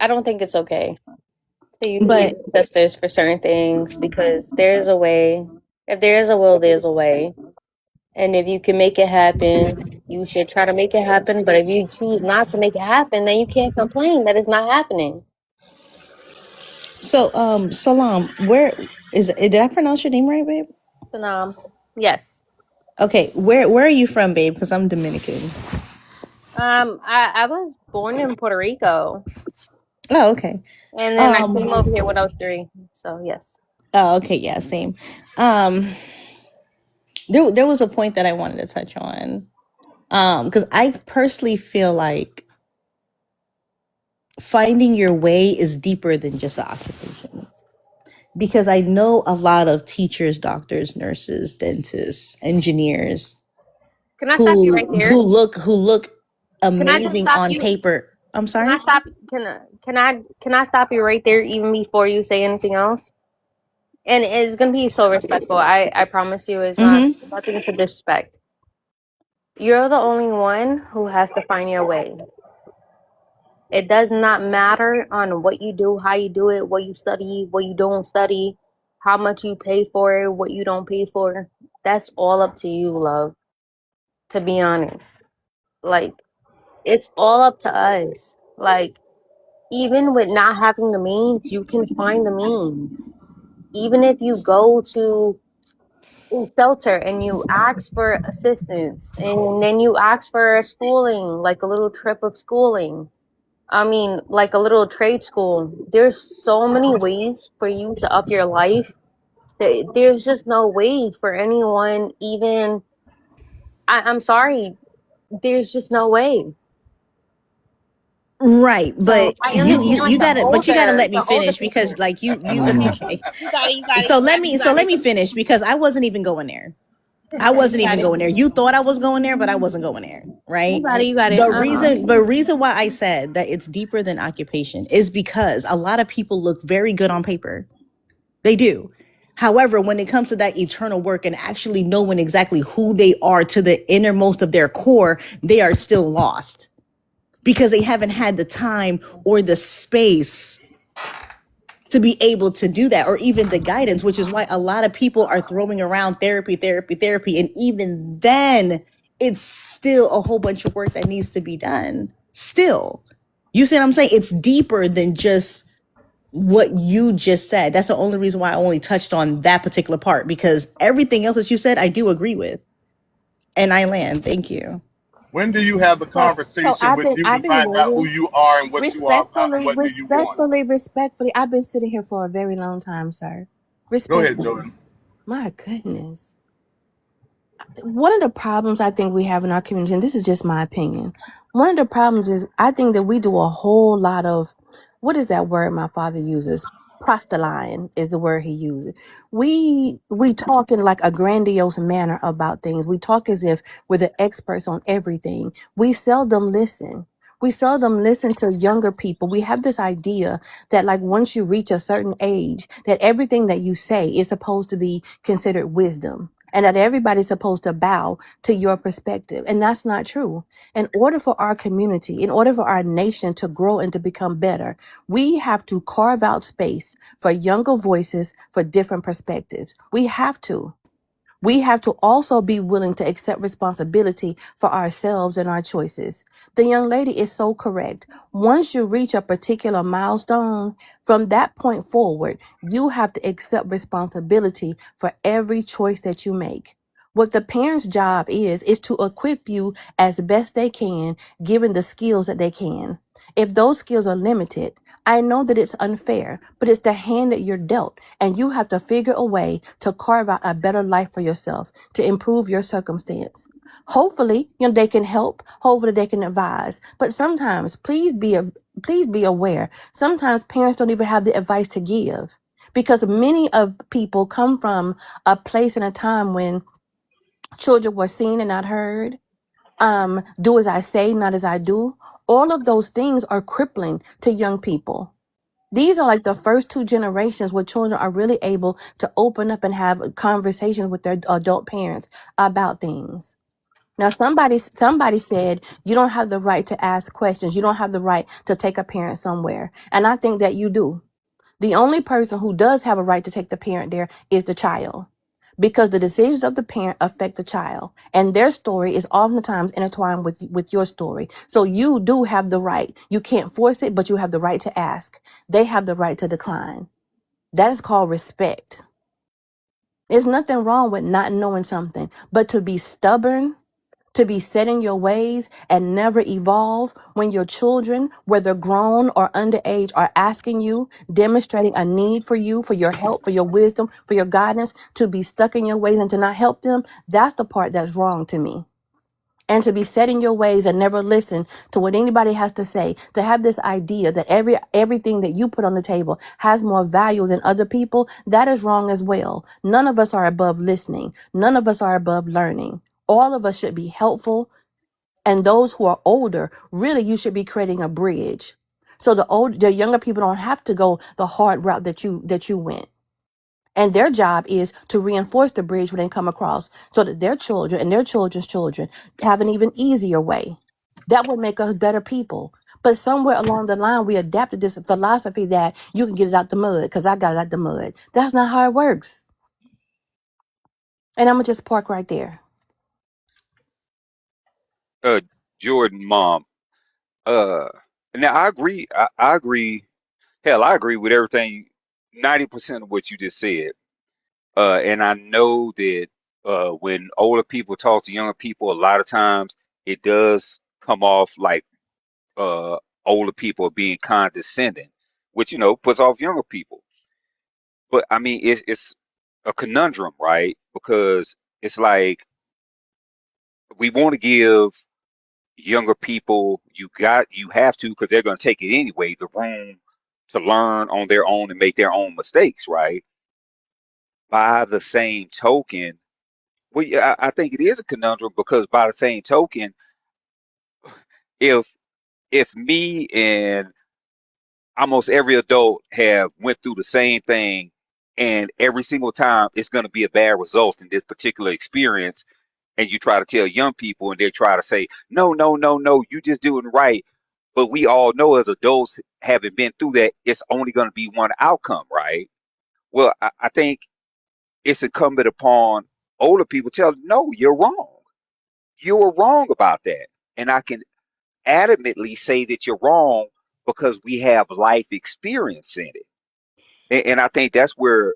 I don't think it's okay to use your ancestors for certain things because there's a way. If there is a will, there's a way. And if you can make it happen, you should try to make it happen. But if you choose not to make it happen, then you can't complain that it's not happening. So, Salam, where did I pronounce your name right, babe? Salam. Yes. Okay, where are you from, babe? Because I'm Dominican. I was born in Puerto Rico, Oh, okay. and then I came over here when I was 3. So yes. Oh, okay, yeah, same. There was a point that I wanted to touch on. Because I personally feel like finding your way is deeper than just an occupation. Because I know a lot of teachers, doctors, nurses, dentists, engineers Can I stop you right there? who look Can I just amazing stop on you? paper. I'm Can sorry. I stop? Can I stop you right there, even before you say anything else? And it's gonna be so respectful. I promise you, it's not nothing to disrespect. You're the only one who has to find your way. It does not matter on what you do, how you do it, what you study, what you don't study, how much you pay for it, what you don't pay for. That's all up to you, love. To be honest, like, it's all up to us. Like, even with not having the means, you can find the means. Even if you go to a shelter and you ask for assistance, and then you ask for schooling, like a little trip of schooling. I mean, like a little trade school. There's so many ways for you to up your life. There's just no way for anyone, even. I'm sorry. There's just no way. Right, So but I understand, you like, gotta let me the older finish, people. because like you okay. You got it. So let me finish, because I wasn't even going there. I wasn't even going there. You thought I was going there, but I wasn't going there, right? You got it. The reason why I said that it's deeper than occupation is because a lot of people look very good on paper. They do. However, when it comes to that eternal work and actually knowing exactly who they are to the innermost of their core, they are still lost because they haven't had the time or the space to be able to do that, or even the guidance, which is why a lot of people are throwing around therapy. And even then, it's still a whole bunch of work that needs to be done. Still, you see what I'm saying? It's deeper than just what you just said. That's the only reason why I only touched on that particular part, because everything else that you said, I do agree with. And I land. Thank you. When do you have the So conversation with you to I've been find out who waiting you are and what you are about and respectfully, what do you want? respectfully. I've been sitting here for a very long time, sir. Go ahead, Respectfully. Jordan. My goodness. One of the problems I think we have in our community, and this is just my opinion, one of the problems is I think that we do a whole lot of, what is that word my father uses? Prostelying is the word he uses. We talk in like a grandiose manner about things. We talk as if we're the experts on everything. We seldom listen. We seldom listen to younger people. We have this idea that like once you reach a certain age, that everything that you say is supposed to be considered wisdom, and that everybody's supposed to bow to your perspective. And that's not true. In order for our community, in order for our nation to grow and to become better, we have to carve out space for younger voices, for different perspectives. We have to. We have to also be willing to accept responsibility for ourselves and our choices. The young lady is so correct. Once you reach a particular milestone, from that point forward, you have to accept responsibility for every choice that you make. What the parent's job is to equip you as best they can, given the skills that they can. If those skills are limited, I know that it's unfair, but it's the hand that you're dealt, and you have to figure a way to carve out a better life for yourself, to improve your circumstance. Hopefully, they can help. Hopefully, they can advise. But sometimes, please be aware. Sometimes parents don't even have the advice to give, because many of people come from a place and a time when children were seen and not heard. Do as I say, not as I do. All of those things are crippling to young people. These are like the first 2 generations where children are really able to open up and have conversations with their adult parents about things. Now, somebody said you don't have the right to ask questions. You don't have the right to take a parent somewhere. And I think that you do. The only person who does have a right to take the parent there is the child. because the decisions of the parent affect the child, and their story is oftentimes intertwined with your story. So you do have the right. You can't force it, but you have the right to ask. They have the right to decline. That is called respect. There's nothing wrong with not knowing something, but to be stubborn, to be set in your ways and never evolve when your children, whether grown or underage, are asking you, demonstrating a need for you, for your help, for your wisdom, for your guidance, to be stuck in your ways and to not help them, that's the part that's wrong to me. And to be set in your ways and never listen to what anybody has to say, to have this idea that everything that you put on the table has more value than other people, that is wrong as well. None of us are above listening. None of us are above learning. All of us should be helpful. And those who are older, really, you should be creating a bridge. So the younger people don't have to go the hard route that you went. And their job is to reinforce the bridge when they come across so that their children and their children's children have an even easier way. That would make us better people. But somewhere along the line, we adapted this philosophy that you can get it out the mud because I got it out the mud. That's not how it works. And I'm going to just park right there. Jordan, mom. Uh, Now I agree. I agree. Hell, I agree with everything. 90% of what you just said. And I know that when older people talk to younger people, a lot of times it does come off like uh, older people are being condescending, which puts off younger people. But I mean, it's a conundrum, right? Because it's like we want to give younger people, you have to, because they're going to take it anyway, the room to learn on their own and make their own mistakes, right? By the same token, well, yeah, I think it is a conundrum because by the same token, if me and almost every adult have went through the same thing, and every single time it's going to be a bad result in this particular experience, and you try to tell young people and they try to say, no, no, no, no, you just doing right. But we all know as adults, having been through that, it's only going to be one outcome, right? Well, I think it's incumbent upon older people to tell, no, you're wrong. You were wrong about that. And I can adamantly say that you're wrong because we have life experience in it. And I think that's where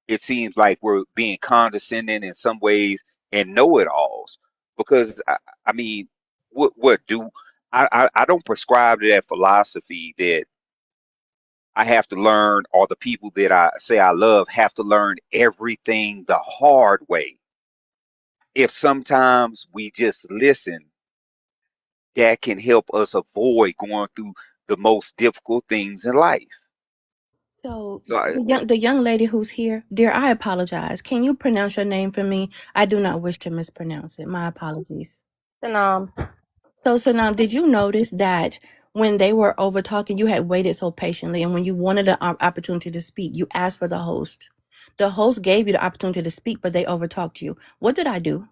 it seems like we're being condescending in some ways and know-it-alls. Because I mean, what do I don't prescribe to that philosophy that I have to learn, or the people that I say I love have to learn everything the hard way. If sometimes we just listen, that can help us avoid going through the most difficult things in life. So So the young lady who's here, dear, I apologize. Can you pronounce your name for me? I do not wish to mispronounce it. My apologies. Sanam. So Sanam, did you notice that when they were over talking, you had waited so patiently, and when you wanted an opportunity to speak, you asked for the host. The host gave you the opportunity to speak, but they overtalked you. What did I do?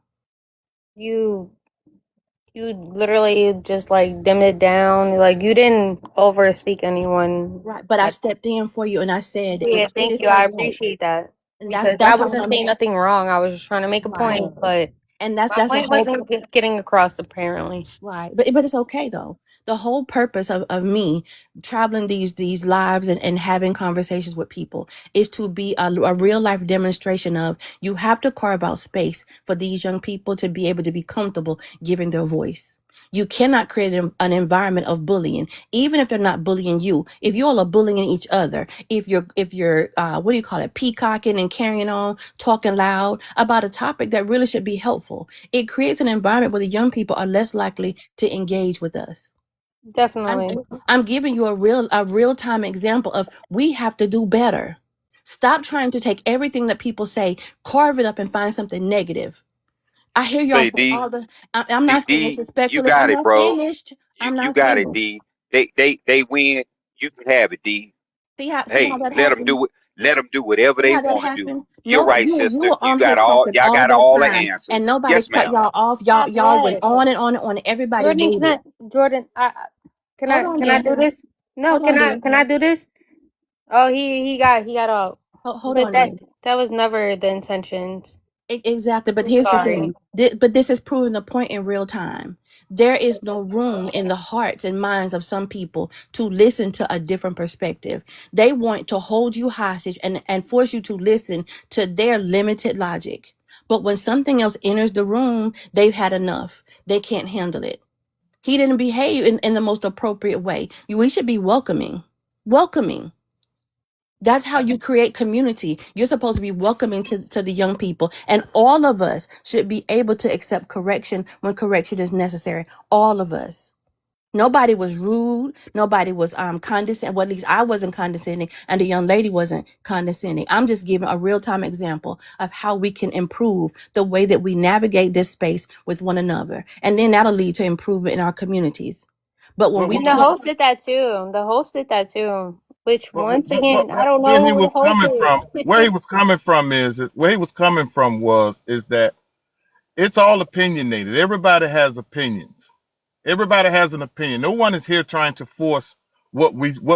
You literally just like dimmed it down. Like you didn't over speak anyone. Right, but I Like, stepped in for you, and I said, yeah, it thank is you. I all right. appreciate that. And Because I that's all wasn't I'm saying nothing wrong. I was just trying to make a right. point, but And my that's the point whole wasn't getting across apparently. right. But it's okay though. The whole purpose of me traveling these lives and having conversations with people is to be a real life demonstration of you have to carve out space for these young people to be able to be comfortable giving their voice. You cannot create an environment of bullying, even if they're not bullying you. If you all are bullying each other, if you're what do you call it, peacocking and carrying on, talking loud about a topic that really should be helpful, it creates an environment where the young people are less likely to engage with us. Definitely. I'm giving you a real time example of we have to do better. Stop trying to take everything that people say, carve it up, and find something negative. I hear y'all say say D, all the. I'm not finished you respectfully. I'm got it, not bro. finished. I'm You not got it, finished. D. They win. You can have it, D. See how Hey, that let them happened? do it. Let them do whatever See they how that want to do. happened? You're No, right, you sister. were You on here got all. talking Y'all all got that all the time, and answers. nobody Yes, cut ma'am. y'all off. Not Y'all went yet. on and on and on. And everybody Jordan, did it. Jordan, can Hold on, can I dear. do this? No, Hold on, dear. can I do this? Oh, he got off. Hold But on, dear. that was never the intentions. Exactly, but I'm here's the sorry. thing. But this is proving the point in real time. There is no room in the hearts and minds of some people to listen to a different perspective. They want to hold you hostage and force you to listen to their limited logic. But when something else enters the room, they've had enough. They can't handle it. He didn't behave in the most appropriate way. We should be welcoming. Welcoming. That's how you create community. You're supposed to be welcoming to the young people. And all of us should be able to accept correction when correction is necessary. All of us. Nobody was rude. Nobody was condescending. Well, at least I wasn't condescending, and the young lady wasn't condescending. I'm just giving a real-time example of how we can improve the way that we navigate this space with one another. And then that'll lead to improvement in our communities. But when But we And the don't, host did that too. The host did that too. Which but, once but, but again, I don't where know he who the was host coming from, where is. he was coming from where he was coming from is that it's all opinionated. Everybody has opinions. Everybody has an opinion. No one is here trying to force what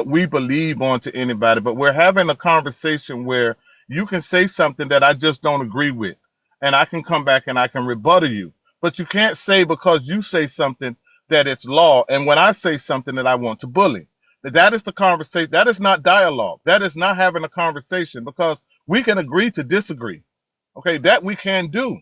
we believe onto anybody, but we're having a conversation where you can say something that I just don't agree with, and I can come back and I can rebuttal you. But you can't say because you say something that it's law, and when I say something that I want to bully. That is the conversation. That is not dialogue. That is not having a conversation because we can agree to disagree. Okay, that we can do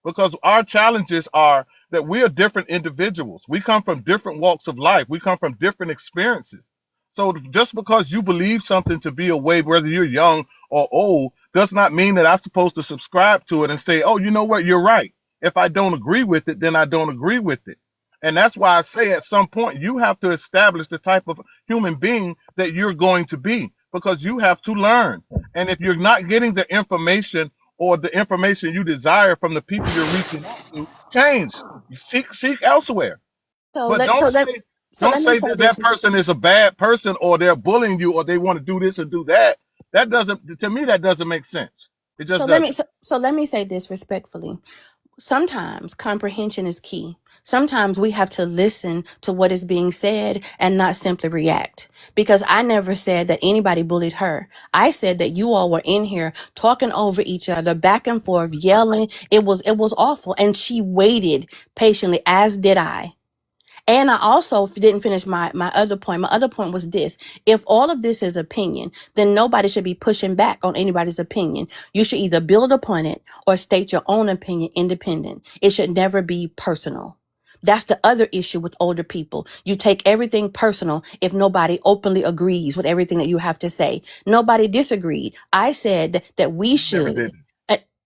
because our challenges are that we are different individuals. We come from different walks of life. We come from different experiences. So just because you believe something to be a way, whether you're young or old, does not mean that I'm supposed to subscribe to it and say, oh, you know what, you're right. If I don't agree with it, then I don't agree with it. And that's why I say at some point you have to establish the type of human being that you're going to be because you have to learn. And if you're not getting the information or the information you desire from the people you're reaching out to, change. You seek elsewhere. so But let so let so don't let me say say that this. that person is a bad person or they're bullying you or they want to do this and do that. That doesn't, to me, that doesn't make sense. It So just let me doesn't. so let me say this respectfully. Sometimes comprehension is key. Sometimes we have to listen to what is being said and not simply react. Because I never said that anybody bullied her. I said that you all were in here talking over each other, back and forth, yelling. It was awful. And she waited patiently, as did I. And I also didn't finish my other point. My other point was this. If all of this is opinion, then nobody should be pushing back on anybody's opinion. You should either build upon it or state your own opinion independent. It should never be personal. That's the other issue with older people. You take everything personal if nobody openly agrees with everything that you have to say. Nobody disagreed. I said that Never did.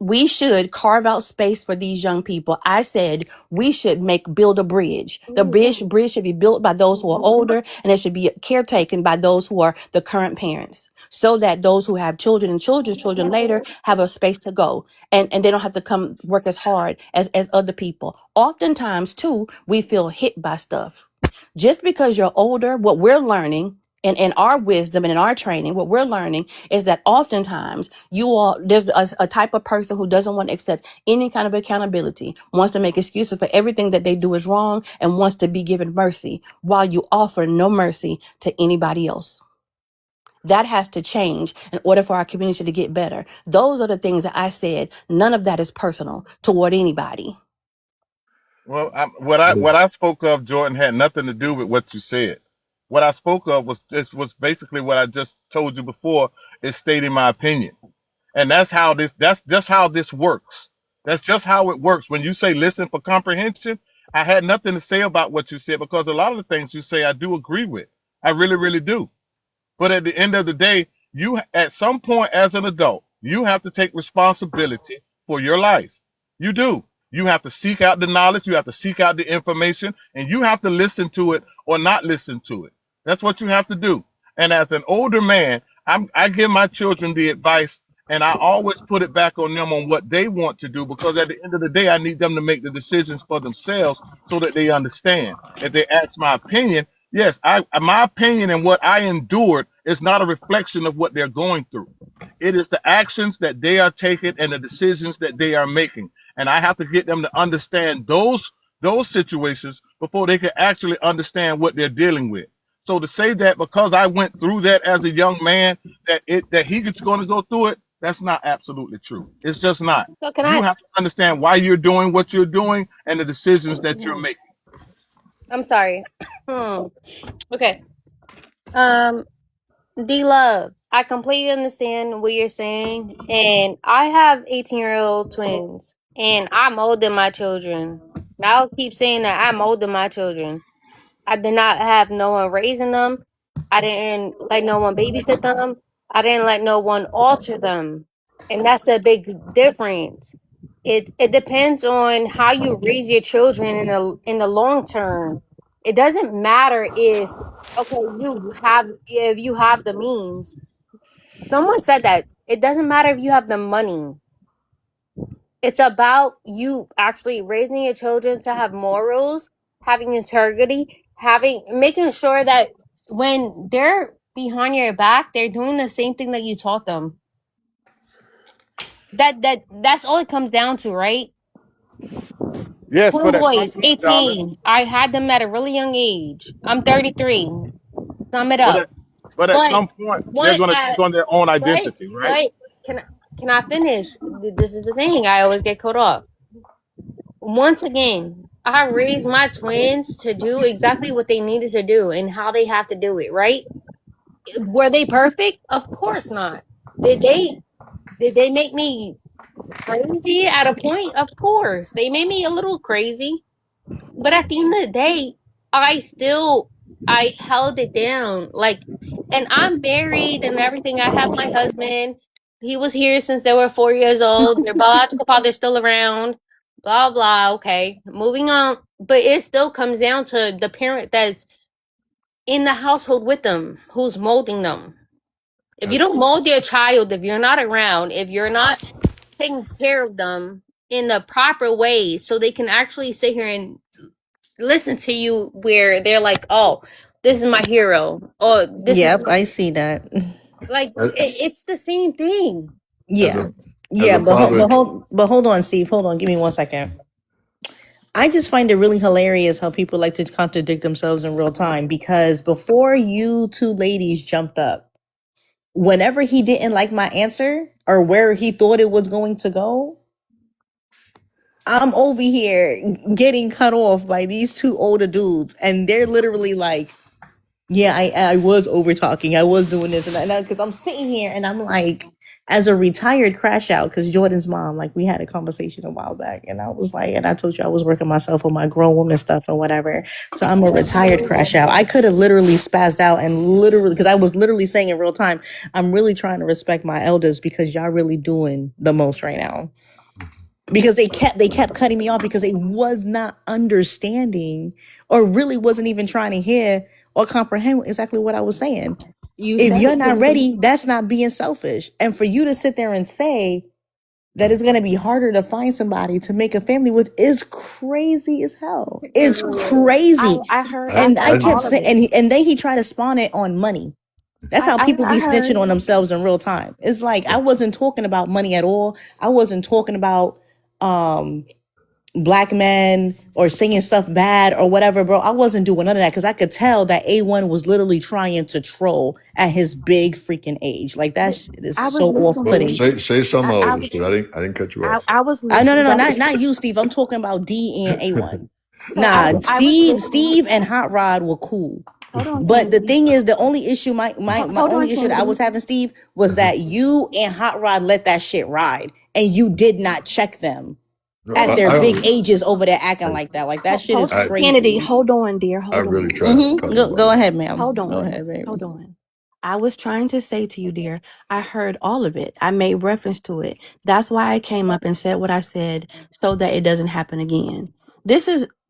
we should carve out space for these young people. I said we should build a bridge. The bridge should be built by those who are older, and it should be caretaken by those who are the current parents, so that those who have children and children's children later have a space to go, and they don't have to come work as hard as other people. Oftentimes, too, we feel hit by stuff. Just because you're older, what we're learning and in our wisdom and in our training, what we're learning is that oftentimes there's a type of person who doesn't want to accept any kind of accountability, wants to make excuses for everything that they do is wrong, and wants to be given mercy while you offer no mercy to anybody else. That has to change in order for our community to get better. Those are the things that I said. None of that is personal toward anybody. Well, what I spoke of, Jordan, had nothing to do with what you said. What I spoke of was basically what I just told you before, is stating my opinion. And that's just how this works. That's just how it works. When you say listen for comprehension, I had nothing to say about what you said because a lot of the things you say I do agree with. I really, really do. But at the end of the day, you at some point as an adult, you have to take responsibility for your life. You do. You have to seek out the knowledge, you have to seek out the information, and you have to listen to it or not listen to it. That's what you have to do. And as an older man, I give my children the advice and I always put it back on them on what they want to do because at the end of the day, I need them to make the decisions for themselves so that they understand. If they ask my opinion, yes, my opinion and what I endured is not a reflection of what they're going through. It is the actions that they are taking and the decisions that they are making. And I have to get them to understand those situations before they can actually understand what they're dealing with. So to say that because I went through that as a young man, that he's going to go through it, That's not absolutely true. It's just not. So can You I? have to understand why you're doing what you're doing and the decisions that you're making. I'm sorry. Okay. Um, D Love, I completely understand what you're saying, and I have 18-year-old twins, and I'm older than my children. I'll keep saying that I'm older than my children. I did not have no one raising them. I didn't let no one babysit them. I didn't let no one alter them. And that's a big difference. It depends on how you raise your children in the long term. It doesn't matter if if you have the means. Someone said that it doesn't matter if you have the money. It's about you actually raising your children to have morals, having integrity, making sure that when they're behind your back, they're doing the same thing that you taught them. That's all it comes down to, right? Yes, Twin but at some boys, point, darling. 18. I had them at a really young age. I'm 33. Sum it But up. at But some point, they're what gonna take on their own identity, right? but can I finish? This is the thing. I always get cut off. Once again, I raised my twins to do exactly what they needed to do and how they have to do it, right? Were they perfect? Of course not. Did they make me crazy at a point? Of course. They made me a little crazy. But at the end of the day, I held it down. Like, and I'm married and everything. I have my husband. He was here since they were 4 years old. Their biological father's still around. Blah blah. Okay, moving on. But it still comes down to the parent that's in the household with them, who's molding them. If you don't mold your child, if you're not around, if you're not taking care of them in the proper way, so they can actually sit here and listen to you, where they're like, "Oh, this is my hero," or "This is Yep, I see that. like As, it's the same thing." as Yeah. a as Yeah, a father, but hold on, Steve. Hold on. Give me 1 second. I just find it really hilarious how people like to contradict themselves in real time, because before you two ladies jumped up, whenever he didn't like my answer or where he thought it was going to go, I'm over here getting cut off by these two older dudes, and they're literally like, yeah, I was over talking. I was doing this and that. Because I'm sitting here and I'm like, as a retired crash out, because Jordan's mom, like, we had a conversation a while back, and I was like, and I told you I was working myself on my grown woman stuff or whatever. So I'm a retired crash out. I could have literally spazzed out and literally, because I was literally saying in real time, I'm really trying to respect my elders because y'all really doing the most right now. Because they kept cutting me off because they was not understanding or really wasn't even trying to hear or comprehend exactly what I was saying. You If said you're it not couldn't be. ready, that's not being selfish. And for you to sit there and say that it's going to be harder to find somebody to make a family with is crazy as hell. It's crazy. I heard I, And I I kept all of saying, it. and then he tried to spawn it on money. That's how people be I heard. snitching on themselves in real time. It's like, I wasn't talking about money at all. I wasn't talking about black men or saying stuff bad or whatever, bro. I wasn't doing none of that because I could tell that A1 was literally trying to troll at his big freaking age. Like, that shit is I was so well, listening. off-putting. say something I else, was because I didn't cut you off. I was No, listening. no, not you, Steve. I'm talking about D and A1. So Nah, I was listening. Steve and Hot Rod were cool. Hold on, But the Kennedy. thing is, the only issue, my Hold on, only issue that I Kennedy. was having, Steve, was that you and Hot Rod let that shit ride, and you did not check them No, at Hold their hold big on. ages over there acting like that. Like, that shit is Hold, I Kennedy, crazy. hold on, dear. I Hold really on. tried to cut him Go off. ahead, ma'am. Hold Go on. ahead, baby. Hold on. I was trying to say to you, dear, I heard all of it. I made reference to it. That's why I came up and said what I said so that it doesn't happen again.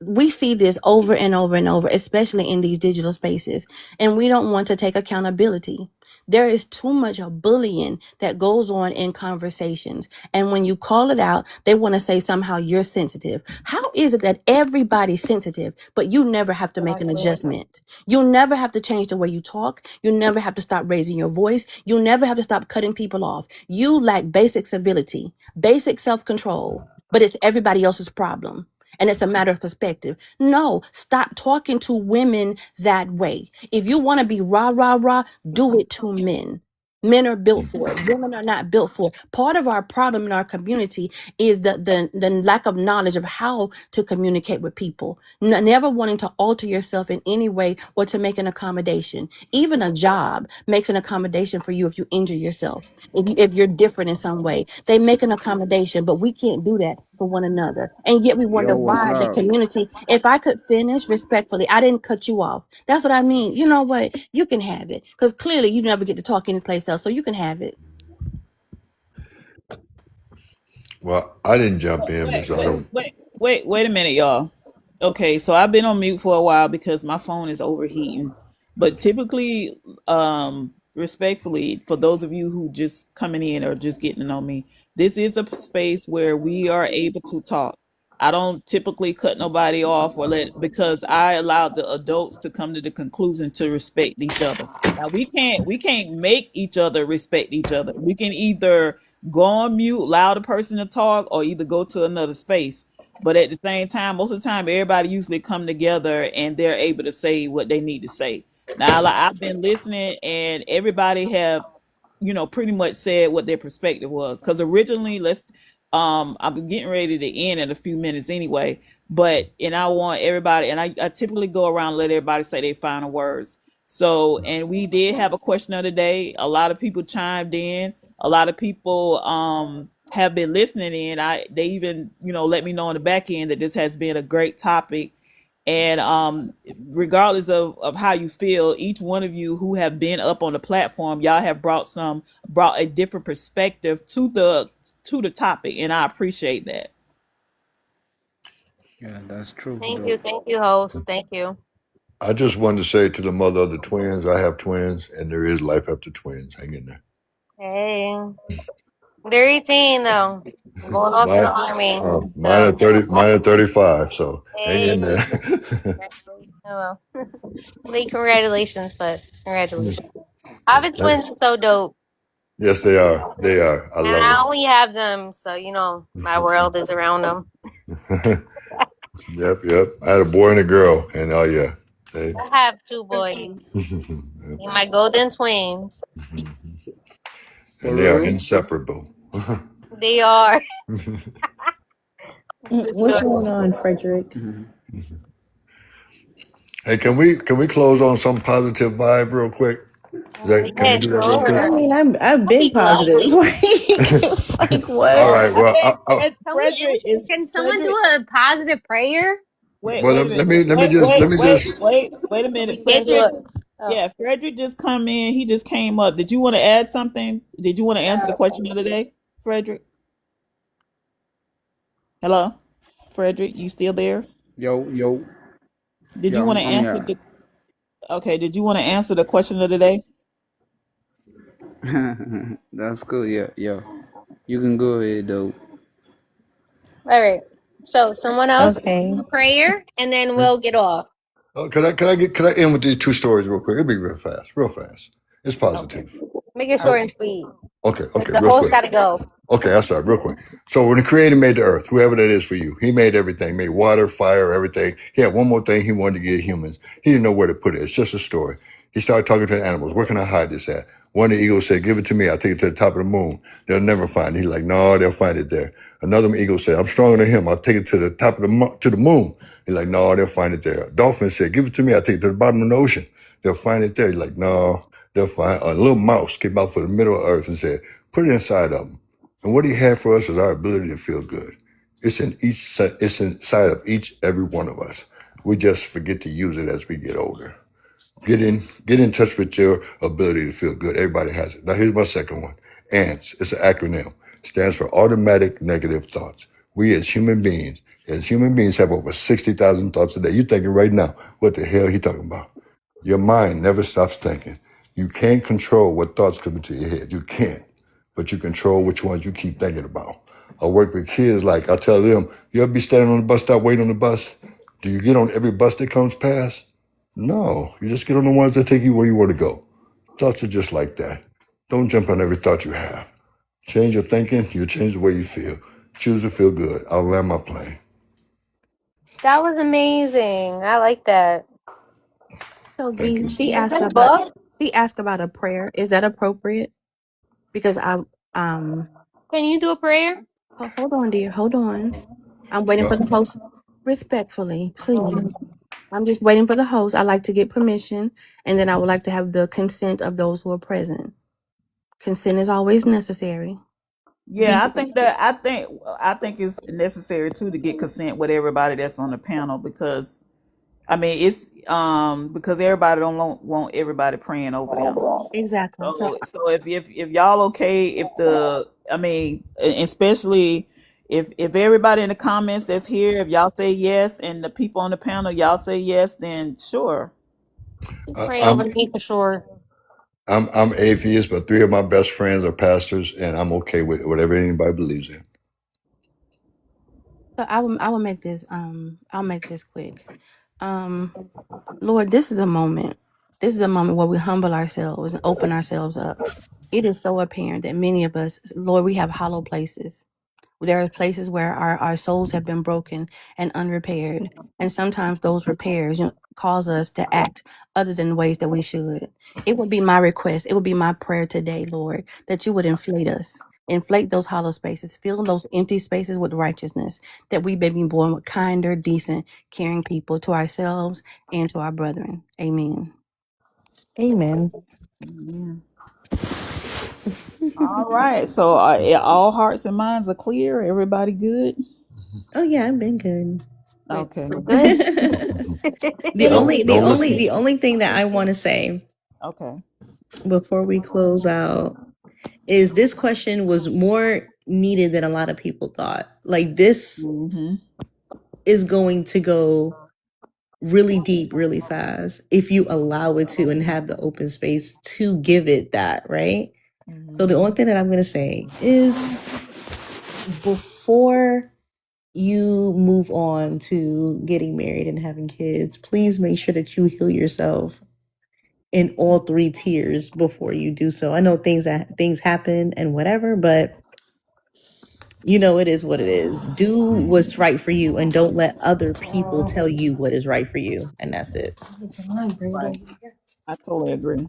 We see this over and over and over, especially in these digital spaces, and we don't want to take accountability. There is too much of bullying that goes on in conversations. And when you call it out, they want to say somehow you're sensitive. How is it that everybody's sensitive, but you never have to make an adjustment? You'll never have to change the way you talk. You never have to stop raising your voice. You'll never have to stop cutting people off. You lack basic civility, basic self-control, but it's everybody else's problem. And it's a matter of perspective. No, stop talking to women that way. If you want to be rah, rah, rah, do it to men. Men are built for it. Women are not built for it. Part of our problem in our community is the lack of knowledge of how to communicate with people. Never wanting to alter yourself in any way or to make an accommodation. Even a job makes an accommodation for you if you injure yourself. If you're different in some way, they make an accommodation, but we can't do that for one another. And yet we wonder Yo, what's why the up? community, if I could finish respectfully, I didn't cut you off. That's what I mean. You know what? You can have it. Because clearly you never get to talk anyplace else. So you can have it. Well, I didn't jump in, Wait, Miss wait, Autumn. wait a minute, y'all. Okay, so I've been on mute for a while because my phone is overheating. But typically, respectfully, for those of you who just coming in or just getting to know me, this is a space where we are able to talk. I don't typically cut nobody off or let because I allow the adults to come to the conclusion to respect each other. Now we can't make each other respect each other. We can either go on mute, allow the person to talk, or either go to another space. But at the same time, most of the time, everybody usually come together and they're able to say what they need to say. Now, like, I've been listening, and everybody have, pretty much said what their perspective was. Because originally, I'm getting ready to end in a few minutes anyway. But and I want everybody, and I typically go around and let everybody say their final words. So, and we did have a question of the day. A lot of people chimed in. A lot of people have been listening in. They even let me know on the back end that this has been a great topic. And regardless of how you feel, each one of you who have been up on the platform, y'all have brought a different perspective to the topic, and I appreciate that. Yeah, that's true, Thank you, host. Thank you. I just wanted to say to the mother of the twins, I have twins, and there is life after twins. Hang in there. Hey, they're 18 though. Going off to the Mine, army. mine are So 30, mine are 35. So hang hey, in there. oh well. Late congratulations, but congratulations. Having twins is so dope. Yes, they are. They are. I And love I only have them, so my world is around them. them. Yep. I had a boy and a girl, and oh yeah, they, I have 2 boys. My golden twins. and they are inseparable. They are. What's going on, Frederick? Hey, can we close on some positive vibe real quick? Can we do that real I quick? mean, I've been positive. It's like what? All right. Well, Can someone do a positive prayer? Wait well, a let minute. me just. Wait a minute. Frederick. Yeah, Frederick just come in. He just came up. Did you want to add something? Did you want to answer the question of the day, Frederick? Hello, Frederick. You still there? Yo. Did you Yeah, want to I'm answer here. Okay. Did you want to answer the question of the day? That's cool. Yeah. You can go ahead, though. All right. So someone else do a prayer, and then we'll get off. Oh, could I end with these 2 stories real quick? It'll be real fast. It's positive. Make it short and sweet. Okay, The real host quick. got to go. Okay, I'll start real quick. So when the Creator made the earth, whoever that is for you, He made everything, made water, fire, everything. He had one more thing He wanted to give humans. He didn't know where to put it. It's just a story. He started talking to the animals. Where can I hide this at? One of the eagles said, "Give it to me. I'll take it to the top of the moon. They'll never find it." He's like, "No, they'll find it there." Another eagle said, "I'm stronger than him. I'll take it to the top of to the moon." He's like, "No, they'll find it there." Dolphin said, "Give it to me. I'll take it to the bottom of the ocean. They'll find it there." He's like, "No, they'll find." A little mouse came out from the middle of earth and said, "Put it inside of them." And what He had for us is our ability to feel good. It's inside of each every one of us. We just forget to use it as we get older. Get in touch with your ability to feel good. Everybody has it. Now here's my second one. ANTS. It's an acronym. Stands for automatic negative thoughts. We as human beings have over 60,000 thoughts a day. You thinking right now, what the hell he talking about? Your mind never stops thinking. You can't control what thoughts come into your head. You can't. But you control which ones you keep thinking about. I work with kids, like I tell them, you ever be standing on the bus stop waiting on the bus? Do you get on every bus that comes past? No, you just get on the ones that take you where you want to go. Thoughts are just like that. Don't jump on every thought you have. Change your thinking, you change the way you feel. Choose to feel good. I'll land my plane. That was amazing. I like that. So Thank V, you. she Is asked this about book? a prayer. Is that appropriate? because um Can you do a prayer? hold on, dear, hold on. I'm waiting for the Well, host. Respectfully, please. I'm just waiting for the host. I like to get permission, and then I would like to have the consent of those who are present. Consent is always necessary. Yeah, I think it's necessary too to get consent with everybody that's on the panel because I mean it's because everybody don't want everybody praying over them. Exactly. So So if y'all okay, if the I mean, especially if everybody in the comments that's here, if y'all say yes, and the people on the panel y'all say yes, then sure. Pray over I'm me for sure. I'm atheist, but three of my best friends are pastors, and I'm okay with whatever anybody believes in. so I will make this I'll make this quick. Lord, this is a moment. This is a moment where we humble ourselves and open ourselves up. It is so apparent that many of us, Lord, we have hollow places. There are places where our souls have been broken and unrepaired. And sometimes those repairs cause us to act other than ways that we should. It would be my request, it would be my prayer today, Lord, that you would inflate us, inflate those hollow spaces, fill those empty spaces with righteousness, that we may be born with kinder, decent, caring people to ourselves and to our brethren. Amen. Amen. Amen. All right. So all hearts and minds are clear. Everybody good? Oh yeah, I've been good. Okay. We're good. The only Don't listen. the only thing that I want to say Okay. before we close out is this question was more needed than a lot of people thought. Like this Mm-hmm. is going to go really deep really fast if you allow it to and have the open space to give it that, right? So the only thing that I'm going to say is before you move on to getting married and having kids, please make sure that you heal yourself in all three tiers before you do so. I know things happen and whatever, but it is what it is. Do what's right for you and don't let other people tell you what is right for you. And that's it. Right. I totally agree.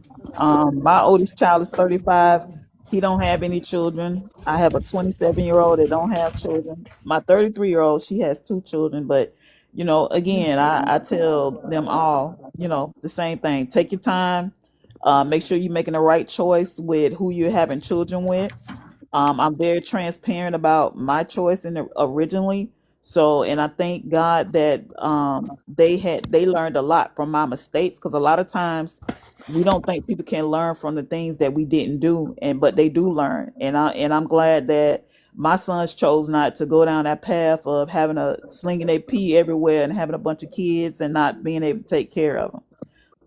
My oldest child is 35. He don't have any children. I have a 27-year-old that don't have children. My 33-year-old, she has two children, but again, I tell them all, the same thing. Take your time. Make sure you're making the right choice with who you're having children with. I'm very transparent about my choice originally. So, and I thank God that they learned a lot from my mistakes because a lot of times we don't think people can learn from the things that we didn't do, but they do learn. And I'm glad that my sons chose not to go down that path of having a slinging their pee everywhere and having a bunch of kids and not being able to take care of them.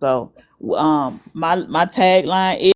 So, my tagline is.